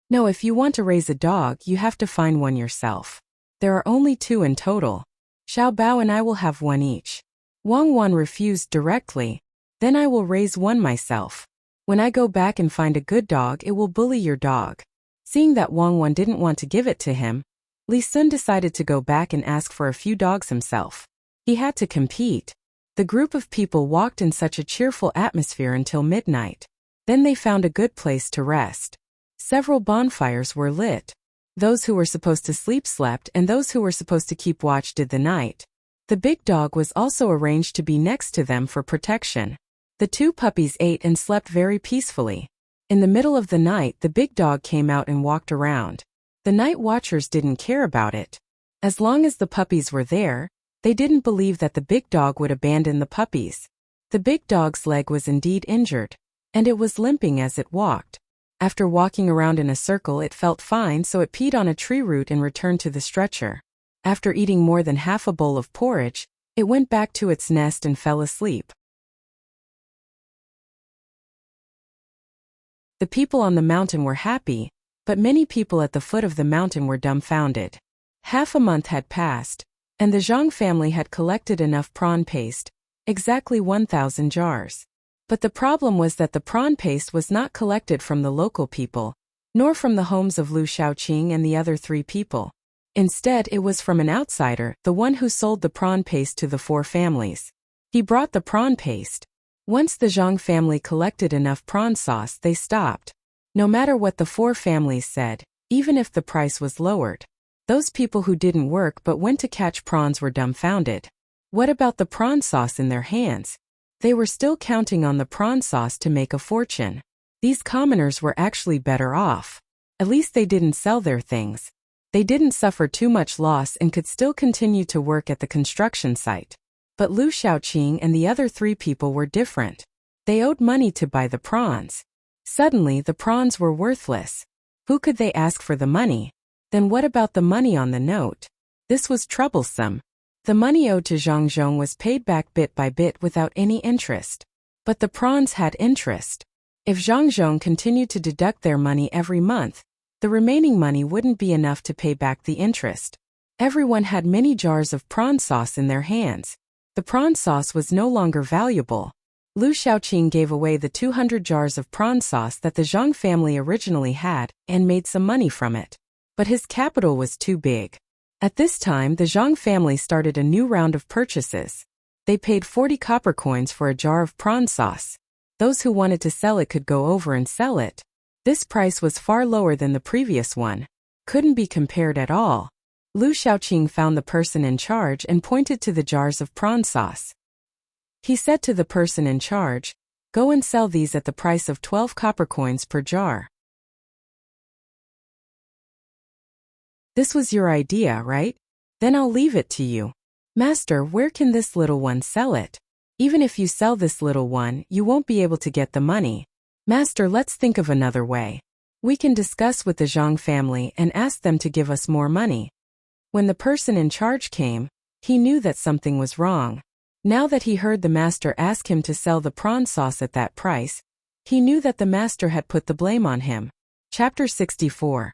No, if you want to raise a dog you have to find one yourself. There are only 2 in total. Xiaobao and I will have one each. Wang Wan refused directly. Then I will raise one myself. When I go back and find a good dog it will bully your dog. Seeing that Wang Wan didn't want to give it to him, Li Sun decided to go back and ask for a few dogs himself. He had to compete. The group of people walked in such a cheerful atmosphere until midnight. Then they found a good place to rest. Several bonfires were lit. Those who were supposed to sleep slept, and those who were supposed to keep watch did the night. The big dog was also arranged to be next to them for protection. The 2 puppies ate and slept very peacefully. In the middle of the night the big dog came out and walked around. The night watchers didn't care about it. As long as the puppies were there, they didn't believe that the big dog would abandon the puppies. The big dog's leg was indeed injured. and it was limping as it walked. After walking around in a circle, it felt fine, so it peed on a tree root and returned to the stretcher. After eating more than half a bowl of porridge, it went back to its nest and fell asleep. The people on the mountain were happy, but many people at the foot of the mountain were dumbfounded. Half a month had passed, and the Zhang family had collected enough prawn paste, exactly 1,000 jars. But the problem was that the prawn paste was not collected from the local people, nor from the homes of Lu Shaoqing and the other 3 people. Instead, it was from an outsider, the one who sold the prawn paste to the 4 families. He brought the prawn paste. Once the Zhang family collected enough prawn sauce, they stopped. No matter what the 4 families said, even if the price was lowered. Those people who didn't work but went to catch prawns were dumbfounded. What about the prawn sauce in their hands? They were still counting on the prawn sauce to make a fortune. These commoners were actually better off. At least they didn't sell their things. They didn't suffer too much loss and could still continue to work at the construction site. But Lu Shaoqing and the other 3 people were different. They owed money to buy the prawns. Suddenly, the prawns were worthless. Who could they ask for the money? Then what about the money on the note? This was troublesome. The money owed to Zhang Zhong was paid back bit by bit without any interest. But the prawns had interest. If Zhang Zhong continued to deduct their money every month, the remaining money wouldn't be enough to pay back the interest. Everyone had many jars of prawn sauce in their hands. The prawn sauce was no longer valuable. Lu Shaoqing gave away the 200 jars of prawn sauce that the Zhang family originally had and made some money from it. But his capital was too big. At this time, the Zhang family started a new round of purchases. They paid 40 copper coins for a jar of prawn sauce. Those who wanted to sell it could go over and sell it. This price was far lower than the previous one. Couldn't be compared at all. Lu Shaoqing found the person in charge and pointed to the jars of prawn sauce. He said to the person in charge, "Go and sell these at the price of 12 copper coins per jar." This was your idea, right? Then I'll leave it to you. Master, where can this little one sell it? Even if you sell this little one, you won't be able to get the money. Master, let's think of another way. We can discuss with the Zhang family and ask them to give us more money. When the person in charge came, he knew that something was wrong. Now that he heard the master ask him to sell the prawn sauce at that price, he knew that the master had put the blame on him. Chapter 64.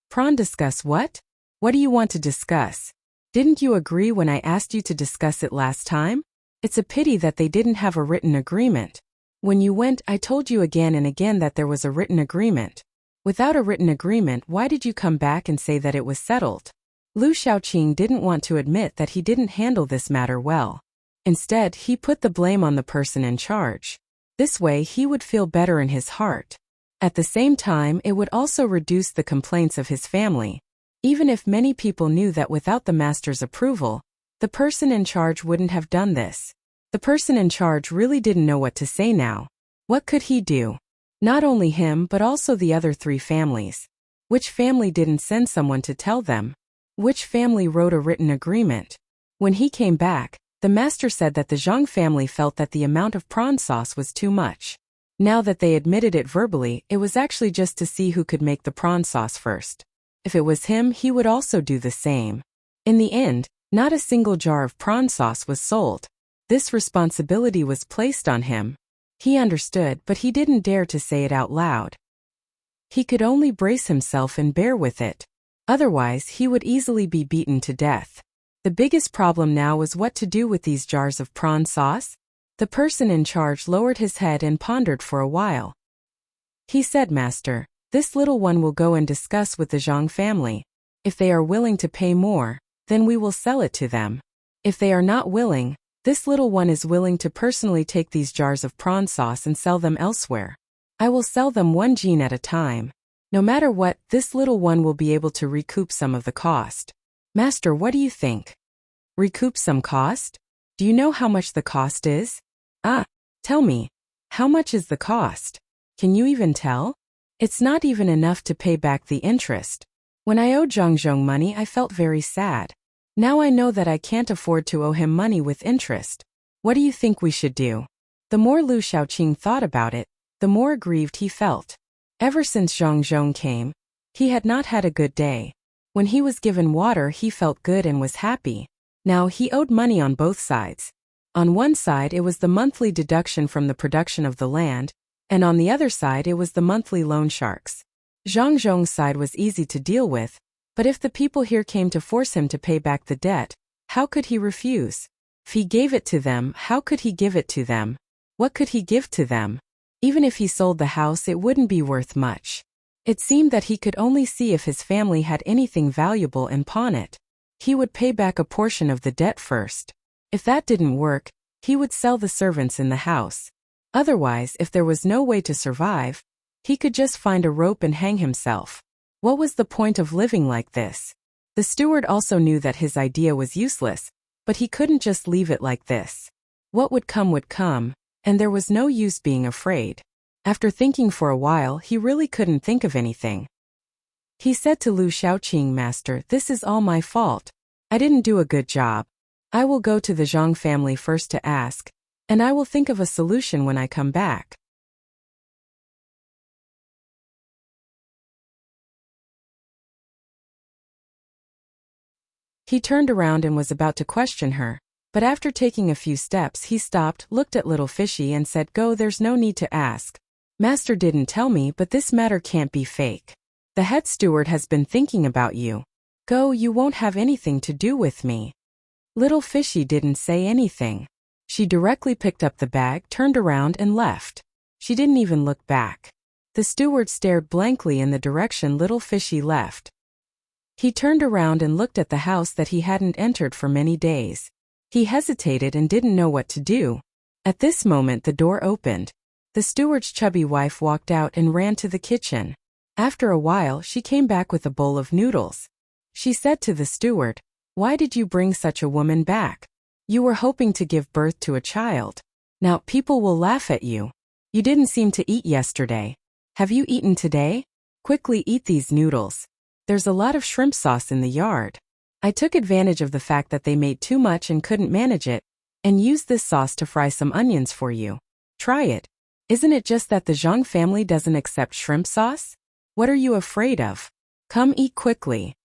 Prawn discuss what? What do you want to discuss? Didn't you agree when I asked you to discuss it last time? It's a pity that they didn't have a written agreement. When you went, I told you again and again that there was a written agreement. Without a written agreement, why did you come back and say that it was settled? Lu Shaoqing didn't want to admit that he didn't handle this matter well. Instead, he put the blame on the person in charge. This way, he would feel better in his heart. At the same time, it would also reduce the complaints of his family. Even if many people knew that without the master's approval, the person in charge wouldn't have done this. The person in charge really didn't know what to say now. What could he do? Not only him but also the other 3 families. Which family didn't send someone to tell them? Which family wrote a written agreement? When he came back, the master said that the Zhang family felt that the amount of prawn sauce was too much. Now that they admitted it verbally, it was actually just to see who could make the prawn sauce first. If it was him, he would also do the same. In the end, not a single jar of prawn sauce was sold. This responsibility was placed on him. He understood, but he didn't dare to say it out loud. He could only brace himself and bear with it. Otherwise, he would easily be beaten to death. The biggest problem now was what to do with these jars of prawn sauce. The person in charge lowered his head and pondered for a while. He said, "Master, this little one will go and discuss with the Zhang family. If they are willing to pay more, then we will sell it to them. If they are not willing, this little one is willing to personally take these jars of prawn sauce and sell them elsewhere. I will sell them 1 jin at a time. No matter what, this little one will be able to recoup some of the cost." Master, what do you think? Recoup some cost? Do you know how much the cost is? Tell me. How much is the cost? Can you even tell? It's not even enough to pay back the interest. When I owed Zhang Zhong money, I felt very sad. Now I know that I can't afford to owe him money with interest. What do you think we should do? The more Lu Shaoqing thought about it, the more aggrieved he felt. Ever since Zhang Zhong came, he had not had a good day. When he was given water, he felt good and was happy. Now he owed money on both sides. On one side it was the monthly deduction from the production of the land, and on the other side it was the monthly loan sharks. Zhang Zhong's side was easy to deal with, but if the people here came to force him to pay back the debt, how could he refuse? If he gave it to them, how could he give it to them? What could he give to them? Even if he sold the house, it wouldn't be worth much. It seemed that he could only see if his family had anything valuable and pawn it. He would pay back a portion of the debt first. If that didn't work, he would sell the servants in the house. Otherwise, if there was no way to survive, he could just find a rope and hang himself. What was the point of living like this? The steward also knew that his idea was useless, but he couldn't just leave it like this. What would come, and there was no use being afraid. After thinking for a while, he really couldn't think of anything. He said to Lu Shaoqing, "Master, this is all my fault. I didn't do a good job. I will go to the Zhang family first to ask, and I will think of a solution when I come back." He turned around and was about to question her, but after taking a few steps he stopped, looked at little Fishy and said, "Go, there's no need to ask. Master didn't tell me, but this matter can't be fake. The head steward has been thinking about you. Go, you won't have anything to do with me." Little Fishy didn't say anything. She directly picked up the bag, turned around and left. She didn't even look back. The steward stared blankly in the direction little Fishy left. He turned around and looked at the house that he hadn't entered for many days. He hesitated and didn't know what to do. At this moment the door opened. The steward's chubby wife walked out and ran to the kitchen. After a while she came back with a bowl of noodles. She said to the steward, "Why did you bring such a woman back? You were hoping to give birth to a child. Now people will laugh at you. You didn't seem to eat yesterday. Have you eaten today? Quickly eat these noodles. There's a lot of shrimp sauce in the yard. I took advantage of the fact that they made too much and couldn't manage it, and used this sauce to fry some onions for you. Try it. Isn't it just that the Zhang family doesn't accept shrimp sauce? What are you afraid of? Come eat quickly.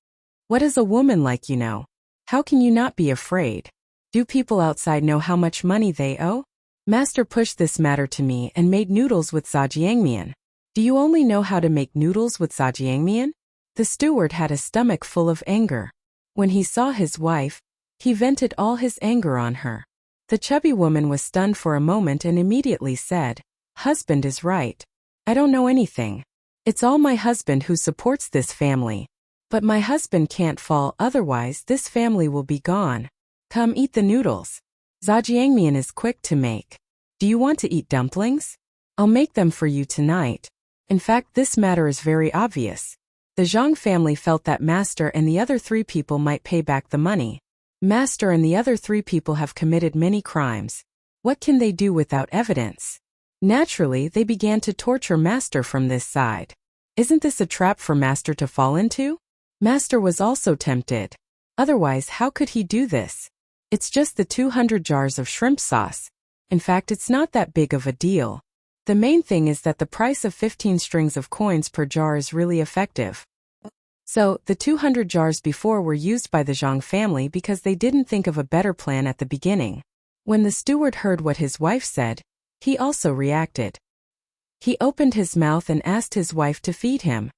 What does a woman like you know? How can you not be afraid? Do people outside know how much money they owe? Master pushed this matter to me and made noodles with zhajiangmian. Do you only know how to make noodles with zhajiangmian?" The steward had a stomach full of anger. When he saw his wife, he vented all his anger on her. The chubby woman was stunned for a moment and immediately said, "Husband is right. I don't know anything. It's all my husband who supports this family. But my husband can't fall, otherwise this family will be gone. Come eat the noodles. Zhajiangmian is quick to make. Do you want to eat dumplings? I'll make them for you tonight. In fact, this matter is very obvious. The Zhang family felt that Master and the other 3 people might pay back the money. Master and the other 3 people have committed many crimes. What can they do without evidence? Naturally, they began to torture Master from this side. Isn't this a trap for Master to fall into? Master was also tempted. Otherwise, how could he do this? It's just the 200 jars of shrimp sauce. In fact, it's not that big of a deal. The main thing is that the price of 15 strings of coins per jar is really effective. So, the 200 jars before were used by the Zhang family because they didn't think of a better plan at the beginning. When the steward heard what his wife said, he also reacted. He opened his mouth and asked his wife to feed him.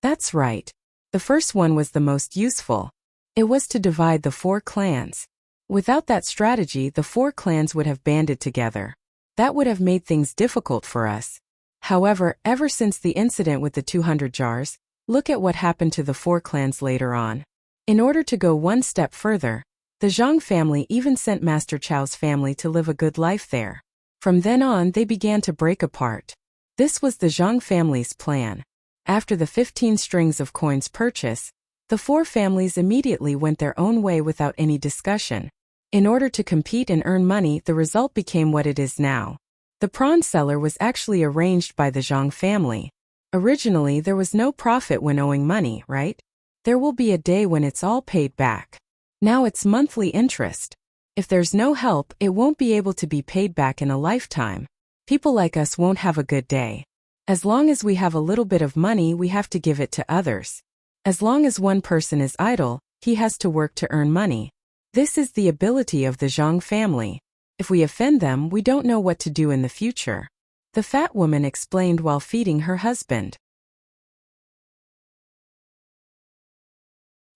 That's right. The first one was the most useful. It was to divide the 4 clans. Without that strategy, the 4 clans would have banded together. That would have made things difficult for us. However, ever since the incident with the 200 jars, look at what happened to the 4 clans later on. In order to go one step further, the Zhang family even sent Master Chao's family to live a good life there. From then on, they began to break apart. This was the Zhang family's plan. After the 15 strings of coins purchase, the 4 families immediately went their own way without any discussion. In order to compete and earn money, the result became what it is now. The prawn seller was actually arranged by the Zhang family. Originally, there was no profit when owing money, right? There will be a day when it's all paid back. Now it's monthly interest. If there's no help, it won't be able to be paid back in a lifetime. People like us won't have a good day. As long as we have a little bit of money, we have to give it to others. As long as one person is idle, he has to work to earn money. This is the ability of the Zhang family. If we offend them, we don't know what to do in the future. The fat woman explained while feeding her husband.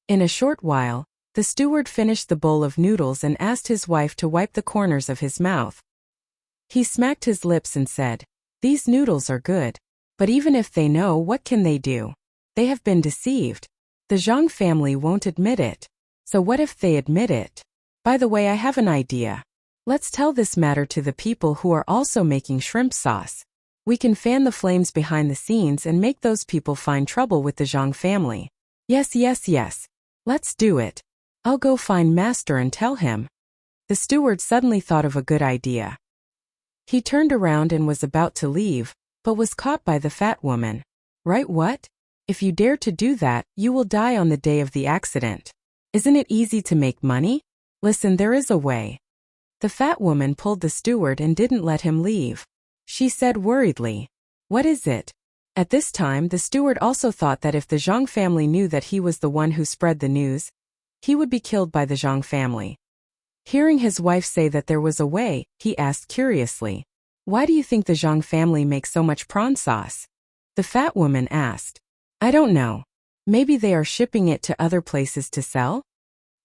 In a short while, the steward finished the bowl of noodles and asked his wife to wipe the corners of his mouth. He smacked his lips and said, "These noodles are good. But even if they know, what can they do? They have been deceived. The Zhang family won't admit it. So what if they admit it? By the way, I have an idea. Let's tell this matter to the people who are also making shrimp sauce. We can fan the flames behind the scenes and make those people find trouble with the Zhang family. Yes. Let's do it. I'll go find Master and tell him." The steward suddenly thought of a good idea. He turned around and was about to leave, but was caught by the fat woman. "Right, what? If you dare to do that, you will die on the day of the accident. Isn't it easy to make money? Listen, there is a way." The fat woman pulled the steward and didn't let him leave. She said worriedly, "What is it?" At this time, the steward also thought that if the Zhang family knew that he was the one who spread the news, he would be killed by the Zhang family. Hearing his wife say that there was a way, he asked curiously, "Why do you think the Zhang family makes so much prawn sauce?" The fat woman asked, "I don't know. Maybe they are shipping it to other places to sell?"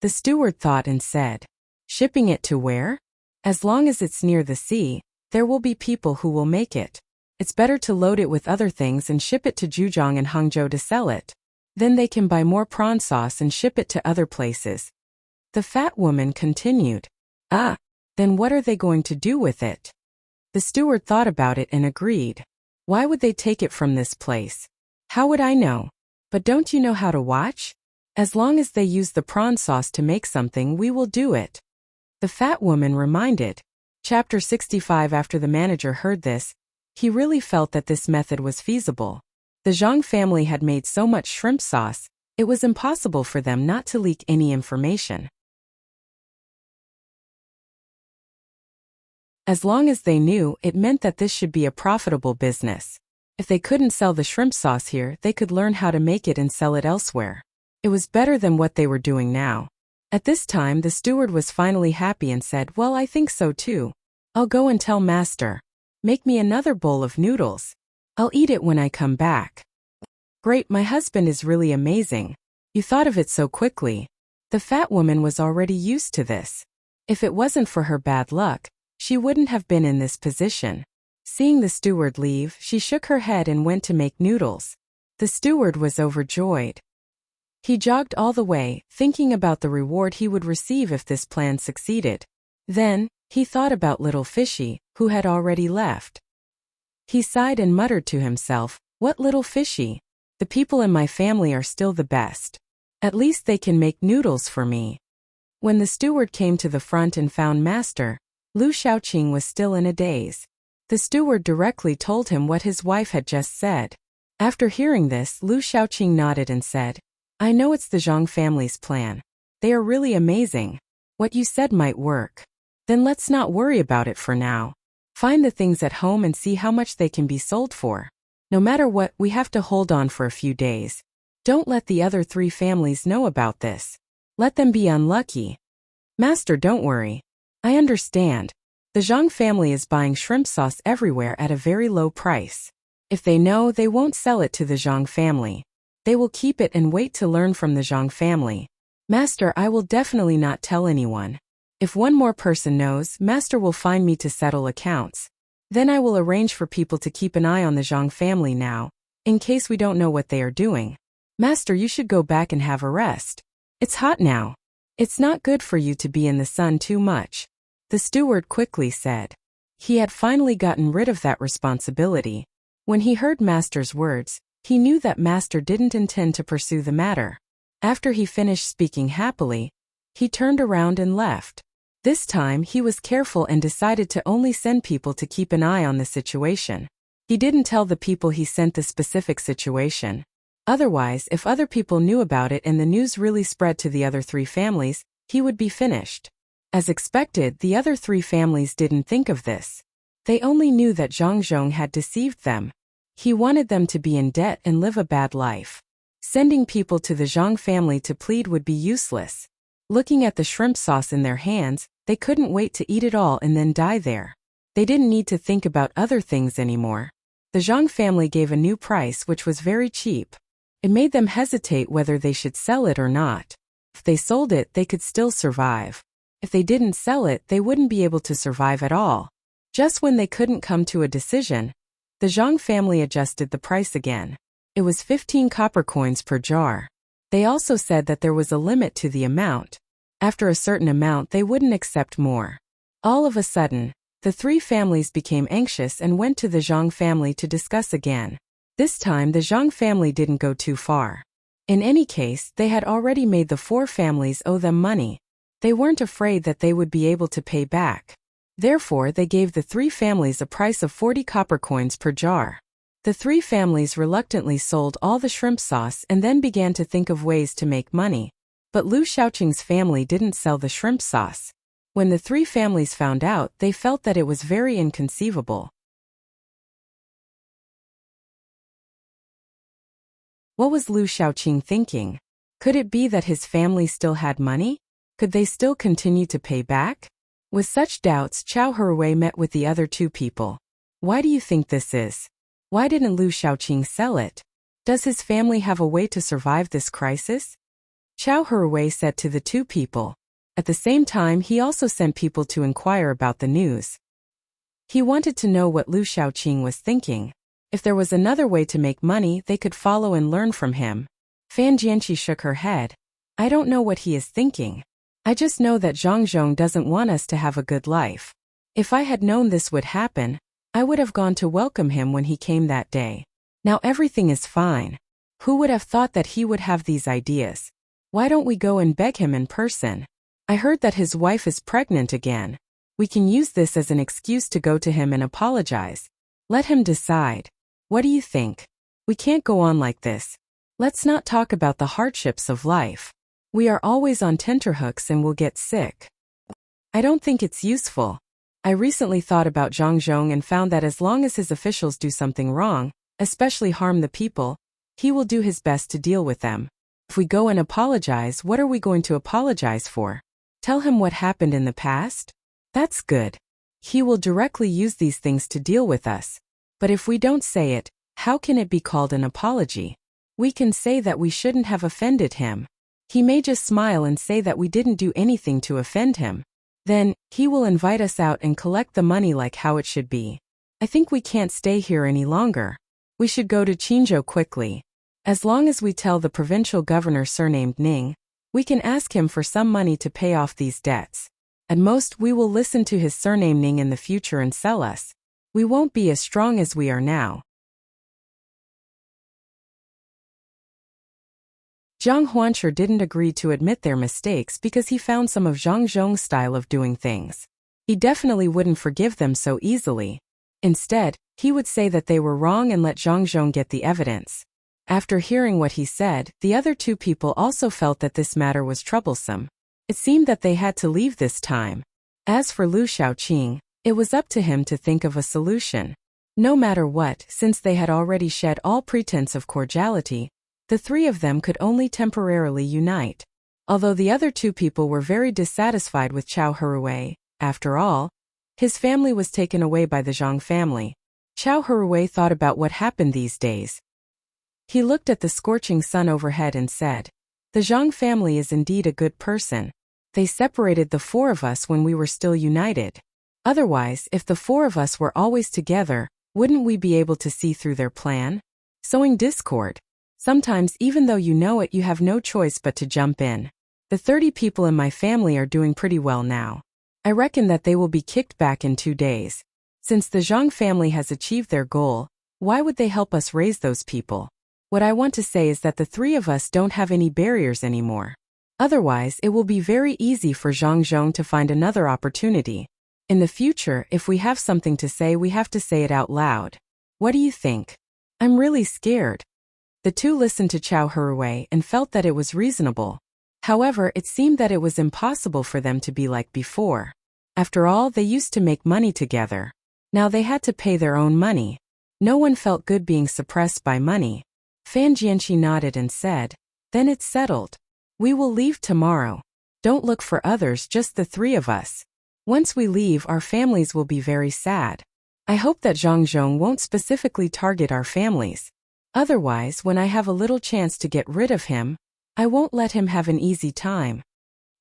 The steward thought and said, "Shipping it to where? As long as it's near the sea, there will be people who will make it. It's better to load it with other things and ship it to Zhujiang and Hangzhou to sell it. Then they can buy more prawn sauce and ship it to other places." The fat woman continued, Then what are they going to do with it?" The steward thought about it and agreed. "Why would they take it from this place? How would I know? But don't you know how to watch? As long as they use the prawn sauce to make something, we will do it." The fat woman reminded. Chapter 65. After the manager heard this, he really felt that this method was feasible. The Zhang family had made so much shrimp sauce, it was impossible for them not to leak any information. As long as they knew, it meant that this should be a profitable business. If they couldn't sell the shrimp sauce here, they could learn how to make it and sell it elsewhere. It was better than what they were doing now. At this time, the steward was finally happy and said, "Well, I think so too. I'll go and tell Master. Make me another bowl of noodles. I'll eat it when I come back." "Great, my husband is really amazing. You thought of it so quickly." The fat woman was already used to this. If it wasn't for her bad luck, she wouldn't have been in this position. Seeing the steward leave, she shook her head and went to make noodles. The steward was overjoyed. He jogged all the way, thinking about the reward he would receive if this plan succeeded. Then, he thought about little Fishy, who had already left. He sighed and muttered to himself, "What little Fishy? The people in my family are still the best. At least they can make noodles for me." When the steward came to the front and found Master, Lu Shaoqing was still in a daze. The steward directly told him what his wife had just said. After hearing this, Lu Shaoqing nodded and said, "I know it's the Zhang family's plan. They are really amazing. What you said might work. Then let's not worry about it for now. Find the things at home and see how much they can be sold for. No matter what, we have to hold on for a few days. Don't let the other 3 families know about this. Let them be unlucky." "Master, don't worry. I understand. The Zhang family is buying shrimp sauce everywhere at a very low price. If they know, they won't sell it to the Zhang family. They will keep it and wait to learn from the Zhang family. Master, I will definitely not tell anyone. If one more person knows, Master will find me to settle accounts. Then I will arrange for people to keep an eye on the Zhang family now, in case we don't know what they are doing. Master, you should go back and have a rest. It's hot now. It's not good for you to be in the sun too much." The steward quickly said. He had finally gotten rid of that responsibility. When he heard Master's words, he knew that Master didn't intend to pursue the matter. After he finished speaking happily, he turned around and left. This time he was careful and decided to only send people to keep an eye on the situation. He didn't tell the people he sent the specific situation. Otherwise, if other people knew about it and the news really spread to the other 3 families, he would be finished. As expected, the other 3 families didn't think of this. They only knew that Zhang Zhong had deceived them. He wanted them to be in debt and live a bad life. Sending people to the Zhang family to plead would be useless. Looking at the shrimp sauce in their hands, they couldn't wait to eat it all and then die there. They didn't need to think about other things anymore. The Zhang family gave a new price which was very cheap. It made them hesitate whether they should sell it or not. If they sold it, they could still survive. If they didn't sell it, they wouldn't be able to survive at all. Just when they couldn't come to a decision, the Zhang family adjusted the price again. It was 15 copper coins per jar. They also said that there was a limit to the amount. After a certain amount, they wouldn't accept more. All of a sudden, the three families became anxious and went to the Zhang family to discuss again. This time, the Zhang family didn't go too far. In any case, they had already made the four families owe them money. They weren't afraid that they would be able to pay back. Therefore, they gave the three families a price of 40 copper coins per jar. The three families reluctantly sold all the shrimp sauce and then began to think of ways to make money. But Lu Xiaoqing's family didn't sell the shrimp sauce. When the three families found out, they felt that it was very inconceivable. What was Lu Xiaoqing thinking? Could it be that his family still had money? Could they still continue to pay back? With such doubts, Chao Hurwei met with the other two people. Why do you think this is? Why didn't Lu Xiaoqing sell it? Does his family have a way to survive this crisis? Chao Hurwei said to the two people. At the same time, he also sent people to inquire about the news. He wanted to know what Lu Xiaoqing was thinking. If there was another way to make money, they could follow and learn from him. Fan Jianqi shook her head. I don't know what he is thinking. I just know that Zhang Zhong doesn't want us to have a good life. If I had known this would happen, I would have gone to welcome him when he came that day. Now everything is fine. Who would have thought that he would have these ideas? Why don't we go and beg him in person? I heard that his wife is pregnant again. We can use this as an excuse to go to him and apologize. Let him decide. What do you think? We can't go on like this. Let's not talk about the hardships of life. We are always on tenterhooks and will get sick. I don't think it's useful. I recently thought about Zhang Zhong and found that as long as his officials do something wrong, especially harm the people, he will do his best to deal with them. If we go and apologize, what are we going to apologize for? Tell him what happened in the past? That's good. He will directly use these things to deal with us. But if we don't say it, how can it be called an apology? We can say that we shouldn't have offended him. He may just smile and say that we didn't do anything to offend him. Then, he will invite us out and collect the money like how it should be. I think we can't stay here any longer. We should go to Qinzhou quickly. As long as we tell the provincial governor surnamed Ning, we can ask him for some money to pay off these debts. At most, we will listen to his surname Ning in the future and sell us. We won't be as strong as we are now. Zhang Huanche didn't agree to admit their mistakes because he found some of Zhang Zhong's style of doing things. He definitely wouldn't forgive them so easily. Instead, he would say that they were wrong and let Zhang Zhong get the evidence. After hearing what he said, the other two people also felt that this matter was troublesome. It seemed that they had to leave this time. As for Lu Xiaoqing, it was up to him to think of a solution. No matter what, since they had already shed all pretense of cordiality, the three of them could only temporarily unite. Although the other two people were very dissatisfied with Chao Hurwei, after all, his family was taken away by the Zhang family. Chao Hurwei thought about what happened these days. He looked at the scorching sun overhead and said, "The Zhang family is indeed a good person. They separated the four of us when we were still united. Otherwise, if the four of us were always together, wouldn't we be able to see through their plan? Sowing discord. Sometimes even though you know it, you have no choice but to jump in. The 30 people in my family are doing pretty well now. I reckon that they will be kicked back in 2 days. Since the Zhang family has achieved their goal, why would they help us raise those people? What I want to say is that the three of us don't have any barriers anymore. Otherwise, it will be very easy for Zhang Zhong to find another opportunity. In the future, if we have something to say, we have to say it out loud. What do you think? I'm really scared." The two listened to Chao Hurwei and felt that it was reasonable. However, it seemed that it was impossible for them to be like before. After all, they used to make money together. Now they had to pay their own money. No one felt good being suppressed by money. Fan Jianqi nodded and said, "Then it's settled. We will leave tomorrow. Don't look for others, just the three of us. Once we leave, our families will be very sad. I hope that Zhang Zhong won't specifically target our families. Otherwise, when I have a little chance to get rid of him, I won't let him have an easy time."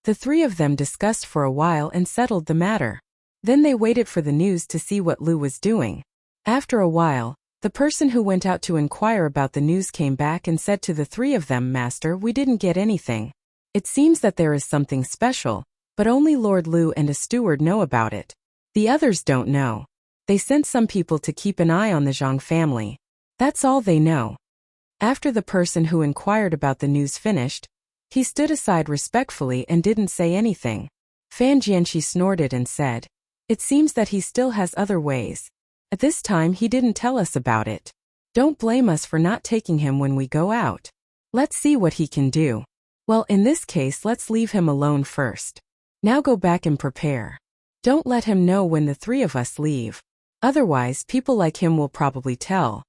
The three of them discussed for a while and settled the matter. Then they waited for the news to see what Lu was doing. After a while, the person who went out to inquire about the news came back and said to the three of them, "Master, we didn't get anything. It seems that there is something special, but only Lord Lu and a steward know about it. The others don't know. They sent some people to keep an eye on the Zhang family. That's all they know." After the person who inquired about the news finished, he stood aside respectfully and didn't say anything. Fan Jianqi snorted and said, "It seems that he still has other ways. At this time he didn't tell us about it. Don't blame us for not taking him when we go out. Let's see what he can do. Well, in this case, let's leave him alone first. Now go back and prepare. Don't let him know when the three of us leave. Otherwise, people like him will probably tell."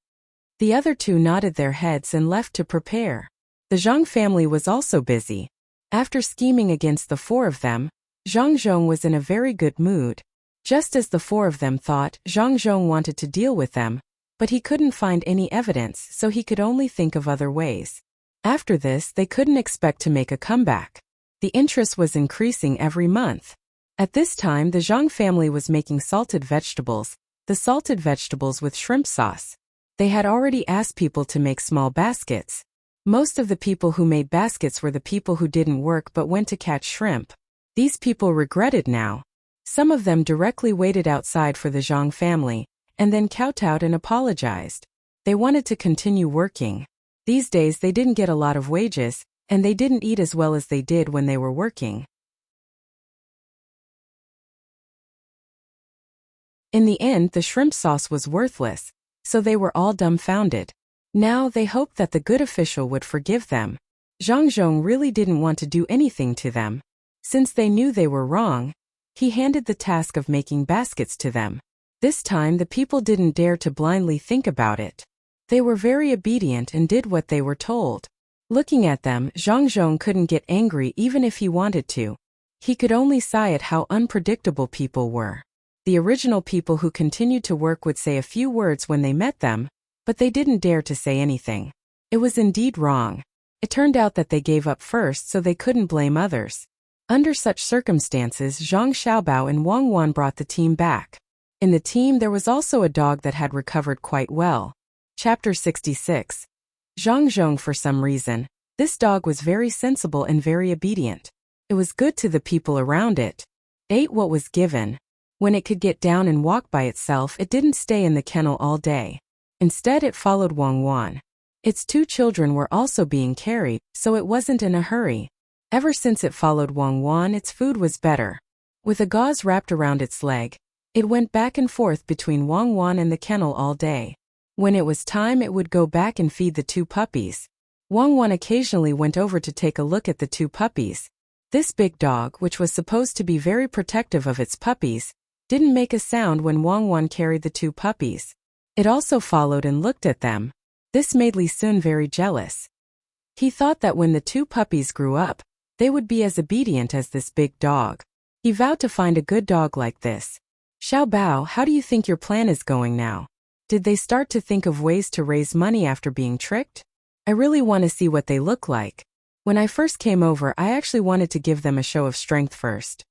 The other two nodded their heads and left to prepare. The Zhang family was also busy. After scheming against the four of them, Zhang Zhong was in a very good mood. Just as the four of them thought, Zhang Zhong wanted to deal with them, but he couldn't find any evidence, so he could only think of other ways. After this, they couldn't expect to make a comeback. The interest was increasing every month. At this time, the Zhang family was making salted vegetables, the salted vegetables with shrimp sauce. They had already asked people to make small baskets. Most of the people who made baskets were the people who didn't work but went to catch shrimp. These people regretted now. Some of them directly waited outside for the Zhang family, and then kowtowed and apologized. They wanted to continue working. These days they didn't get a lot of wages, and they didn't eat as well as they did when they were working. In the end, the shrimp sauce was worthless, so they were all dumbfounded. Now they hoped that the good official would forgive them. Zhang Zhong really didn't want to do anything to them. Since they knew they were wrong, he handed the task of making baskets to them. This time the people didn't dare to blindly think about it. They were very obedient and did what they were told. Looking at them, Zhang Zhong couldn't get angry even if he wanted to. He could only sigh at how unpredictable people were. The original people who continued to work would say a few words when they met them, but they didn't dare to say anything. It was indeed wrong. It turned out that they gave up first, so they couldn't blame others. Under such circumstances, Zhang Xiaobao and Wang Wan brought the team back. In the team there was also a dog that had recovered quite well. Chapter 66. Zhang Zhong. For some reason, this dog was very sensible and very obedient. It was good to the people around it. It ate what was given. When it could get down and walk by itself, it didn't stay in the kennel all day. Instead, it followed Wang Wan. Its two children were also being carried, so it wasn't in a hurry. Ever since it followed Wang Wan, its food was better. With a gauze wrapped around its leg, it went back and forth between Wang Wan and the kennel all day. When it was time, it would go back and feed the two puppies. Wang Wan occasionally went over to take a look at the two puppies. This big dog, which was supposed to be very protective of its puppies, didn't make a sound when Wang Wan carried the two puppies. It also followed and looked at them. This made Li Sun very jealous. He thought that when the two puppies grew up, they would be as obedient as this big dog. He vowed to find a good dog like this. Xiaobao, how do you think your plan is going now? Did they start to think of ways to raise money after being tricked? I really want to see what they look like. When I first came over, I actually wanted to give them a show of strength first.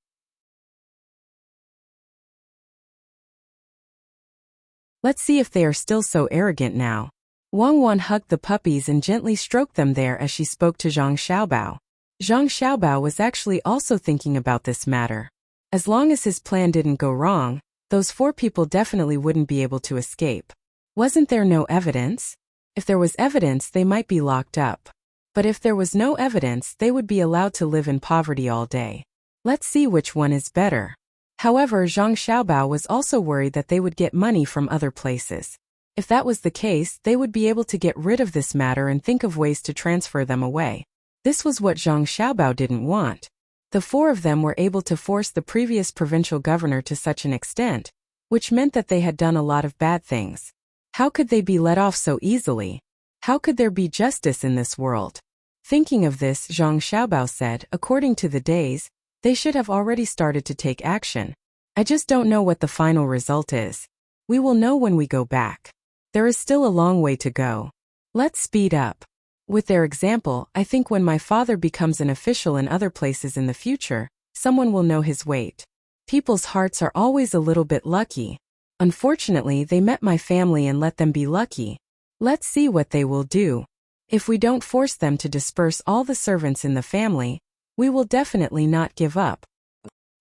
Let's see if they are still so arrogant now. Wang Wan hugged the puppies and gently stroked them there as she spoke to Zhang Xiaobao. Zhang Xiaobao was actually also thinking about this matter. As long as his plan didn't go wrong, those four people definitely wouldn't be able to escape. Wasn't there no evidence? If there was evidence, they might be locked up. But if there was no evidence, they would be allowed to live in poverty all day. Let's see which one is better. However, Zhang Xiaobao was also worried that they would get money from other places. If that was the case, they would be able to get rid of this matter and think of ways to transfer them away. This was what Zhang Xiaobao didn't want. The four of them were able to force the previous provincial governor to such an extent which meant that they had done a lot of bad things. How could they be let off so easily? How could there be justice in this world? Thinking of this, Zhang Xiaobao said, according to the days, they should have already started to take action. I just don't know what the final result is. We will know when we go back. There is still a long way to go. Let's speed up. With their example, I think when my father becomes an official in other places in the future, someone will know his weight. People's hearts are always a little bit lucky. Unfortunately, they met my family and let them be lucky. Let's see what they will do. If we don't force them to disperse all the servants in the family, we will definitely not give up.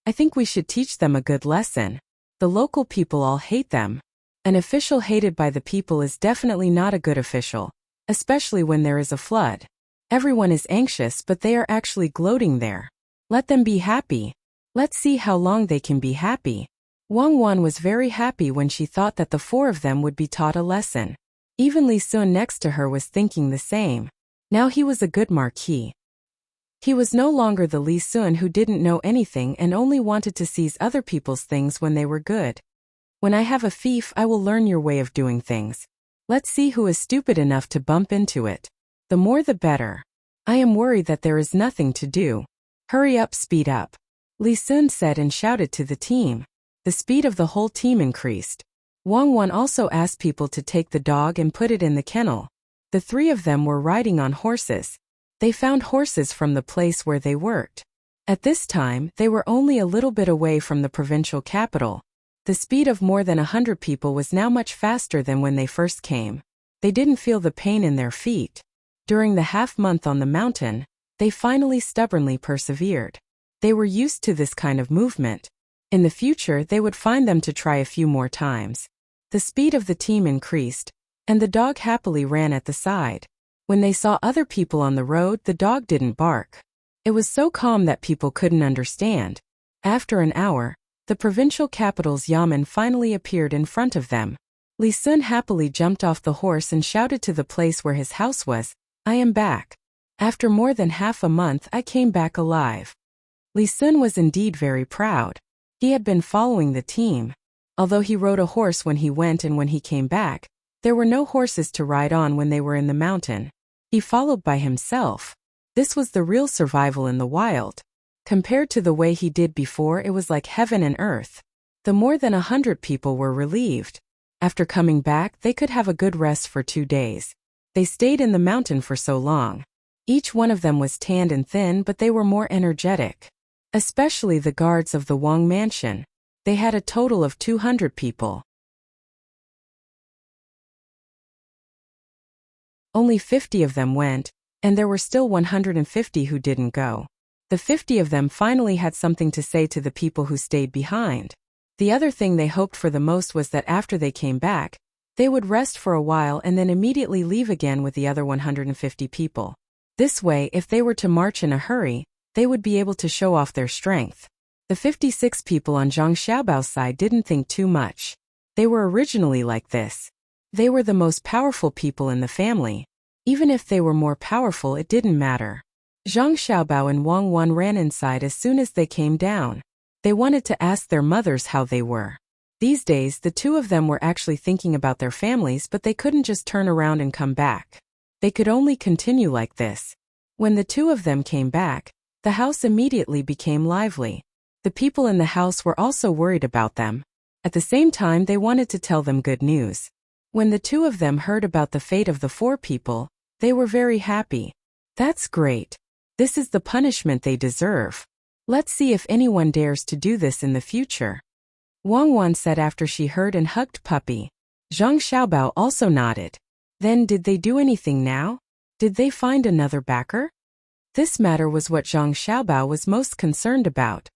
I think we should teach them a good lesson. The local people all hate them. An official hated by the people is definitely not a good official, especially when there is a flood. Everyone is anxious, but they are actually gloating there. Let them be happy. Let's see how long they can be happy. Wang Wan was very happy when she thought that the four of them would be taught a lesson. Even Li Sun next to her was thinking the same. Now he was a good marquis. He was no longer the Li Sun who didn't know anything and only wanted to seize other people's things when they were good. When I have a fief, I will learn your way of doing things. Let's see who is stupid enough to bump into it. The more the better. I am worried that there is nothing to do. Hurry up, speed up. Li Sun said and shouted to the team. The speed of the whole team increased. Wang Wan also asked people to take the dog and put it in the kennel. The three of them were riding on horses. They found horses from the place where they worked. At this time, they were only a little bit away from the provincial capital. The speed of more than 100 people was now much faster than when they first came. They didn't feel the pain in their feet. During the half-month on the mountain, they finally stubbornly persevered. They were used to this kind of movement. In the future, they would find them to try a few more times. The speed of the team increased, and the dog happily ran at the side. When they saw other people on the road, the dog didn't bark. It was so calm that people couldn't understand. After an hour, the provincial capital's yamen finally appeared in front of them. Li Sun happily jumped off the horse and shouted to the place where his house was, "I am back. After more than half a month, I came back alive." Li Sun was indeed very proud. He had been following the team. Although he rode a horse when he went and when he came back, there were no horses to ride on when they were in the mountain. He followed by himself. This was the real survival in the wild. Compared to the way he did before, it was like heaven and earth. The more than 100 people were relieved. After coming back, they could have a good rest for 2 days. They stayed in the mountain for so long. Each one of them was tanned and thin, but they were more energetic. Especially the guards of the Wang mansion. They had a total of 200 people. Only 50 of them went, and there were still 150 who didn't go. The 50 of them finally had something to say to the people who stayed behind. The other thing they hoped for the most was that after they came back, they would rest for a while and then immediately leave again with the other 150 people. This way, if they were to march in a hurry, they would be able to show off their strength. The 56 people on Zhang Xiaobao's side didn't think too much. They were originally like this. They were the most powerful people in the family. Even if they were more powerful, it didn't matter. Zhang Xiaobao and Wang Wan ran inside as soon as they came down. They wanted to ask their mothers how they were. These days, the two of them were actually thinking about their families, but they couldn't just turn around and come back. They could only continue like this. When the two of them came back, the house immediately became lively. The people in the house were also worried about them. At the same time, they wanted to tell them good news. When the two of them heard about the fate of the 4 people, they were very happy. That's great. This is the punishment they deserve. Let's see if anyone dares to do this in the future. Wang Wan said after she heard and hugged Puppy. Zhang Xiaobao also nodded. Then did they do anything now? Did they find another backer? This matter was what Zhang Xiaobao was most concerned about.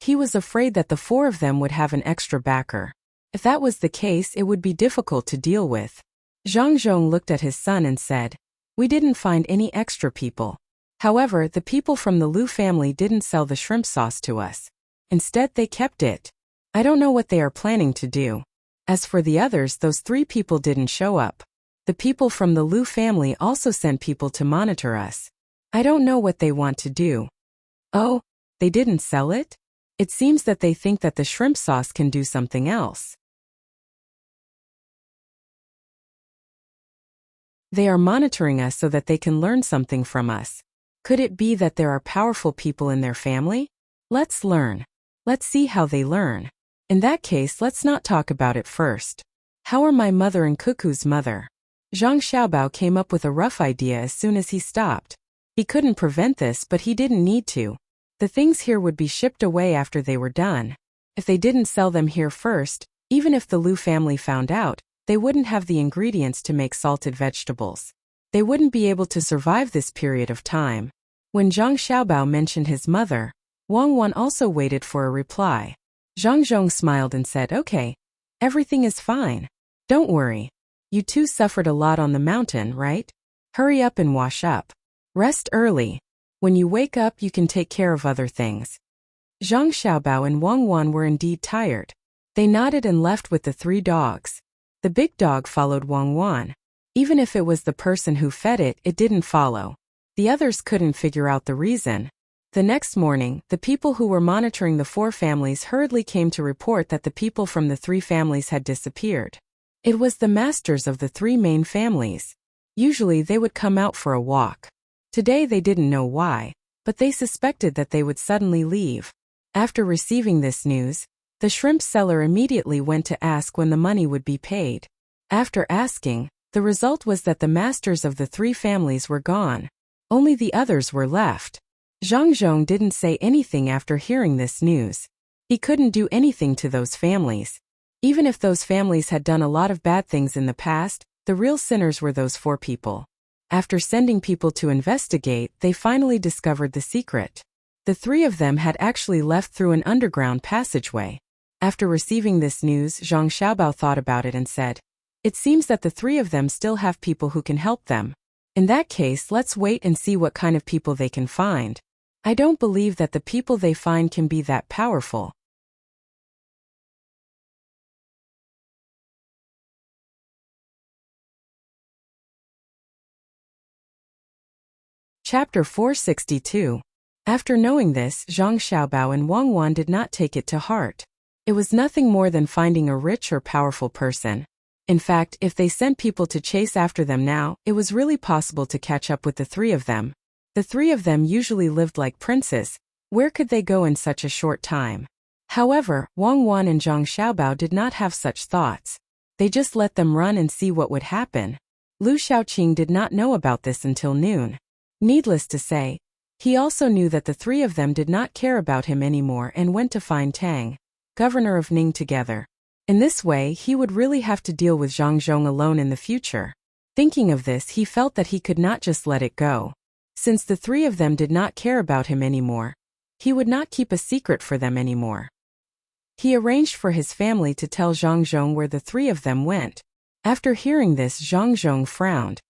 He was afraid that the 4 of them would have an extra backer. If that was the case, it would be difficult to deal with. Zhang Zhong looked at his son and said, "We didn't find any extra people. However, the people from the Lu family didn't sell the shrimp sauce to us. Instead, they kept it. I don't know what they are planning to do. As for the others, those 3 people didn't show up. The people from the Lu family also sent people to monitor us. I don't know what they want to do." "Oh, they didn't sell it? It seems that they think that the shrimp sauce can do something else." They are monitoring us so that they can learn something from us. Could it be that there are powerful people in their family? Let's learn. Let's see how they learn. In that case, let's not talk about it first. How are my mother and Cuckoo's mother? Zhang Xiaobao came up with a rough idea as soon as he stopped. He couldn't prevent this, but he didn't need to. The things here would be shipped away after they were done. If they didn't sell them here first, even if the Lu family found out, they wouldn't have the ingredients to make salted vegetables. They wouldn't be able to survive this period of time. When Zhang Xiaobao mentioned his mother, Wang Wan also waited for a reply. Zhang Zhong smiled and said, "Okay, everything is fine. Don't worry. You two suffered a lot on the mountain, right? Hurry up and wash up. Rest early. When you wake up, you can take care of other things." Zhang Xiaobao and Wang Wan were indeed tired. They nodded and left with the 3 dogs. The big dog followed Wang Wan. Even if it was the person who fed it, it didn't follow. The others couldn't figure out the reason. The next morning, the people who were monitoring the 4 families hurriedly came to report that the people from the 3 families had disappeared. It was the masters of the 3 main families. Usually they would come out for a walk. Today they didn't know why, but they suspected that they would suddenly leave. After receiving this news, the shrimp seller immediately went to ask when the money would be paid. After asking, the result was that the masters of the 3 families were gone. Only the others were left. Zhang Zhong didn't say anything after hearing this news. He couldn't do anything to those families. Even if those families had done a lot of bad things in the past, the real sinners were those 4 people. After sending people to investigate, they finally discovered the secret. The 3 of them had actually left through an underground passageway. After receiving this news, Zhang Xiaobao thought about it and said, "It seems that the 3 of them still have people who can help them. In that case, let's wait and see what kind of people they can find. I don't believe that the people they find can be that powerful." Chapter 462. After knowing this, Zhang Xiaobao and Wang Wan did not take it to heart. It was nothing more than finding a rich or powerful person. In fact, if they sent people to chase after them now, it was really possible to catch up with the 3 of them. The 3 of them usually lived like princes. Where could they go in such a short time? However, Wang Wan and Zhang Xiaobao did not have such thoughts. They just let them run and see what would happen. Lu Shaoqing did not know about this until noon. Needless to say, he also knew that the 3 of them did not care about him anymore and went to find Tang, governor of Ning, together. In this way, he would really have to deal with Zhang Zhong alone in the future. Thinking of this, he felt that he could not just let it go. Since the 3 of them did not care about him anymore, he would not keep a secret for them anymore. He arranged for his family to tell Zhang Zhong where the 3 of them went. After hearing this, Zhang Zhong frowned.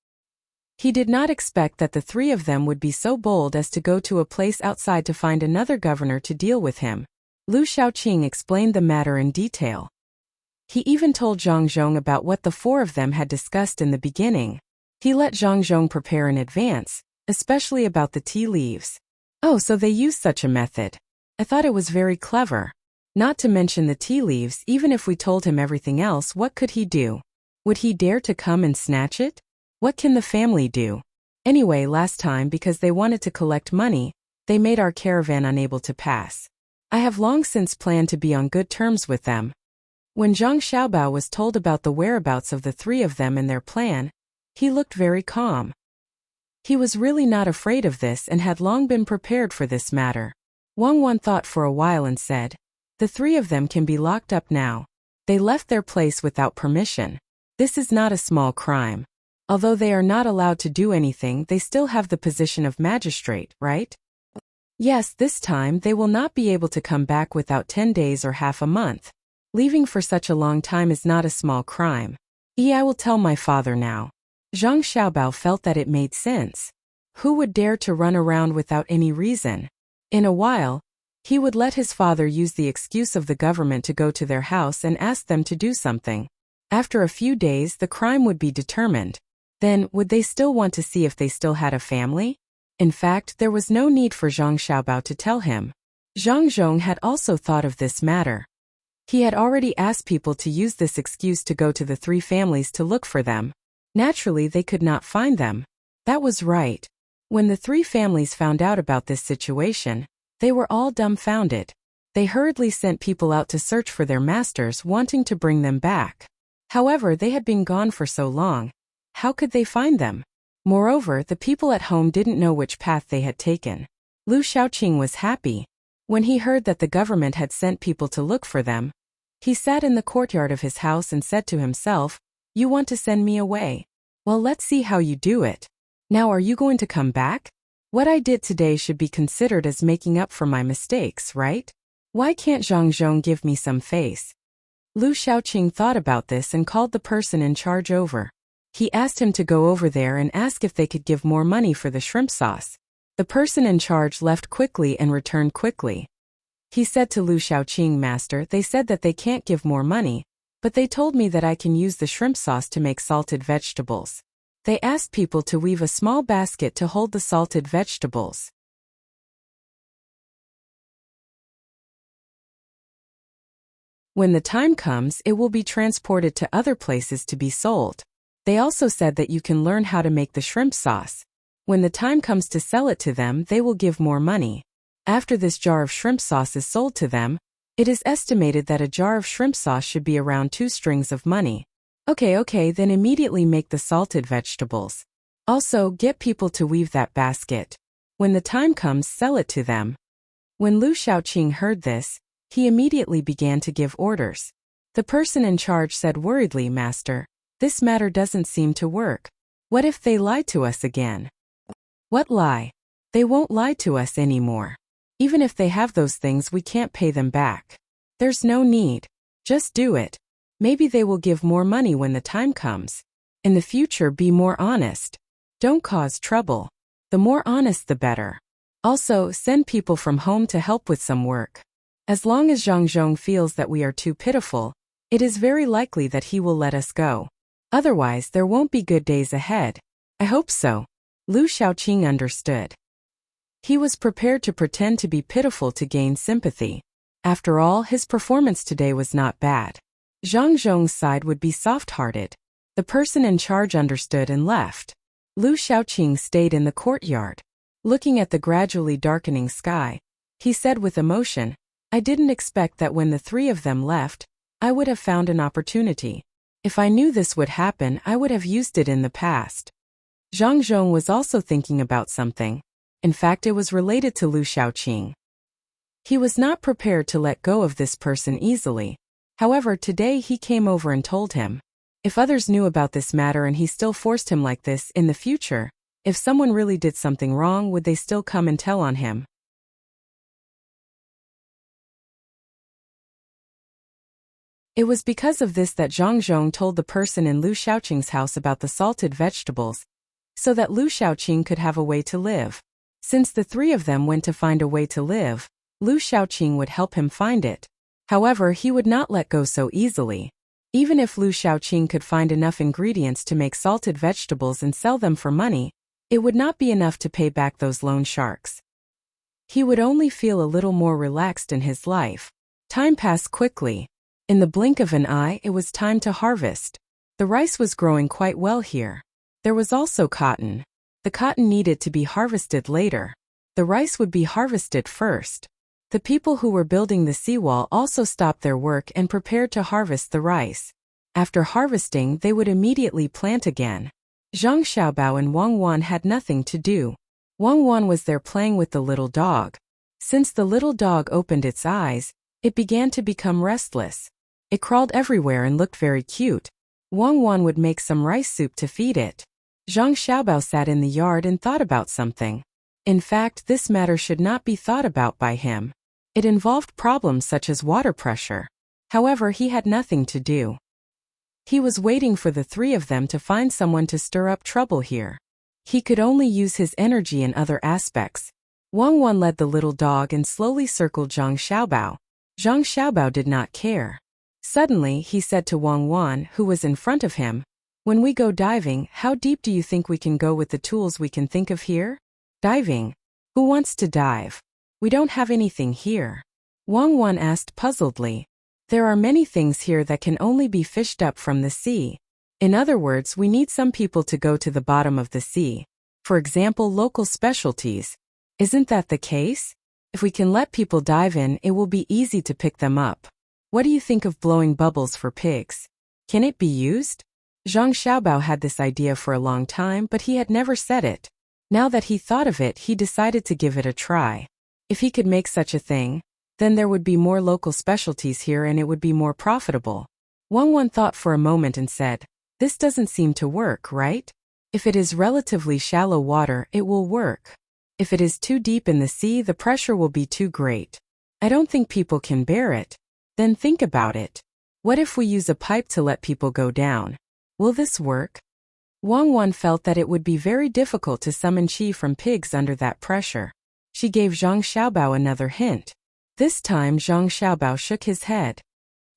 He did not expect that the 3 of them would be so bold as to go to a place outside to find another governor to deal with him. Lu Shaoqing explained the matter in detail. He even told Zhang Zhong about what the 4 of them had discussed in the beginning. He let Zhang Zhong prepare in advance, especially about the tea leaves. Oh, so they used such a method. I thought it was very clever. Not to mention the tea leaves, even if we told him everything else, what could he do? Would he dare to come and snatch it? What can the family do? Anyway, last time, because they wanted to collect money, they made our caravan unable to pass. I have long since planned to be on good terms with them. When Zhang Xiaobao was told about the whereabouts of the 3 of them and their plan, he looked very calm. He was really not afraid of this and had long been prepared for this matter. Wang Wan thought for a while and said, "The 3 of them can be locked up now. They left their place without permission. This is not a small crime. Although they are not allowed to do anything, they still have the position of magistrate, right? Yes, this time they will not be able to come back without 10 days or half a month. Leaving for such a long time is not a small crime. I will tell my father now." Zhang Xiaobao felt that it made sense. Who would dare to run around without any reason? In a while, he would let his father use the excuse of the government to go to their house and ask them to do something. After a few days, the crime would be determined. Then, would they still want to see if they still had a family? In fact, there was no need for Zhang Xiaobao to tell him. Zhang Zhong had also thought of this matter. He had already asked people to use this excuse to go to the 3 families to look for them. Naturally, they could not find them. That was right. When the three families found out about this situation, they were all dumbfounded. They hurriedly sent people out to search for their masters, wanting to bring them back. However, they had been gone for so long. How could they find them? Moreover, the people at home didn't know which path they had taken. Lu Shaoqing was happy. When he heard that the government had sent people to look for them, he sat in the courtyard of his house and said to himself, "You want to send me away? Well, let's see how you do it. Now, are you going to come back? What I did today should be considered as making up for my mistakes, right? Why can't Zhang Zhong give me some face?" Lu Shaoqing thought about this and called the person in charge over. He asked him to go over there and ask if they could give more money for the shrimp sauce. The person in charge left quickly and returned quickly. He said to Lu Shaoqing, "Master, they said that they can't give more money, but they told me that I can use the shrimp sauce to make salted vegetables." They asked people to weave a small basket to hold the salted vegetables. When the time comes, it will be transported to other places to be sold. They also said that you can learn how to make the shrimp sauce. When the time comes to sell it to them, they will give more money. After this jar of shrimp sauce is sold to them, it is estimated that a jar of shrimp sauce should be around 2 strings of money. Okay, then immediately make the salted vegetables. Also, get people to weave that basket. When the time comes, sell it to them. When Lu Shaoqing heard this, he immediately began to give orders. The person in charge said worriedly, "Master, this matter doesn't seem to work. What if they lie to us again?" "What lie? They won't lie to us anymore. Even if they have those things, we can't pay them back. There's no need. Just do it. Maybe they will give more money when the time comes. In the future, be more honest. Don't cause trouble. The more honest, the better. Also, send people from home to help with some work. As long as Zhang Zhong feels that we are too pitiful, it is very likely that he will let us go. Otherwise, there won't be good days ahead. I hope so." Lu Shaoqing understood. He was prepared to pretend to be pitiful to gain sympathy. After all, his performance today was not bad. Zhang Zhong's side would be soft-hearted. The person in charge understood and left. Lu Shaoqing stayed in the courtyard. Looking at the gradually darkening sky, he said with emotion, "I didn't expect that when the three of them left, I would have found an opportunity. If I knew this would happen, I would have used it in the past." Zhang Zhong was also thinking about something. In fact, it was related to Lu Shaoqing. He was not prepared to let go of this person easily. However, today he came over and told him. If others knew about this matter and he still forced him like this in the future, if someone really did something wrong, would they still come and tell on him? It was because of this that Zhang Zhong told the person in Lu Shaoqing's house about the salted vegetables, so that Lu Shaoqing could have a way to live. Since the three of them went to find a way to live, Lu Shaoqing would help him find it. However, he would not let go so easily. Even if Lu Shaoqing could find enough ingredients to make salted vegetables and sell them for money, it would not be enough to pay back those loan sharks. He would only feel a little more relaxed in his life. Time passed quickly. In the blink of an eye, it was time to harvest. The rice was growing quite well here. There was also cotton. The cotton needed to be harvested later. The rice would be harvested first. The people who were building the seawall also stopped their work and prepared to harvest the rice. After harvesting, they would immediately plant again. Zhang Xiaobao and Wang Wan had nothing to do. Wang Wan was there playing with the little dog. Since the little dog opened its eyes, it began to become restless. It crawled everywhere and looked very cute. Wang Wan would make some rice soup to feed it. Zhang Xiaobao sat in the yard and thought about something. In fact, this matter should not be thought about by him. It involved problems such as water pressure. However, he had nothing to do. He was waiting for the three of them to find someone to stir up trouble here. He could only use his energy in other aspects. Wang Wan led the little dog and slowly circled Zhang Xiaobao. Zhang Xiaobao did not care. Suddenly, he said to Wang Wan, who was in front of him, "When we go diving, how deep do you think we can go with the tools we can think of here?" "Diving? Who wants to dive? We don't have anything here." Wang Wan asked puzzledly. "There are many things here that can only be fished up from the sea. In other words, we need some people to go to the bottom of the sea. For example, local specialties. Isn't that the case? If we can let people dive in, it will be easy to pick them up. What do you think of blowing bubbles for pigs? Can it be used? Zhang Xiaobao had this idea for a long time, but he had never said it. Now that he thought of it, he decided to give it a try. If he could make such a thing, then there would be more local specialties here and it would be more profitable. Wang thought for a moment and said, "This doesn't seem to work, right? If it is relatively shallow water, it will work. If it is too deep in the sea, the pressure will be too great. I don't think people can bear it." Then think about it. What if we use a pipe to let people go down? Will this work? Wang felt that it would be very difficult to summon qi from pigs under that pressure. She gave Zhang Xiaobao another hint. This time Zhang Xiaobao shook his head.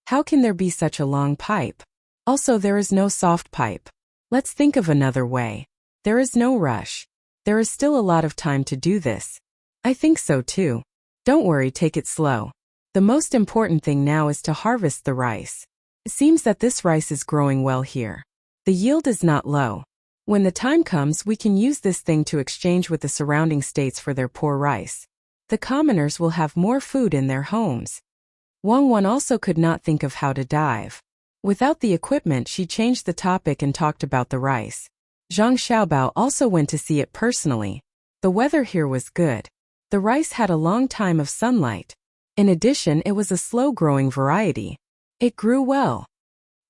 How can there be such a long pipe? Also, there is no soft pipe. Let's think of another way. There is no rush. There is still a lot of time to do this. I think so too. Don't worry, take it slow. The most important thing now is to harvest the rice. It seems that this rice is growing well here. The yield is not low. When the time comes, we can use this thing to exchange with the surrounding states for their poor rice. The commoners will have more food in their homes. Wang also could not think of how to dive. Without the equipment, she changed the topic and talked about the rice. Zhang Xiaobao also went to see it personally. The weather here was good. The rice had a long time of sunlight. In addition, it was a slow-growing variety. It grew well.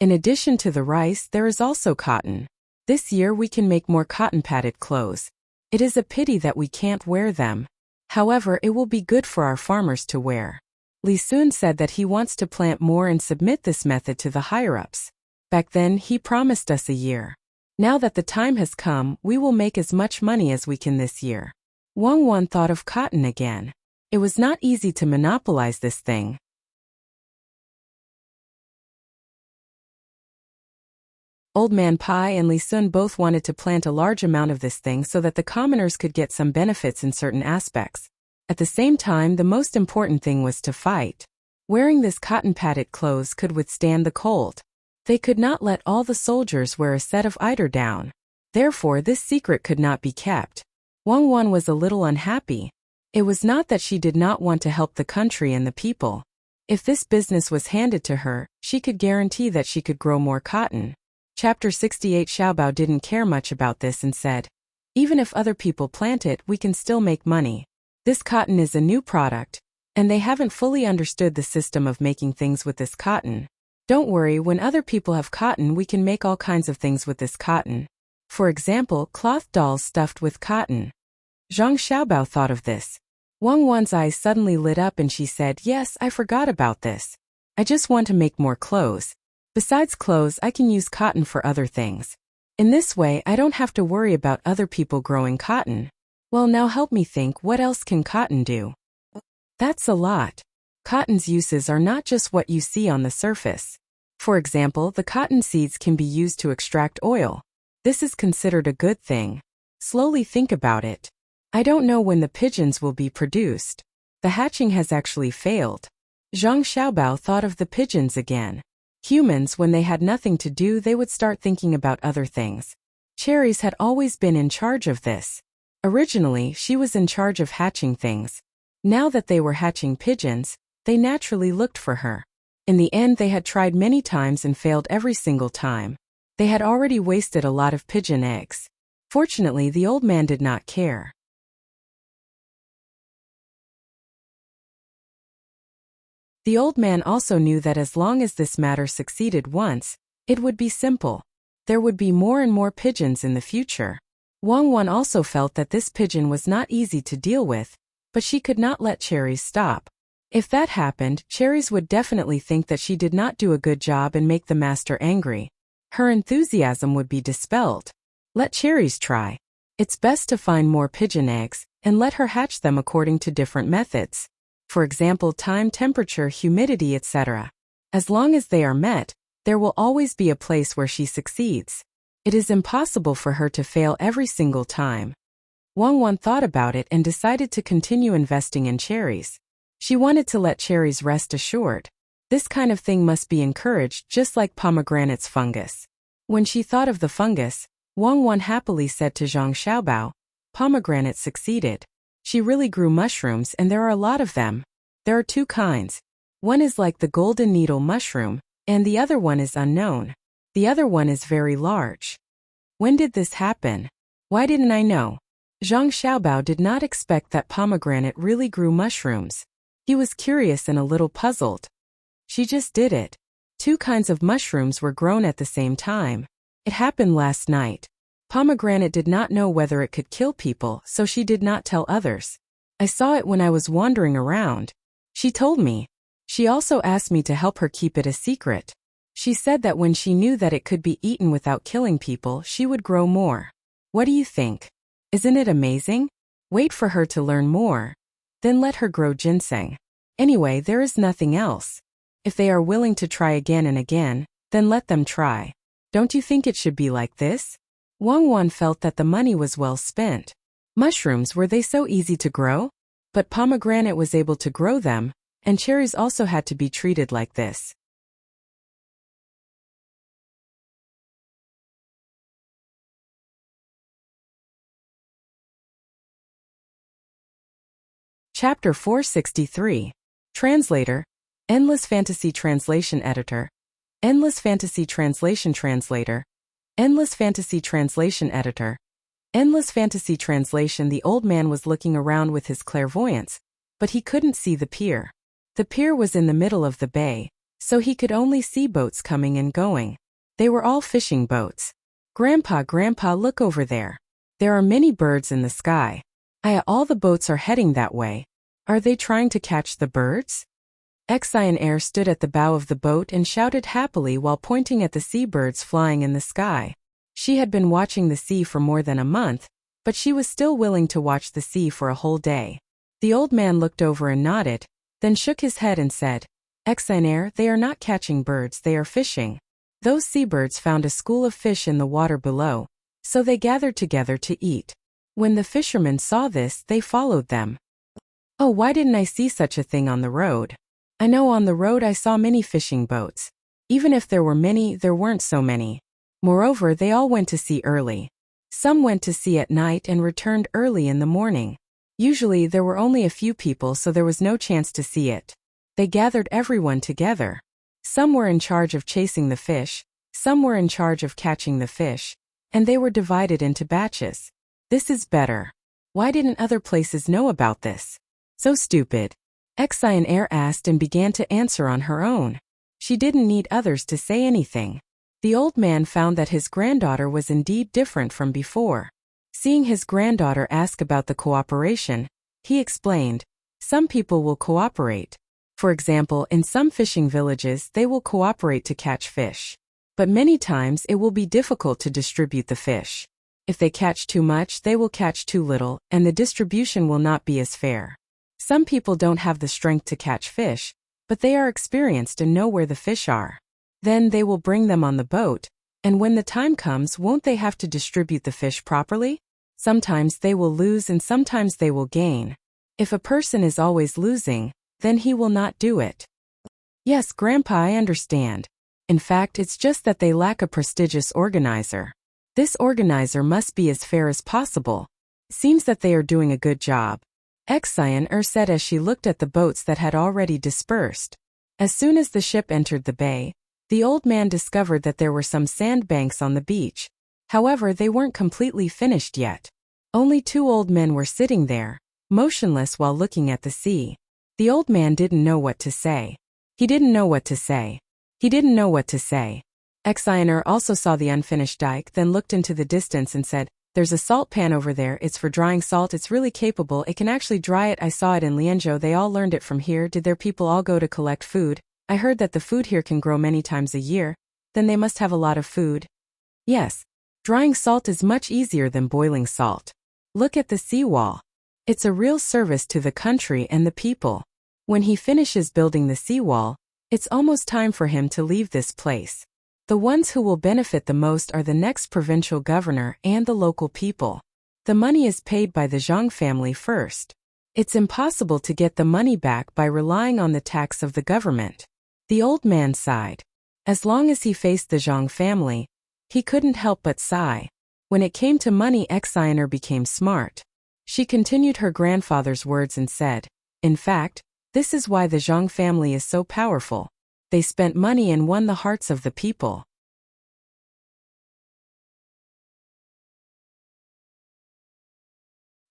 In addition to the rice, there is also cotton. This year we can make more cotton-padded clothes. It is a pity that we can't wear them. However, it will be good for our farmers to wear. Li Sun said that he wants to plant more and submit this method to the higher-ups. Back then, he promised us a year. Now that the time has come, we will make as much money as we can this year. Wang thought of cotton again. It was not easy to monopolize this thing. Old Man Pai and Li Sun both wanted to plant a large amount of this thing so that the commoners could get some benefits in certain aspects. At the same time, the most important thing was to fight. Wearing this cotton-padded clothes could withstand the cold. They could not let all the soldiers wear a set of eider-down. Therefore, this secret could not be kept. Wang was a little unhappy. It was not that she did not want to help the country and the people. If this business was handed to her, she could guarantee that she could grow more cotton. Chapter 68. Xiaobao didn't care much about this and said, "Even if other people plant it, we can still make money. This cotton is a new product, and they haven't fully understood the system of making things with this cotton. Don't worry, when other people have cotton, we can make all kinds of things with this cotton. For example, cloth dolls stuffed with cotton." Zhang Xiaobao thought of this. Wang's eyes suddenly lit up and she said, "Yes, I forgot about this. I just want to make more clothes. Besides clothes, I can use cotton for other things. In this way, I don't have to worry about other people growing cotton. Well, now help me think, what else can cotton do?" That's a lot. Cotton's uses are not just what you see on the surface. For example, the cotton seeds can be used to extract oil. This is considered a good thing. Slowly think about it. I don't know when the pigeons will be produced. The hatching has actually failed. Zhang Xiaobao thought of the pigeons again. Humans, when they had nothing to do, they would start thinking about other things. Cherries had always been in charge of this. Originally, she was in charge of hatching things. Now that they were hatching pigeons, they naturally looked for her. In the end, they had tried many times and failed every single time. They had already wasted a lot of pigeon eggs. Fortunately, the old man did not care. The old man also knew that as long as this matter succeeded once, it would be simple. There would be more and more pigeons in the future. Wang also felt that this pigeon was not easy to deal with, but she could not let Cherries stop. If that happened, Cherries would definitely think that she did not do a good job and make the master angry. Her enthusiasm would be dispelled. Let Cherries try. It's best to find more pigeon eggs, and let her hatch them according to different methods. For example, time, temperature, humidity, etc. As long as they are met, there will always be a place where she succeeds. It is impossible for her to fail every single time. Wang thought about it and decided to continue investing in Cherries. She wanted to let Cherries rest assured. This kind of thing must be encouraged, just like pomegranate's fungus. When she thought of the fungus, Wang Wan happily said to Zhang Xiaobao, "Pomegranate succeeded. She really grew mushrooms and there are a lot of them. There are two kinds. One is like the golden needle mushroom, and the other one is unknown. The other one is very large." When did this happen? Why didn't I know? Zhang Xiaobao did not expect that pomegranate really grew mushrooms. He was curious and a little puzzled. She just did it. Two kinds of mushrooms were grown at the same time. It happened last night. Pomegranate did not know whether it could kill people, so she did not tell others. I saw it when I was wandering around. She told me. She also asked me to help her keep it a secret. She said that when she knew that it could be eaten without killing people, she would grow more. What do you think? Isn't it amazing? Wait for her to learn more. Then let her grow ginseng. Anyway, there is nothing else. If they are willing to try again and again, then let them try. Don't you think it should be like this? Wang Wan felt that the money was well spent. Mushrooms, were they so easy to grow? But pomegranate was able to grow them, and cherries also had to be treated like this. Chapter 463. Translator. Endless Fantasy Translation Editor. Endless Fantasy Translation Translator. Endless Fantasy Translation Editor. Endless Fantasy Translation. The old man was looking around with his clairvoyance, but he couldn't see the pier. The pier was in the middle of the bay, so he could only see boats coming and going. They were all fishing boats. Grandpa, look over there. There are many birds in the sky. All the boats are heading that way. Are they trying to catch the birds? Exionnaire stood at the bow of the boat and shouted happily while pointing at the seabirds flying in the sky. She had been watching the sea for more than a month, but she was still willing to watch the sea for a whole day. The old man looked over and nodded, then shook his head and said, "Exionnaire, they are not catching birds, they are fishing." Those seabirds found a school of fish in the water below, so they gathered together to eat. When the fishermen saw this, they followed them. Oh, why didn't I see such a thing on the road? I know on the road I saw many fishing boats. Even if there were many, there weren't so many. Moreover, they all went to sea early. Some went to sea at night and returned early in the morning. Usually there were only a few people, so there was no chance to see it. They gathered everyone together. Some were in charge of chasing the fish, some were in charge of catching the fish, and they were divided into batches. This is better. Why didn't other places know about this? So stupid. Exionnaire asked and began to answer on her own. She didn't need others to say anything. The old man found that his granddaughter was indeed different from before. Seeing his granddaughter ask about the cooperation, he explained, "Some people will cooperate. For example, in some fishing villages they will cooperate to catch fish. But many times it will be difficult to distribute the fish. If they catch too much, they will catch too little, and the distribution will not be as fair. Some people don't have the strength to catch fish, but they are experienced and know where the fish are. Then they will bring them on the boat, and when the time comes, won't they have to distribute the fish properly? Sometimes they will lose and sometimes they will gain. If a person is always losing, then he will not do it." Yes, Grandpa, I understand. In fact, it's just that they lack a prestigious organizer. This organizer must be as fair as possible. Seems that they are doing a good job. Exionnaire said as she looked at the boats that had already dispersed. As soon as the ship entered the bay, the old man discovered that there were some sandbanks on the beach. However, they weren't completely finished yet. Only 2 old men were sitting there, motionless while looking at the sea. The old man didn't know what to say. He didn't know what to say. He didn't know what to say. Exionnaire also saw the unfinished dike, then looked into the distance and said, "There's a salt pan over there, it's for drying salt, it's really capable, it can actually dry it. I saw it in Lianzhou, they all learned it from here. Did their people all go to collect food? I heard that the food here can grow many times a year. Then they must have a lot of food." Yes. Drying salt is much easier than boiling salt. Look at the seawall. It's a real service to the country and the people. When he finishes building the seawall, it's almost time for him to leave this place. The ones who will benefit the most are the next provincial governor and the local people. The money is paid by the Zhang family first. It's impossible to get the money back by relying on the tax of the government. The old man sighed. As long as he faced the Zhang family, He couldn't help but sigh. When it came to money, Exiner became smart. She continued her grandfather's words and said, "In fact, this is why the Zhang family is so powerful. They spent money and won the hearts of the people."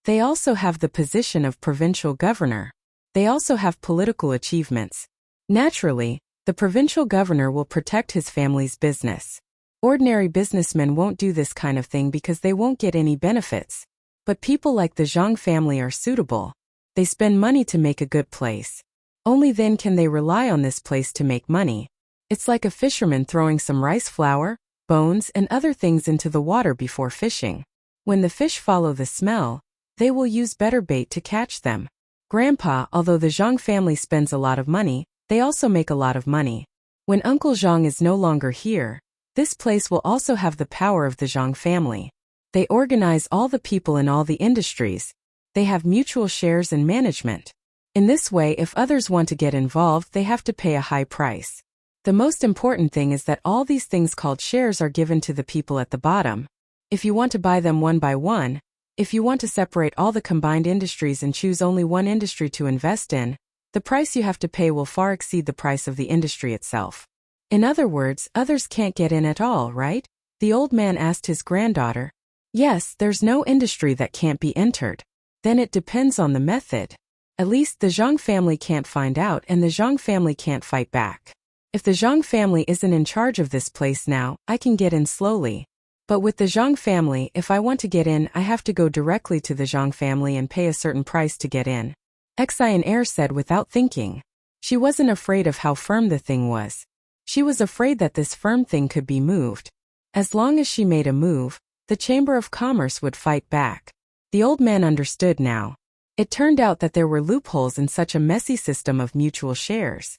They also have the position of provincial governor. They also have political achievements. Naturally, the provincial governor will protect his family's business. Ordinary businessmen won't do this kind of thing because they won't get any benefits. But people like the Zhang family are suitable. They spend money to make a good place. Only then can they rely on this place to make money. It's like a fisherman throwing some rice flour, bones, and other things into the water before fishing. When the fish follow the smell, they will use better bait to catch them. Grandpa, although the Zhang family spends a lot of money, they also make a lot of money. When Uncle Zhang is no longer here, this place will also have the power of the Zhang family. They organize all the people in all the industries. They have mutual shares and management. In this way, if others want to get involved, they have to pay a high price. The most important thing is that all these things called shares are given to the people at the bottom. If you want to buy them one by one, if you want to separate all the combined industries and choose only one industry to invest in, the price you have to pay will far exceed the price of the industry itself. In other words, others can't get in at all, right? The old man asked his granddaughter. Yes, there's no industry that can't be entered. Then it depends on the method. At least the Zhang family can't find out and the Zhang family can't fight back. If the Zhang family isn't in charge of this place now, I can get in slowly. But with the Zhang family, if I want to get in, I have to go directly to the Zhang family and pay a certain price to get in. Exiner said without thinking. She wasn't afraid of how firm the thing was. She was afraid that this firm thing could be moved. As long as she made a move, the Chamber of Commerce would fight back. The old man understood now. It turned out that there were loopholes in such a messy system of mutual shares.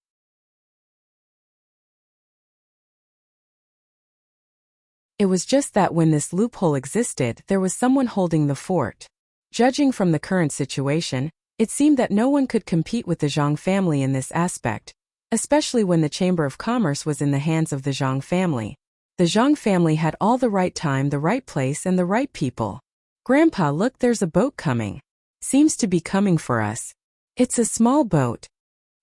It was just that when this loophole existed, there was someone holding the fort. Judging from the current situation, it seemed that no one could compete with the Zhang family in this aspect, especially when the Chamber of Commerce was in the hands of the Zhang family. The Zhang family had all the right time, the right place, and the right people. Grandpa, look, there's a boat coming. Seems to be coming for us. It's a small boat.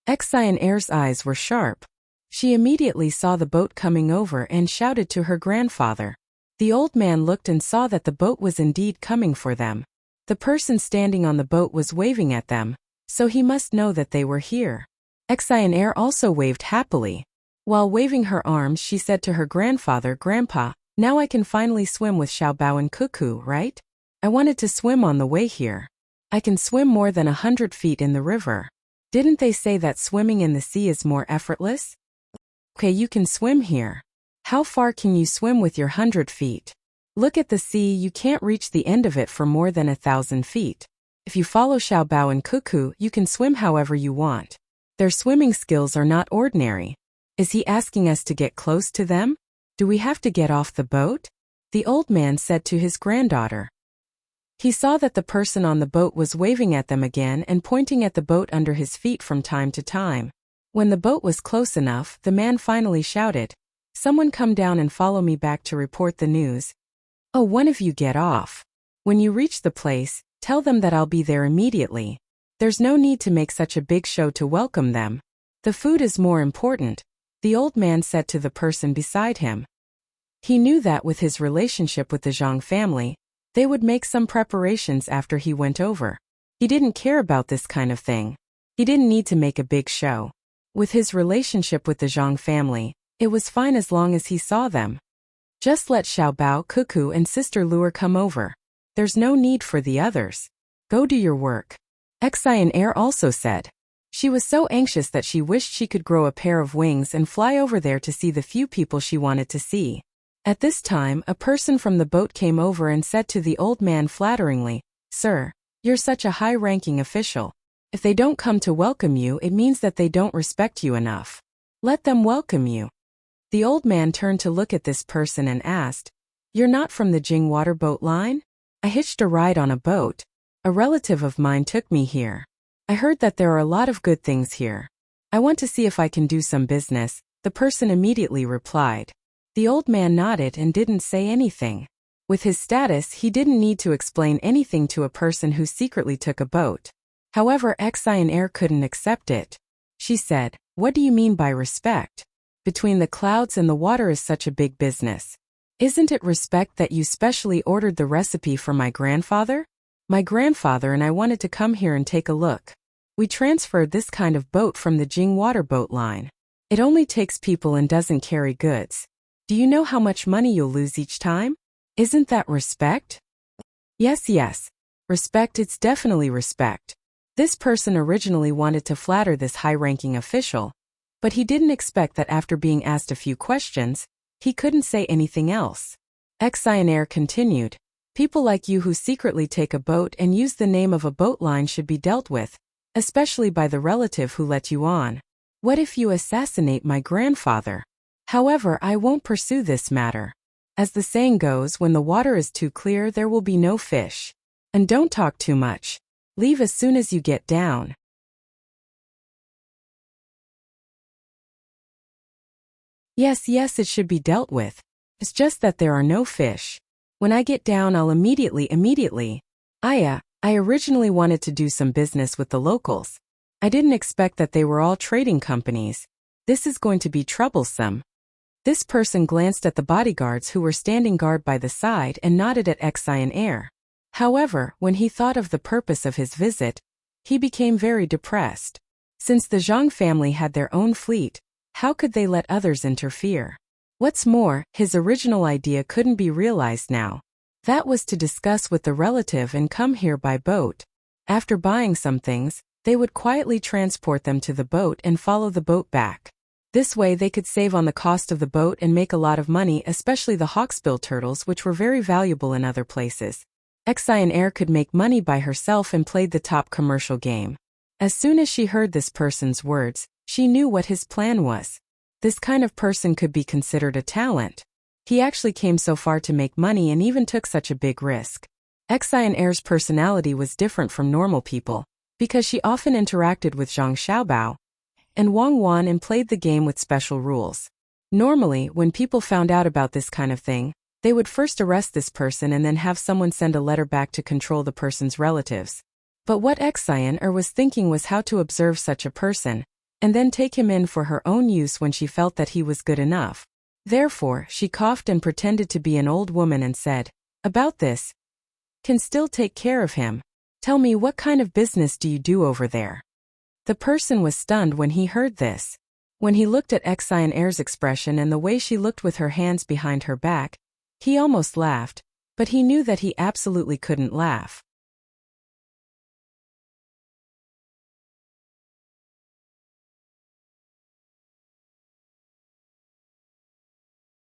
Exiner's eyes were sharp. She immediately saw the boat coming over and shouted to her grandfather. The old man looked and saw that the boat was indeed coming for them. The person standing on the boat was waving at them, so he must know that they were here. Exiner also waved happily. While waving her arms, she said to her grandfather, "Grandpa, now I can finally swim with Xiaobao and Cuckoo, right? I wanted to swim on the way here. I can swim more than 100 feet in the river. Didn't they say that swimming in the sea is more effortless? Okay, you can swim here. How far can you swim with your 100 feet? Look at the sea, you can't reach the end of it for more than 1,000 feet. If you follow Xiaobao and Cuckoo, you can swim however you want. Their swimming skills are not ordinary. Is he asking us to get close to them? Do we have to get off the boat?" the old man said to his granddaughter. He saw that the person on the boat was waving at them again and pointing at the boat under his feet from time to time. When the boat was close enough, the man finally shouted, "Someone come down and follow me back to report the news. Oh, one of you get off. When you reach the place, tell them that I'll be there immediately. There's no need to make such a big show to welcome them. The food is more important," the old man said to the person beside him. He knew that with his relationship with the Zhang family, they would make some preparations after he went over. He didn't care about this kind of thing. He didn't need to make a big show. With his relationship with the Zhang family, it was fine as long as he saw them. Just let Xiaobao, Cuckoo, and Sister Lure come over. There's no need for the others. Go do your work. Exiner also said. She was so anxious that she wished she could grow a pair of wings and fly over there to see the few people she wanted to see. At this time, a person from the boat came over and said to the old man flatteringly, "Sir, you're such a high-ranking official. If they don't come to welcome you, it means that they don't respect you enough. Let them welcome you." The old man turned to look at this person and asked, "You're not from the Jing water boat line? I hitched a ride on a boat. A relative of mine took me here. I heard that there are a lot of good things here. I want to see if I can do some business," the person immediately replied. The old man nodded and didn't say anything. With his status, he didn't need to explain anything to a person who secretly took a boat. However, Exionnaire couldn't accept it. She said, "What do you mean by respect? Between the clouds and the water is such a big business. Isn't it respect that you specially ordered the recipe for my grandfather? My grandfather and I wanted to come here and take a look. We transferred this kind of boat from the Jing water boat line. It only takes people and doesn't carry goods. Do you know how much money you'll lose each time? Isn't that respect?" Yes. Respect, it's definitely respect. This person originally wanted to flatter this high-ranking official, but he didn't expect that after being asked a few questions, he couldn't say anything else. Exionnaire continued, "People like you who secretly take a boat and use the name of a boat line should be dealt with, especially by the relative who let you on. What if you assassinate my grandfather? However, I won't pursue this matter. As the saying goes, when the water is too clear, there will be no fish. And don't talk too much. Leave as soon as you get down." Yes, it should be dealt with. It's just that there are no fish. When I get down, I'll immediately. I originally wanted to do some business with the locals. I didn't expect that they were all trading companies. This is going to be troublesome. This person glanced at the bodyguards who were standing guard by the side and nodded at Exionnaire. However, when he thought of the purpose of his visit, he became very depressed. Since the Zhang family had their own fleet, how could they let others interfere? What's more, his original idea couldn't be realized now. That was to discuss with the relative and come here by boat. After buying some things, they would quietly transport them to the boat and follow the boat back. This way they could save on the cost of the boat and make a lot of money, especially the hawksbill turtles, which were very valuable in other places. Exionnaire could make money by herself and played the top commercial game. As soon as she heard this person's words, she knew what his plan was. This kind of person could be considered a talent. He actually came so far to make money and even took such a big risk. Exionnaire's personality was different from normal people, because she often interacted with Zhang Xiaobao and Wang Wan and played the game with special rules. Normally, when people found out about this kind of thing, they would first arrest this person and then have someone send a letter back to control the person's relatives. But what Exionnaire was thinking was how to observe such a person, and then take him in for her own use when she felt that he was good enough. Therefore, she coughed and pretended to be an old woman and said, "About this, can still take care of him. Tell me, what kind of business do you do over there?" The person was stunned when he heard this. When he looked at Exionnaire's expression and the way she looked with her hands behind her back, he almost laughed, but he knew that he absolutely couldn't laugh.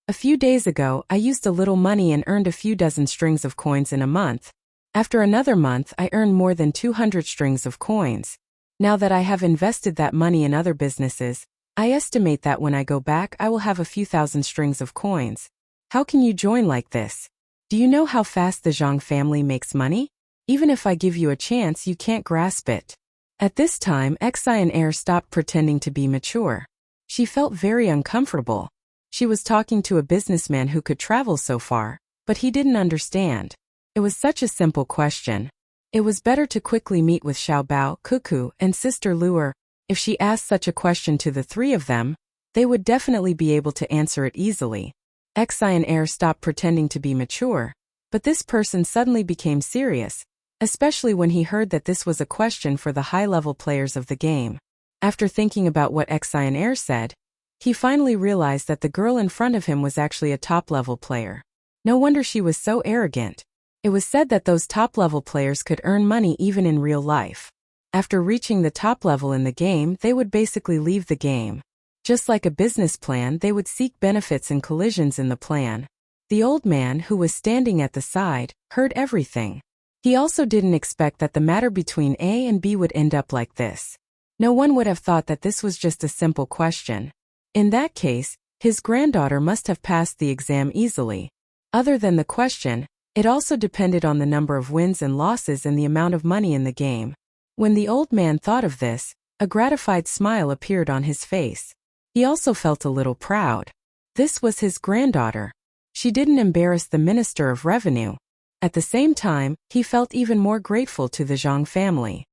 A few days ago, I used a little money and earned a few dozen strings of coins in a month. After another month, I earned more than 200 strings of coins. Now that I have invested that money in other businesses, I estimate that when I go back, I will have a few thousand strings of coins. How can you join like this? Do you know how fast the Zhang family makes money? Even if I give you a chance, you can't grasp it. At this time, Exionnaire stopped pretending to be mature. She felt very uncomfortable. She was talking to a businessman who could travel so far, but he didn't understand. It was such a simple question. It was better to quickly meet with Xiaobao, Cuckoo, and Sister Luer. If she asked such a question to the three of them, they would definitely be able to answer it easily. Exionnaire stopped pretending to be mature, but this person suddenly became serious, especially when he heard that this was a question for the high-level players of the game. After thinking about what Exionnaire said, he finally realized that the girl in front of him was actually a top-level player. No wonder she was so arrogant. It was said that those top-level players could earn money even in real life. After reaching the top level in the game, they would basically leave the game. Just like a business plan, they would seek benefits and collisions in the plan. The old man, who was standing at the side, heard everything. He also didn't expect that the matter between A and B would end up like this. No one would have thought that this was just a simple question. In that case, his granddaughter must have passed the exam easily. Other than the question, it also depended on the number of wins and losses and the amount of money in the game. When the old man thought of this, a gratified smile appeared on his face. He also felt a little proud. This was his granddaughter. She didn't embarrass the Minister of Revenue. At the same time, he felt even more grateful to the Zhang family.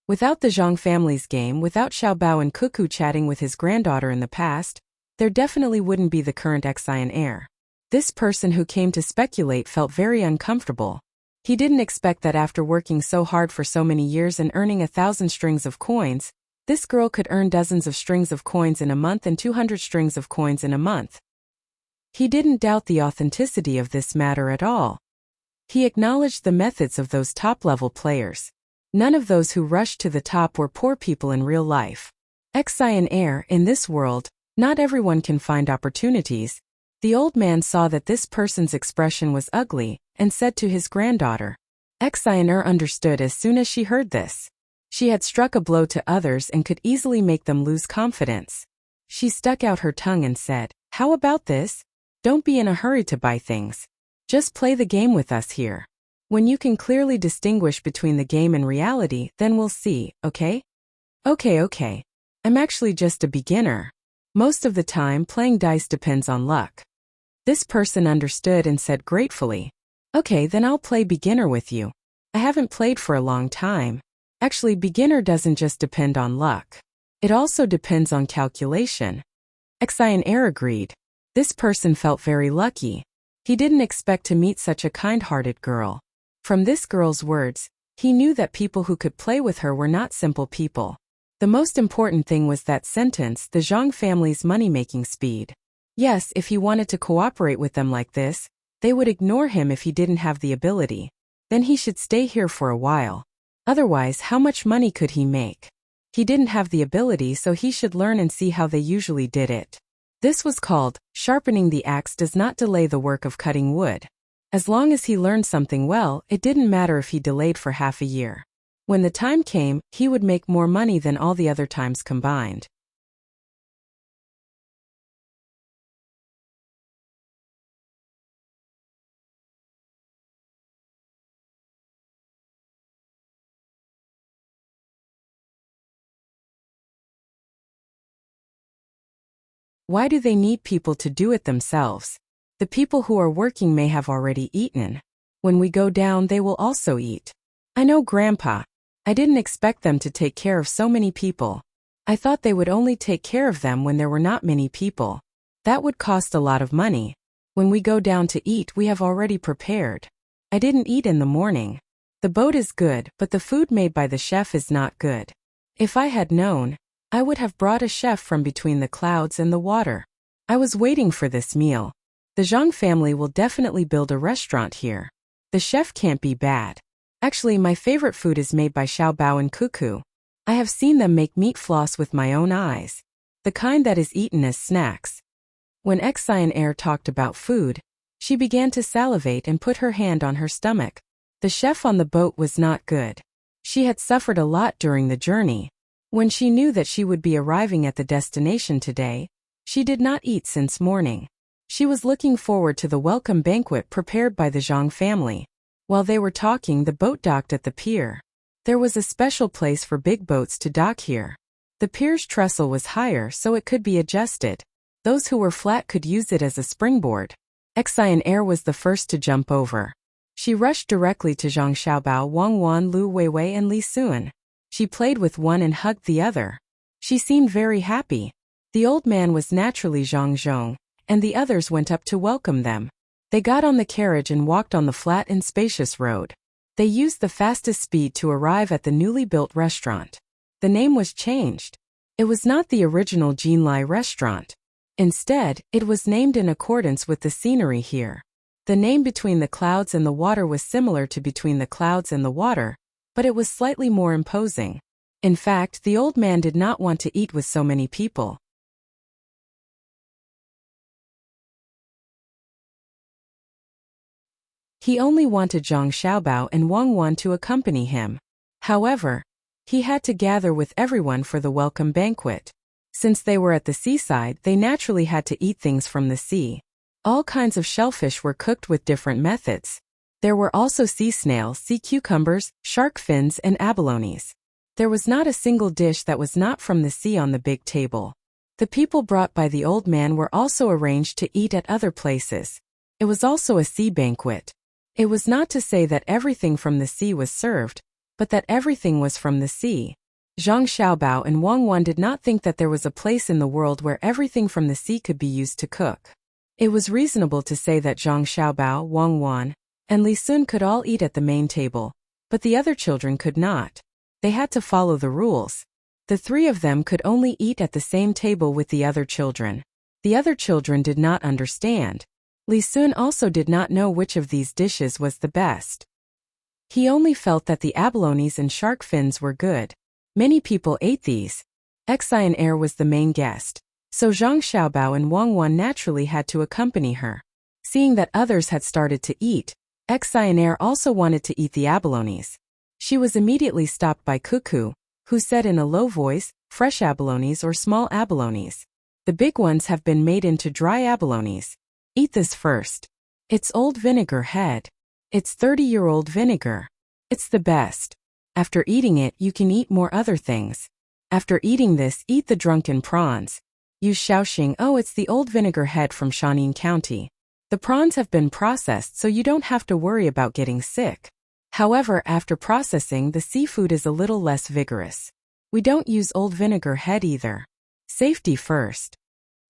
Without the Zhang family's game, without Xiaobao and Cuckoo chatting with his granddaughter in the past, there definitely wouldn't be the current Xian heir. This person who came to speculate felt very uncomfortable. He didn't expect that after working so hard for so many years and earning 1,000 strings of coins, this girl could earn dozens of strings of coins in a month and 200 strings of coins in a month. He didn't doubt the authenticity of this matter at all. He acknowledged the methods of those top-level players. None of those who rushed to the top were poor people in real life. Xian heir, in this world, not everyone can find opportunities. The old man saw that this person's expression was ugly, and said to his granddaughter. Xian heir understood as soon as she heard this. She had struck a blow to others and could easily make them lose confidence. She stuck out her tongue and said, "How about this? Don't be in a hurry to buy things. Just play the game with us here. When you can clearly distinguish between the game and reality, then we'll see, okay?" Okay. I'm actually just a beginner. Most of the time, playing dice depends on luck. This person understood and said gratefully, "Okay, then I'll play beginner with you. I haven't played for a long time." Actually, beginner doesn't just depend on luck. It also depends on calculation. Xian heir agreed. This person felt very lucky. He didn't expect to meet such a kind-hearted girl. From this girl's words, he knew that people who could play with her were not simple people. The most important thing was that sentence, the Zhang family's money-making speed. Yes, if he wanted to cooperate with them like this, they would ignore him if he didn't have the ability. Then he should stay here for a while. Otherwise, how much money could he make? He didn't have the ability, so he should learn and see how they usually did it. This was called, sharpening the axe does not delay the work of cutting wood. As long as he learned something well, it didn't matter if he delayed for half a year. When the time came, he would make more money than all the other times combined. Why do they need people to do it themselves? The people who are working may have already eaten. When we go down, they will also eat. I know, Grandpa. I didn't expect them to take care of so many people. I thought they would only take care of them when there were not many people. That would cost a lot of money. When we go down to eat, we have already prepared. I didn't eat in the morning. The boat is good, but the food made by the chef is not good. If I had known, I would have brought a chef from between the clouds and the water. I was waiting for this meal. The Zhang family will definitely build a restaurant here. The chef can't be bad. Actually, my favorite food is made by Xiaobao and Cuckoo. I have seen them make meat floss with my own eyes. The kind that is eaten as snacks. When Xian heir talked about food, she began to salivate and put her hand on her stomach. The chef on the boat was not good. She had suffered a lot during the journey. When she knew that she would be arriving at the destination today, she did not eat since morning. She was looking forward to the welcome banquet prepared by the Zhang family. While they were talking, the boat docked at the pier. There was a special place for big boats to dock here. The pier's trestle was higher, so it could be adjusted. Those who were flat could use it as a springboard. Xian heir was the first to jump over. She rushed directly to Zhang Xiaobao, Wang Wan, Lu Weiwei and Li Sun. She played with one and hugged the other. She seemed very happy. The old man was naturally Zhang Zhong, and the others went up to welcome them. They got on the carriage and walked on the flat and spacious road. They used the fastest speed to arrive at the newly built restaurant. The name was changed. It was not the original Jinlai restaurant. Instead, it was named in accordance with the scenery here. The name Between the Clouds and the Water was similar to Between the Clouds and the Water, but it was slightly more imposing. In fact, the old man did not want to eat with so many people. He only wanted Zhang Xiaobao and Wang Wan to accompany him. However, he had to gather with everyone for the welcome banquet. Since they were at the seaside, they naturally had to eat things from the sea. All kinds of shellfish were cooked with different methods. There were also sea snails, sea cucumbers, shark fins and abalones. There was not a single dish that was not from the sea on the big table. The people brought by the old man were also arranged to eat at other places. It was also a sea banquet. It was not to say that everything from the sea was served, but that everything was from the sea. Zhang Xiaobao and Wang Wan did not think that there was a place in the world where everything from the sea could be used to cook. It was reasonable to say that Zhang Xiaobao, Wang Wan, and Li Sun could all eat at the main table, but the other children could not. They had to follow the rules. The three of them could only eat at the same table with the other children. The other children did not understand. Li Sun also did not know which of these dishes was the best. He only felt that the abalones and shark fins were good. Many people ate these. Excian was the main guest, so Zhang Xiaobao and Wang Wan naturally had to accompany her. Seeing that others had started to eat, Excian also wanted to eat the abalones. She was immediately stopped by Cuckoo, who said in a low voice, "Fresh abalones or small abalones? The big ones have been made into dry abalones. Eat this first. It's old vinegar head. It's 30-year-old vinegar. It's the best. After eating it, you can eat more other things. After eating this, eat the drunken prawns. Use Shaoxing. Oh, it's the old vinegar head from Shaanxi County. The prawns have been processed so you don't have to worry about getting sick. However, after processing, the seafood is a little less vigorous. We don't use old vinegar head either. Safety first."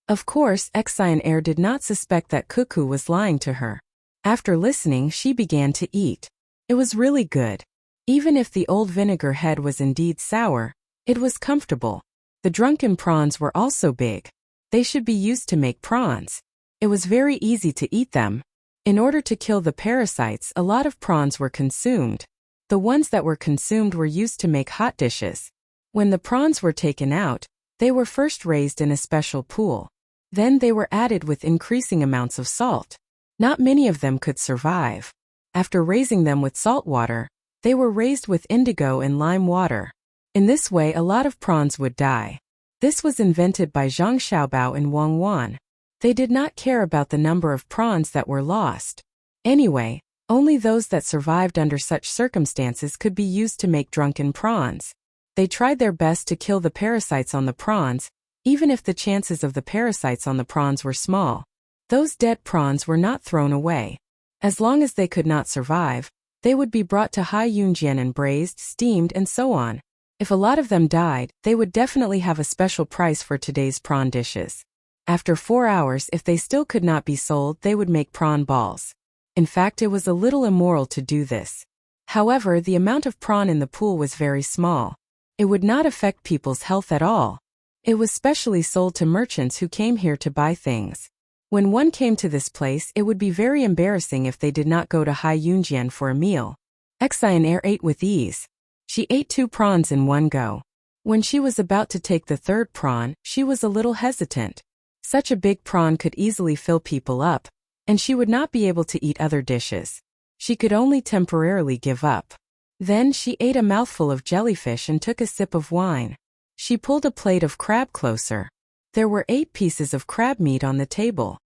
Of course, Excian did not suspect that Cuckoo was lying to her. After listening, she began to eat. It was really good. Even if the old vinegar head was indeed sour, it was comfortable. The drunken prawns were also big. They should be used to make prawns. It was very easy to eat them. In order to kill the parasites, a lot of prawns were consumed. The ones that were consumed were used to make hot dishes. When the prawns were taken out, they were first raised in a special pool. Then they were added with increasing amounts of salt. Not many of them could survive. After raising them with salt water, they were raised with indigo and lime water. In this way, a lot of prawns would die. This was invented by Zhang Xiaobao and Wang Wan. They did not care about the number of prawns that were lost. Anyway, only those that survived under such circumstances could be used to make drunken prawns. They tried their best to kill the parasites on the prawns, even if the chances of the parasites on the prawns were small. Those dead prawns were not thrown away. As long as they could not survive, they would be brought to Hai Yunjian and braised, steamed, and so on. If a lot of them died, they would definitely have a special price for today's prawn dishes. After 4 hours, if they still could not be sold, they would make prawn balls. In fact, it was a little immoral to do this. However, the amount of prawn in the pool was very small. It would not affect people's health at all. It was specially sold to merchants who came here to buy things. When one came to this place, it would be very embarrassing if they did not go to Hai Yunjian for a meal. Excian ate with ease. She ate 2 prawns in one go. When she was about to take the third prawn, she was a little hesitant. Such a big prawn could easily fill people up, and she would not be able to eat other dishes. She could only temporarily give up. Then she ate a mouthful of jellyfish and took a sip of wine. She pulled a plate of crab closer. There were 8 pieces of crab meat on the table.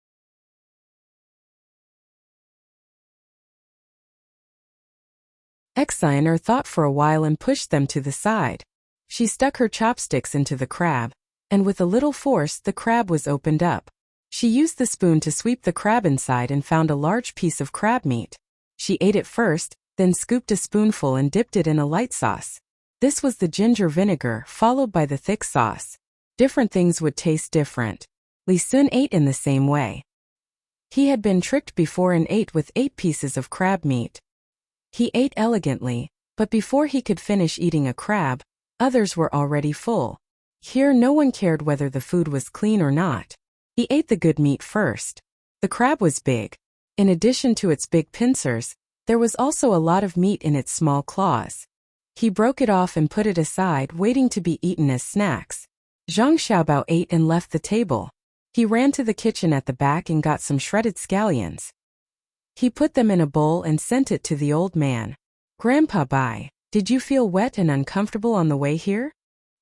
Excian thought for a while and pushed them to the side. She stuck her chopsticks into the crab, and with a little force the crab was opened up. She used the spoon to sweep the crab inside and found a large piece of crab meat. She ate it first, then scooped a spoonful and dipped it in a light sauce. This was the ginger vinegar, followed by the thick sauce. Different things would taste different. Li Sun ate in the same way. He had been tricked before and ate with 8 pieces of crab meat. He ate elegantly, but before he could finish eating a crab, others were already full. Here no one cared whether the food was clean or not. He ate the good meat first. The crab was big. In addition to its big pincers, there was also a lot of meat in its small claws. He broke it off and put it aside, waiting to be eaten as snacks. Zhang Xiaobao ate and left the table. He ran to the kitchen at the back and got some shredded scallions. He put them in a bowl and sent it to the old man. "Grandpa, bye. Did you feel wet and uncomfortable on the way here?"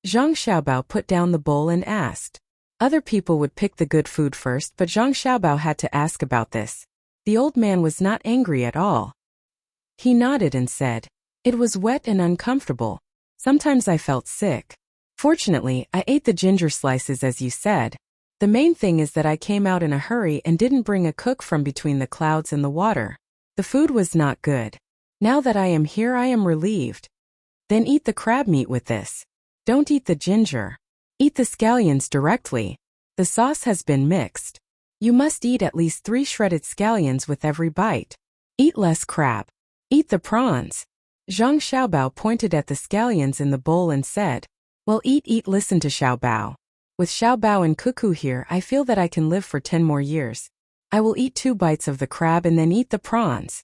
Zhang Xiaobao put down the bowl and asked. Other people would pick the good food first, but Zhang Xiaobao had to ask about this. The old man was not angry at all. He nodded and said, "It was wet and uncomfortable. Sometimes I felt sick. Fortunately, I ate the ginger slices as you said. The main thing is that I came out in a hurry and didn't bring a cook from between the clouds and the water. The food was not good. Now that I am here, I am relieved. Then eat the crab meat with this. Don't eat the ginger. Eat the scallions directly. The sauce has been mixed. You must eat at least 3 shredded scallions with every bite. Eat less crab. Eat the prawns. Zhang Xiaobao pointed at the scallions in the bowl and said, well, eat. Listen to Xiaobao. With Xiaobao and Cuckoo here, I feel that I can live for 10 more years. I will eat 2 bites of the crab and then eat the prawns.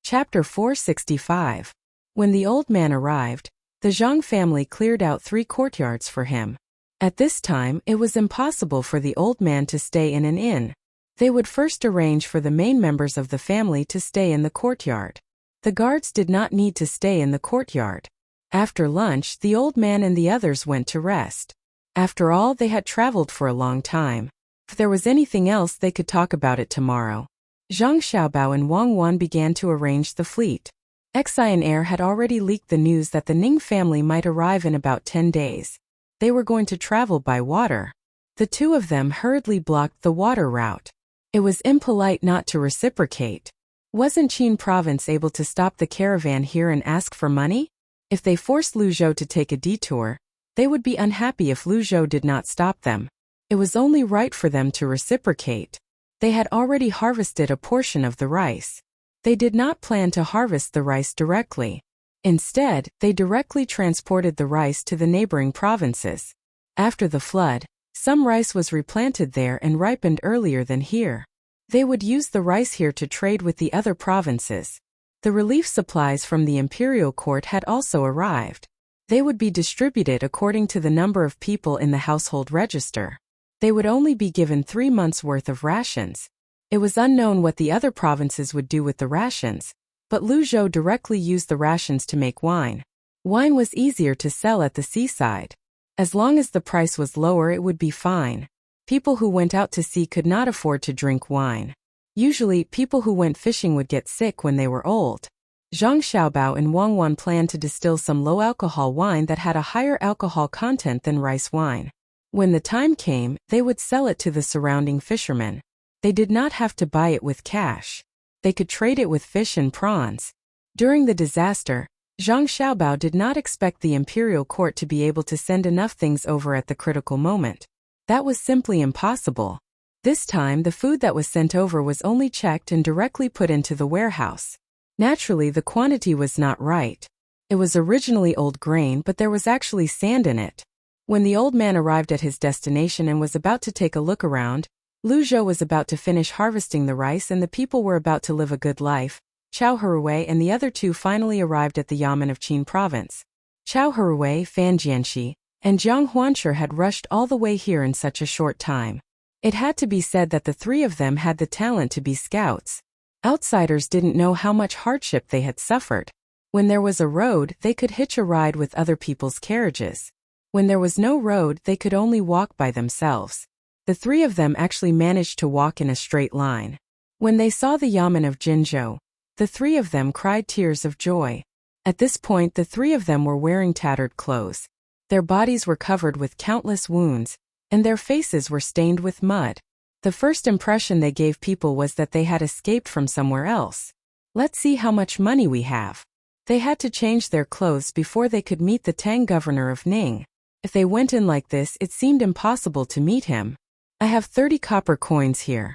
Chapter 465. When the old man arrived, the Zhang family cleared out 3 courtyards for him. At this time, it was impossible for the old man to stay in an inn. They would first arrange for the main members of the family to stay in the courtyard. The guards did not need to stay in the courtyard. After lunch, the old man and the others went to rest. After all, they had traveled for a long time. If there was anything else, they could talk about it tomorrow. Zhang Xiaobao and Wang Wan began to arrange the fleet. Xian Air had already leaked the news that the Ning family might arrive in about 10 days. They were going to travel by water. The 2 of them hurriedly blocked the water route. It was impolite not to reciprocate. Wasn't Qin province able to stop the caravan here and ask for money? If they forced Luzhou to take a detour, they would be unhappy if Luzhou did not stop them. It was only right for them to reciprocate. They had already harvested a portion of the rice. They did not plan to harvest the rice directly. Instead, they directly transported the rice to the neighboring provinces. After the flood, some rice was replanted there and ripened earlier than here. They would use the rice here to trade with the other provinces. The relief supplies from the imperial court had also arrived. They would be distributed according to the number of people in the household register. They would only be given 3 months' worth of rations. It was unknown what the other provinces would do with the rations, but Luzhou directly used the rations to make wine. Wine was easier to sell at the seaside. As long as the price was lower, it would be fine. People who went out to sea could not afford to drink wine. Usually, people who went fishing would get sick when they were old. Zhang Xiaobao and Wang Wan planned to distill some low-alcohol wine that had a higher alcohol content than rice wine. When the time came, they would sell it to the surrounding fishermen. They did not have to buy it with cash. They could trade it with fish and prawns. During the disaster, Zhang Xiaobao did not expect the imperial court to be able to send enough things over at the critical moment. That was simply impossible. This time, the food that was sent over was only checked and directly put into the warehouse. Naturally, the quantity was not right. It was originally old grain, but there was actually sand in it. When the old man arrived at his destination and was about to take a look around, Luzhou was about to finish harvesting the rice and the people were about to live a good life. Chao Heruwei and the other 2 finally arrived at the yamen of Qin province. Chao Heruwei, Fan Jianxi, and Jiang Huanshi had rushed all the way here in such a short time. It had to be said that the 3 of them had the talent to be scouts. Outsiders didn't know how much hardship they had suffered. When there was a road, they could hitch a ride with other people's carriages. When there was no road, they could only walk by themselves. The 3 of them actually managed to walk in a straight line. When they saw the yamen of Jinzhou, the 3 of them cried tears of joy. At this point, the 3 of them were wearing tattered clothes. Their bodies were covered with countless wounds, and their faces were stained with mud. The first impression they gave people was that they had escaped from somewhere else. Let's see how much money we have. They had to change their clothes before they could meet the Tang governor of Ning. If they went in like this, it seemed impossible to meet him. I have 30 copper coins here.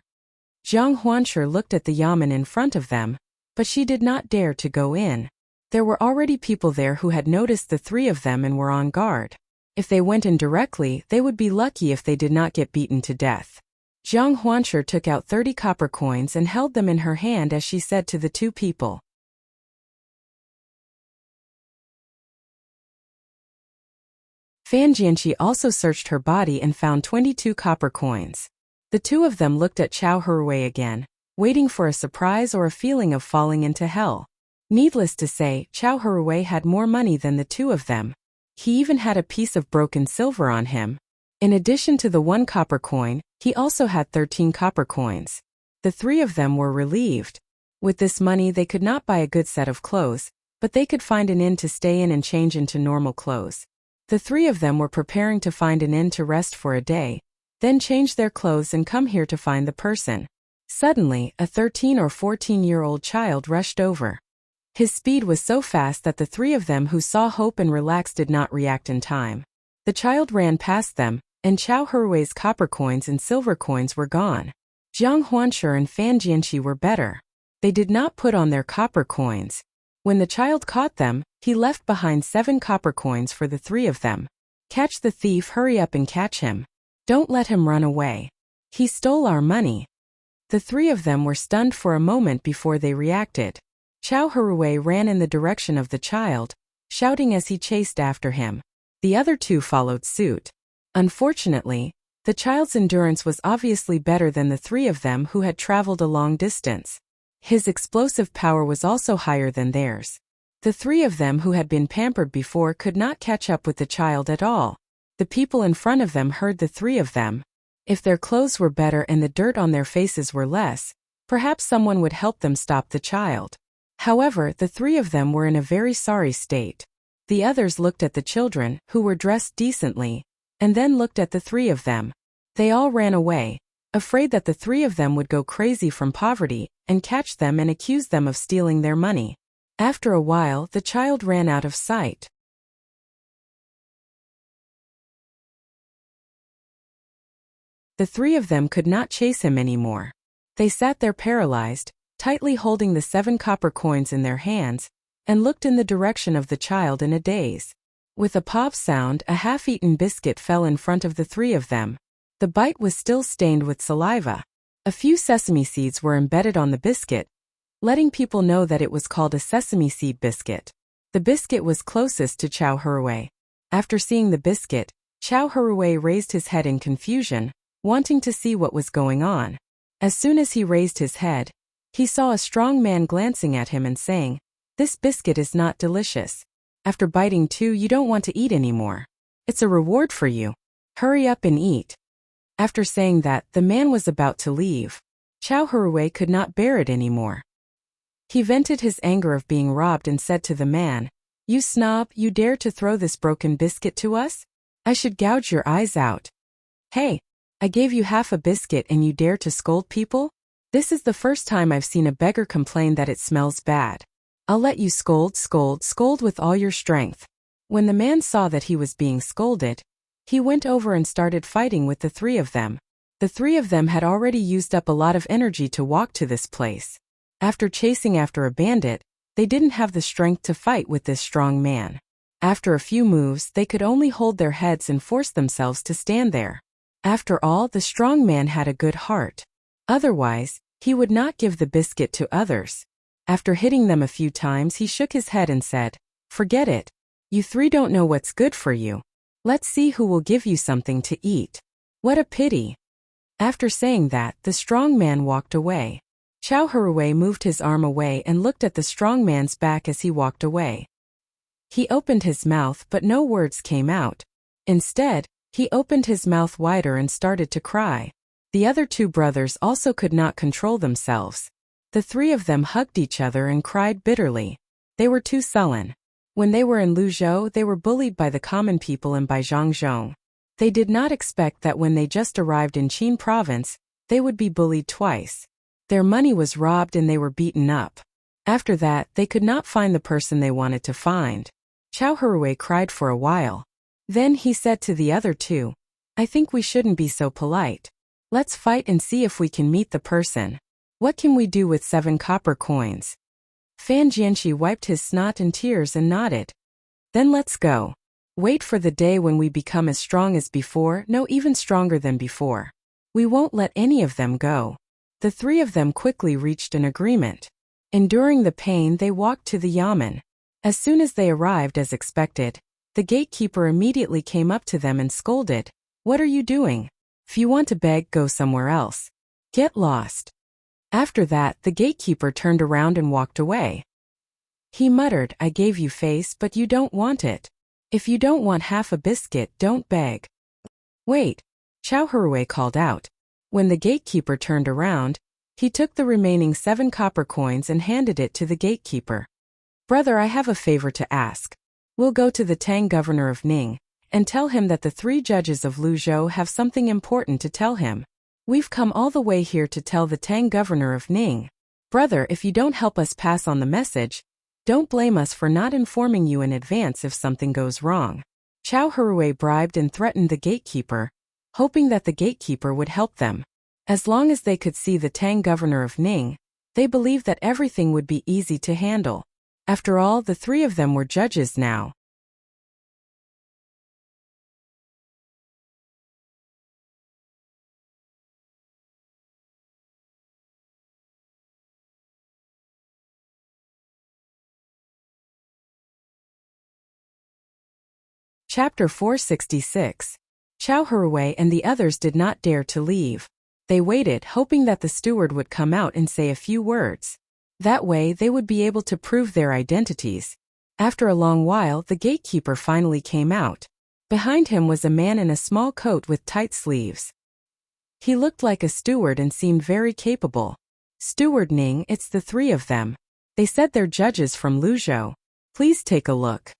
Jiang Huanshi looked at the yamen in front of them, but she did not dare to go in. There were already people there who had noticed the 3 of them and were on guard. If they went in directly, they would be lucky if they did not get beaten to death. Jiang Huanshi took out 30 copper coins and held them in her hand as she said to the 2 people. Fan Jianxi also searched her body and found 22 copper coins. The 2 of them looked at Chao Heruwei again, waiting for a surprise or a feeling of falling into hell. Needless to say, Chao Heruwei had more money than the 2 of them. He even had a piece of broken silver on him. In addition to the 1 copper coin, he also had 13 copper coins. The 3 of them were relieved. With this money they could not buy a good set of clothes, but they could find an inn to stay in and change into normal clothes. The 3 of them were preparing to find an inn to rest for a day, then change their clothes and come here to find the person. Suddenly, a 13 or 14-year-old child rushed over. His speed was so fast that the 3 of them who saw hope and relaxed did not react in time. The child ran past them, and Chao Herui's copper coins and silver coins were gone. Jiang Huanshi and Fan Jianqi were better. They did not put on their copper coins. When the child caught them, he left behind 7 copper coins for the 3 of them. Catch the thief, hurry up and catch him. Don't let him run away. He stole our money. The 3 of them were stunned for a moment before they reacted. Chao Herui ran in the direction of the child, shouting as he chased after him. The other 2 followed suit. Unfortunately, the child's endurance was obviously better than the 3 of them who had traveled a long distance. His explosive power was also higher than theirs. The 3 of them who had been pampered before could not catch up with the child at all. The people in front of them heard the 3 of them. If their clothes were better and the dirt on their faces were less, perhaps someone would help them stop the child. However, the 3 of them were in a very sorry state. The others looked at the children, who were dressed decently, and then looked at the 3 of them. They all ran away, afraid that the 3 of them would go crazy from poverty and catch them and accuse them of stealing their money. After a while, the child ran out of sight. The 3 of them could not chase him anymore. They sat there paralyzed, tightly holding the 7 copper coins in their hands, and looked in the direction of the child in a daze. With a pop sound, a half-eaten biscuit fell in front of the 3 of them. The bite was still stained with saliva. A few sesame seeds were embedded on the biscuit, letting people know that it was called a sesame seed biscuit. The biscuit was closest to Chao Herui. After seeing the biscuit, Chao Herui raised his head in confusion, wanting to see what was going on. As soon as he raised his head, he saw a strong man glancing at him and saying, "This biscuit is not delicious. After biting 2, you don't want to eat anymore. It's a reward for you. Hurry up and eat." After saying that, the man was about to leave. Chao Herui could not bear it anymore. He vented his anger of being robbed and said to the man, "You snob, you dare to throw this broken biscuit to us? I should gouge your eyes out. Hey, I gave you half a biscuit and you dare to scold people? This is the first time I've seen a beggar complain that it smells bad. I'll let you scold with all your strength." When the man saw that he was being scolded, he went over and started fighting with the 3 of them. The 3 of them had already used up a lot of energy to walk to this place. After chasing after a bandit, they didn't have the strength to fight with this strong man. After a few moves, they could only hold their heads and force themselves to stand there. After all, the strong man had a good heart. Otherwise, he would not give the biscuit to others. After hitting them a few times, he shook his head and said, "Forget it. You 3 don't know what's good for you. Let's see who will give you something to eat. What a pity." After saying that, the strong man walked away. Chao Herui moved his arm away and looked at the strong man's back as he walked away. He opened his mouth but no words came out. Instead, he opened his mouth wider and started to cry. The other 2 brothers also could not control themselves. The 3 of them hugged each other and cried bitterly. They were too sullen. When they were in Luzhou, they were bullied by the common people and by Zhangzhong. They did not expect that when they just arrived in Qin province, they would be bullied twice. Their money was robbed and they were beaten up. After that, they could not find the person they wanted to find. Chao Herui cried for a while. Then he said to the other 2, "I think we shouldn't be so polite. Let's fight and see if we can meet the person. What can we do with 7 copper coins?" Fan Jianqi wiped his snot and tears and nodded. "Then let's go. Wait for the day when we become as strong as before, no, even stronger than before. We won't let any of them go." The 3 of them quickly reached an agreement. Enduring the pain, they walked to the yamen. As soon as they arrived as expected, the gatekeeper immediately came up to them and scolded, "What are you doing? If you want to beg, go somewhere else. Get lost." After that, the gatekeeper turned around and walked away. He muttered, "I gave you face, but you don't want it. If you don't want half a biscuit, don't beg." Wait, Chao Hui called out. When the gatekeeper turned around, he took the remaining 7 copper coins and handed it to the gatekeeper. Brother, I have a favor to ask. We'll go to the Tang governor of Ning and tell him that the 3 judges of Luzhou have something important to tell him. We've come all the way here to tell the Tang governor of Ning. Brother, if you don't help us pass on the message, don't blame us for not informing you in advance if something goes wrong. Chao Hui bribed and threatened the gatekeeper, hoping that the gatekeeper would help them. As long as they could see the Tang governor of Ning, they believed that everything would be easy to handle. After all, the 3 of them were judges now. Chapter 466. Chao Hui and the others did not dare to leave. They waited, hoping that the steward would come out and say a few words. That way they would be able to prove their identities. After a long while, the gatekeeper finally came out. Behind him was a man in a small coat with tight sleeves. He looked like a steward and seemed very capable. Steward Ning, it's the 3 of them. They said they're judges from Luzhou. Please take a look.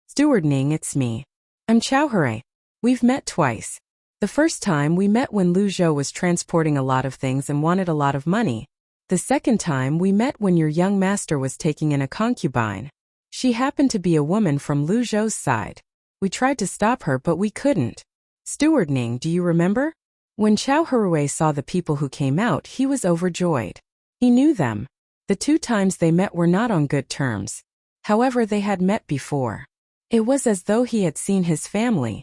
Steward Ning, it's me. I'm Chao Hui. We've met twice. The first time we met when Luzhou was transporting a lot of things and wanted a lot of money. The second time we met when your young master was taking in a concubine. She happened to be a woman from Luzhou's side. We tried to stop her but we couldn't. Steward Ning, do you remember? When Chao Hui saw the people who came out, he was overjoyed. He knew them. The 2 times they met were not on good terms. However, they had met before. It was as though he had seen his family.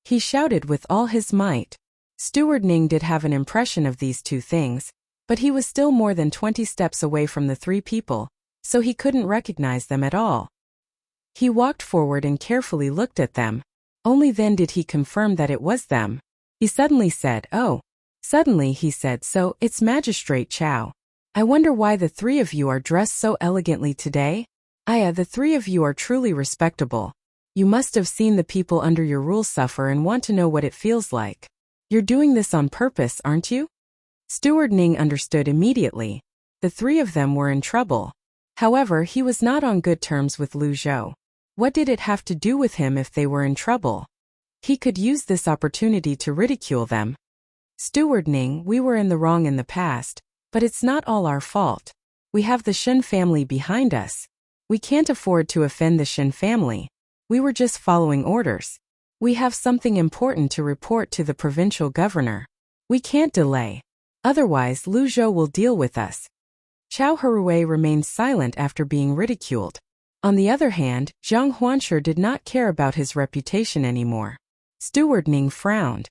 He shouted with all his might. Steward Ning did have an impression of these 2 things, but he was still more than 20 steps away from the 3 people, so he couldn't recognize them at all. He walked forward and carefully looked at them. Only then did he confirm that it was them. He suddenly said, "Oh." Suddenly he said, "So, it's Magistrate Chao. I wonder why the 3 of you are dressed so elegantly today? The 3 of you are truly respectable. You must have seen the people under your rule suffer and want to know what it feels like. You're doing this on purpose, aren't you?" Steward Ning understood immediately. The 3 of them were in trouble. However, he was not on good terms with Luzhou. What did it have to do with him if they were in trouble? He could use this opportunity to ridicule them. Steward Ning, we were in the wrong in the past, but it's not all our fault. We have the Shen family behind us. We can't afford to offend the Shen family. We were just following orders. We have something important to report to the provincial governor. We can't delay. Otherwise, Luzhou will deal with us. Chao Hui remained silent after being ridiculed. On the other hand, Zhang Huanshi did not care about his reputation anymore. Steward Ning frowned.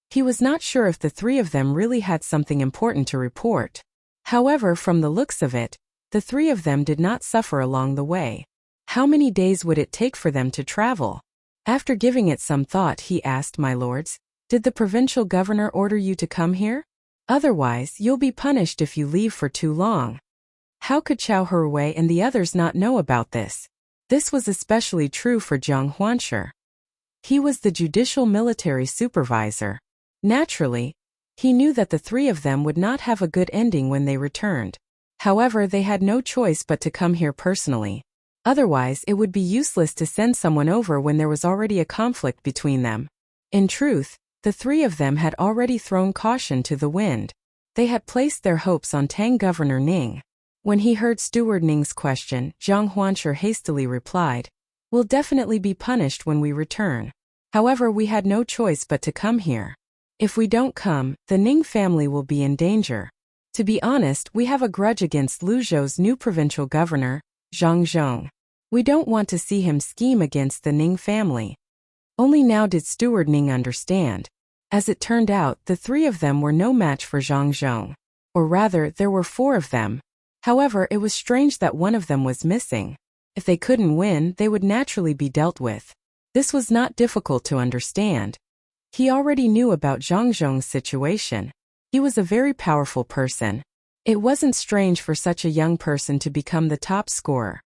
He was not sure if the 3 of them really had something important to report. However, from the looks of it, the 3 of them did not suffer along the way. How many days would it take for them to travel? After giving it some thought, he asked, "My lords, did the provincial governor order you to come here? Otherwise, you'll be punished if you leave for too long." How could Chao Hui and the others not know about this? This was especially true for Zhang Huanshi. He was the judicial military supervisor. Naturally, he knew that the 3 of them would not have a good ending when they returned. However, they had no choice but to come here personally. Otherwise, it would be useless to send someone over when there was already a conflict between them. In truth, the 3 of them had already thrown caution to the wind. They had placed their hopes on Tang Governor Ning. When he heard Steward Ning's question, Zhang Huanshi hastily replied, "We'll definitely be punished when we return. However, we had no choice but to come here. If we don't come, the Ning family will be in danger. To be honest, we have a grudge against Luzhou's new provincial governor, Zhang Zhong. We don't want to see him scheme against the Ning family." Only now did Steward Ning understand. As it turned out, the 3 of them were no match for Zhang Zhong. Or rather, there were 4 of them. However, it was strange that one of them was missing. If they couldn't win, they would naturally be dealt with. This was not difficult to understand. He already knew about Zhang Zhong's situation. He was a very powerful person. It wasn't strange for such a young person to become the top scorer.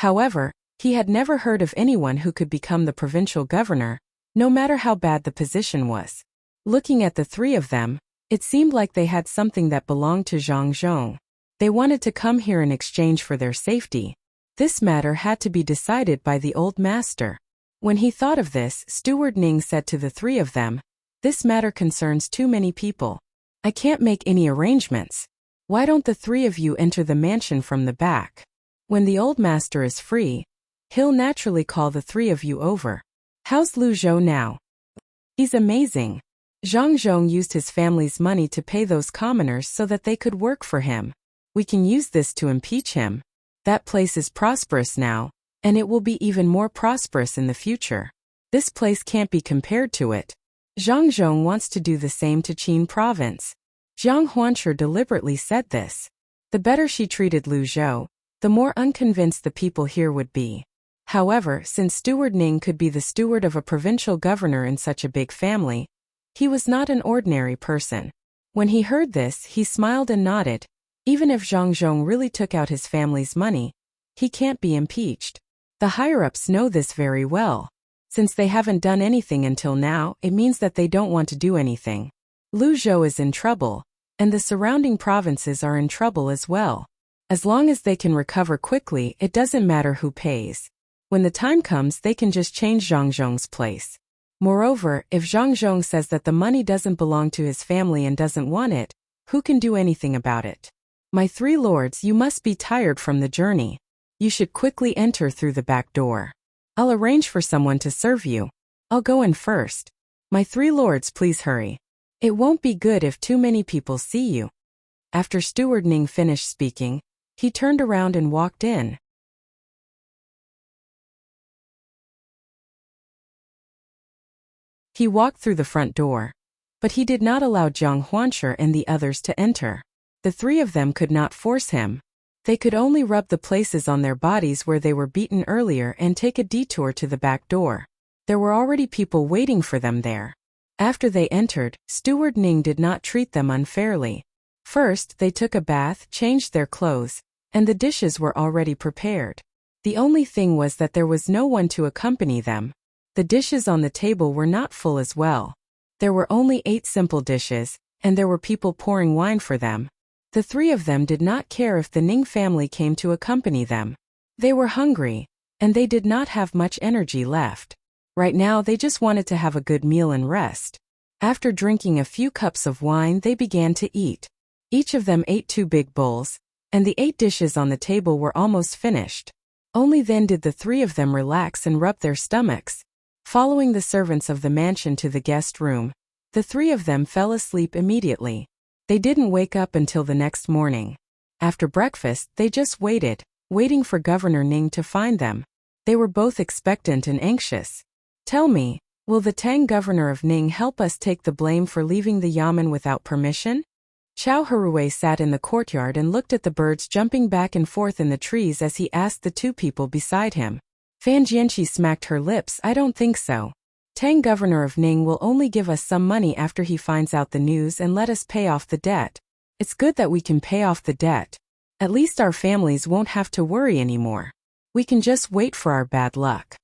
However, he had never heard of anyone who could become the provincial governor, no matter how bad the position was. Looking at the three of them, it seemed like they had something that belonged to Zhang Zhong. They wanted to come here in exchange for their safety. This matter had to be decided by the old master. When he thought of this, Steward Ning said to the three of them, "This matter concerns too many people. I can't make any arrangements. Why don't the three of you enter the mansion from the back? When the old master is free, he'll naturally call the three of you over. How's Lu Zhou now?" "He's amazing. Zhang Zhong used his family's money to pay those commoners so that they could work for him. We can use this to impeach him. That place is prosperous now, and it will be even more prosperous in the future. This place can't be compared to it." Zhang Zhong wants to do the same to Qin province. Jiang Huanshi deliberately said this. The better she treated Lu Zhou, the more unconvinced the people here would be. However, since Steward Ning could be the steward of a provincial governor in such a big family, he was not an ordinary person. When he heard this, he smiled and nodded. Even if Zhang Zhong really took out his family's money, he can't be impeached. The higher-ups know this very well. Since they haven't done anything until now, it means that they don't want to do anything. Lu Zhou is in trouble, and the surrounding provinces are in trouble as well. As long as they can recover quickly, it doesn't matter who pays. When the time comes, they can just change Zhang Zhong's place. Moreover, if Zhang Zhong says that the money doesn't belong to his family and doesn't want it, who can do anything about it? My three lords, you must be tired from the journey. You should quickly enter through the back door. I'll arrange for someone to serve you. I'll go in first. My three lords, please hurry. It won't be good if too many people see you. After Steward Ning finished speaking, he turned around and walked in. He walked through the front door, but he did not allow Jiang Huanshi and the others to enter. The three of them could not force him. They could only rub the places on their bodies where they were beaten earlier and take a detour to the back door. There were already people waiting for them there. After they entered, Steward Ning did not treat them unfairly. First, they took a bath, changed their clothes, and the dishes were already prepared. The only thing was that there was no one to accompany them. The dishes on the table were not full as well. There were only 8 simple dishes, and there were people pouring wine for them. The three of them did not care if the Ning family came to accompany them. They were hungry, and they did not have much energy left. Right now they just wanted to have a good meal and rest. After drinking a few cups of wine, they began to eat. Each of them ate 2 big bowls, and the 8 dishes on the table were almost finished. Only then did the three of them relax and rub their stomachs. Following the servants of the mansion to the guest room, the three of them fell asleep immediately. They didn't wake up until the next morning. After breakfast, they just waiting for Governor Ning to find them. They were both expectant and anxious. Tell me, will the Tang governor of Ning help us take the blame for leaving the yamen without permission? Chao Harue sat in the courtyard and looked at the birds jumping back and forth in the trees as he asked the 2 people beside him. Fan Jianqi smacked her lips. I don't think so. Tang governor of Ning will only give us some money after he finds out the news and let us pay off the debt. It's good that we can pay off the debt. At least our families won't have to worry anymore. We can just wait for our bad luck.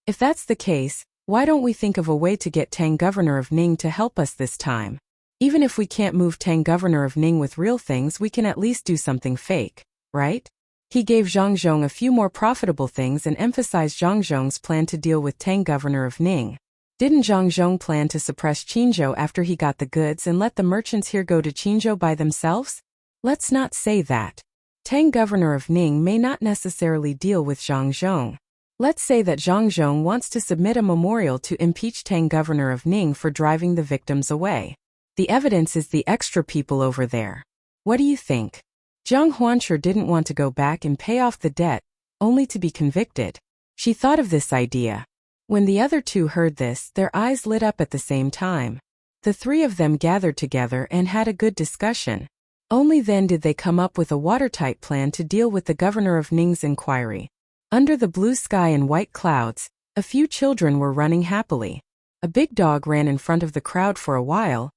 If that's the case, why don't we think of a way to get Tang governor of Ning to help us this time? Even if we can't move Tang governor of Ning with real things, we can at least do something fake, right? He gave Zhang Zhong a few more profitable things and emphasized Zhang Zhong's plan to deal with Tang governor of Ning. Didn't Zhang Zhong plan to suppress Qinzhou after he got the goods and let the merchants here go to Qinzhou by themselves? Let's not say that. Tang governor of Ning may not necessarily deal with Zhang Zhong. Let's say that Zhang Zhong wants to submit a memorial to impeach Tang governor of Ning for driving the victims away. The evidence is the extra people over there. What do you think? Jiang Huanshi didn't want to go back and pay off the debt, only to be convicted. She thought of this idea. When the other 2 heard this, their eyes lit up at the same time. The 3 of them gathered together and had a good discussion. Only then did they come up with a watertight plan to deal with the governor of Ning's inquiry. Under the blue sky and white clouds, a few children were running happily. A big dog ran in front of the crowd for a while,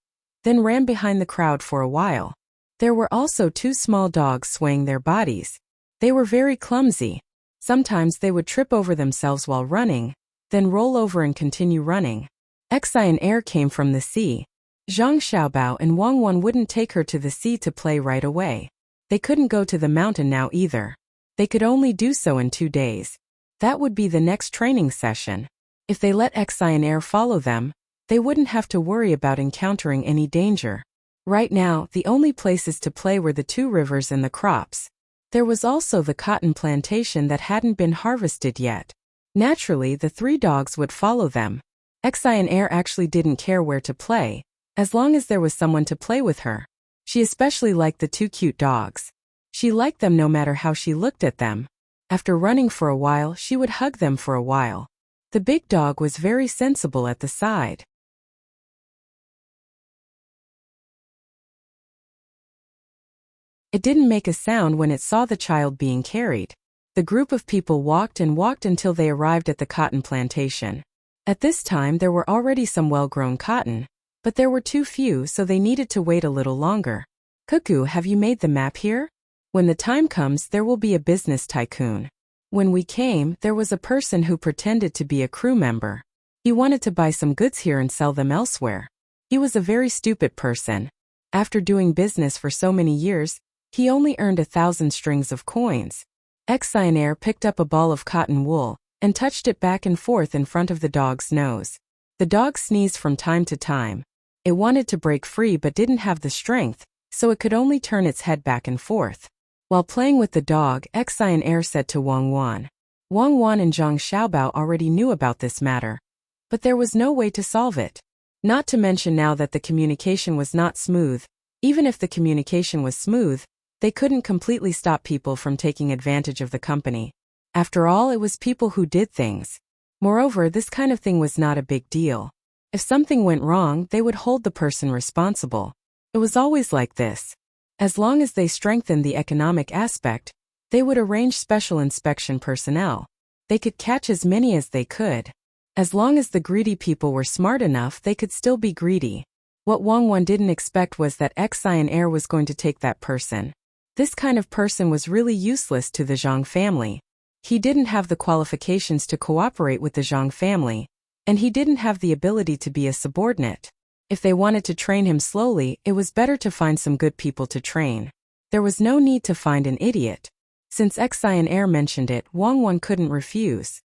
then ran behind the crowd for a while. There were also 2 small dogs swaying their bodies. They were very clumsy. Sometimes they would trip over themselves while running, then roll over and continue running. Exile Air came from the sea. Zhang Xiaobao and Wang Wan wouldn't take her to the sea to play right away. They couldn't go to the mountain now either. They could only do so in 2 days. That would be the next training session. If they let Exile Air follow them, they wouldn't have to worry about encountering any danger. Right now, the only places to play were the 2 rivers and the crops. There was also the cotton plantation that hadn't been harvested yet. Naturally, the 3 dogs would follow them. Exile Air actually didn't care where to play, as long as there was someone to play with her. She especially liked the 2 cute dogs. She liked them no matter how she looked at them. After running for a while, she would hug them for a while. The big dog was very sensible at the side. It didn't make a sound when it saw the child being carried. The group of people walked and walked until they arrived at the cotton plantation. At this time there were already some well-grown cotton, but there were too few, so they needed to wait a little longer. Cuckoo, have you made the map here? When the time comes, there will be a business tycoon. When we came, there was a person who pretended to be a crew member. He wanted to buy some goods here and sell them elsewhere. He was a very stupid person. After doing business for so many years, he only earned 1,000 strings of coins. Exile Air picked up a ball of cotton wool and touched it back and forth in front of the dog's nose. The dog sneezed from time to time. It wanted to break free but didn't have the strength, so it could only turn its head back and forth. While playing with the dog, Exile Air said to Wang Wan. Wang Wan and Zhang Xiaobao already knew about this matter, but there was no way to solve it. Not to mention now that the communication was not smooth. Even if the communication was smooth, they couldn't completely stop people from taking advantage of the company. After all, it was people who did things. Moreover, this kind of thing was not a big deal. If something went wrong, they would hold the person responsible. It was always like this. As long as they strengthened the economic aspect, they would arrange special inspection personnel. They could catch as many as they could. As long as the greedy people were smart enough, they could still be greedy. What Wang Wan didn't expect was that Exile Air was going to take that person. This kind of person was really useless to the Zhang family. He didn't have the qualifications to cooperate with the Zhang family, and he didn't have the ability to be a subordinate. If they wanted to train him slowly, it was better to find some good people to train. There was no need to find an idiot. Since Exile Air mentioned it, Wang Wan couldn't refuse.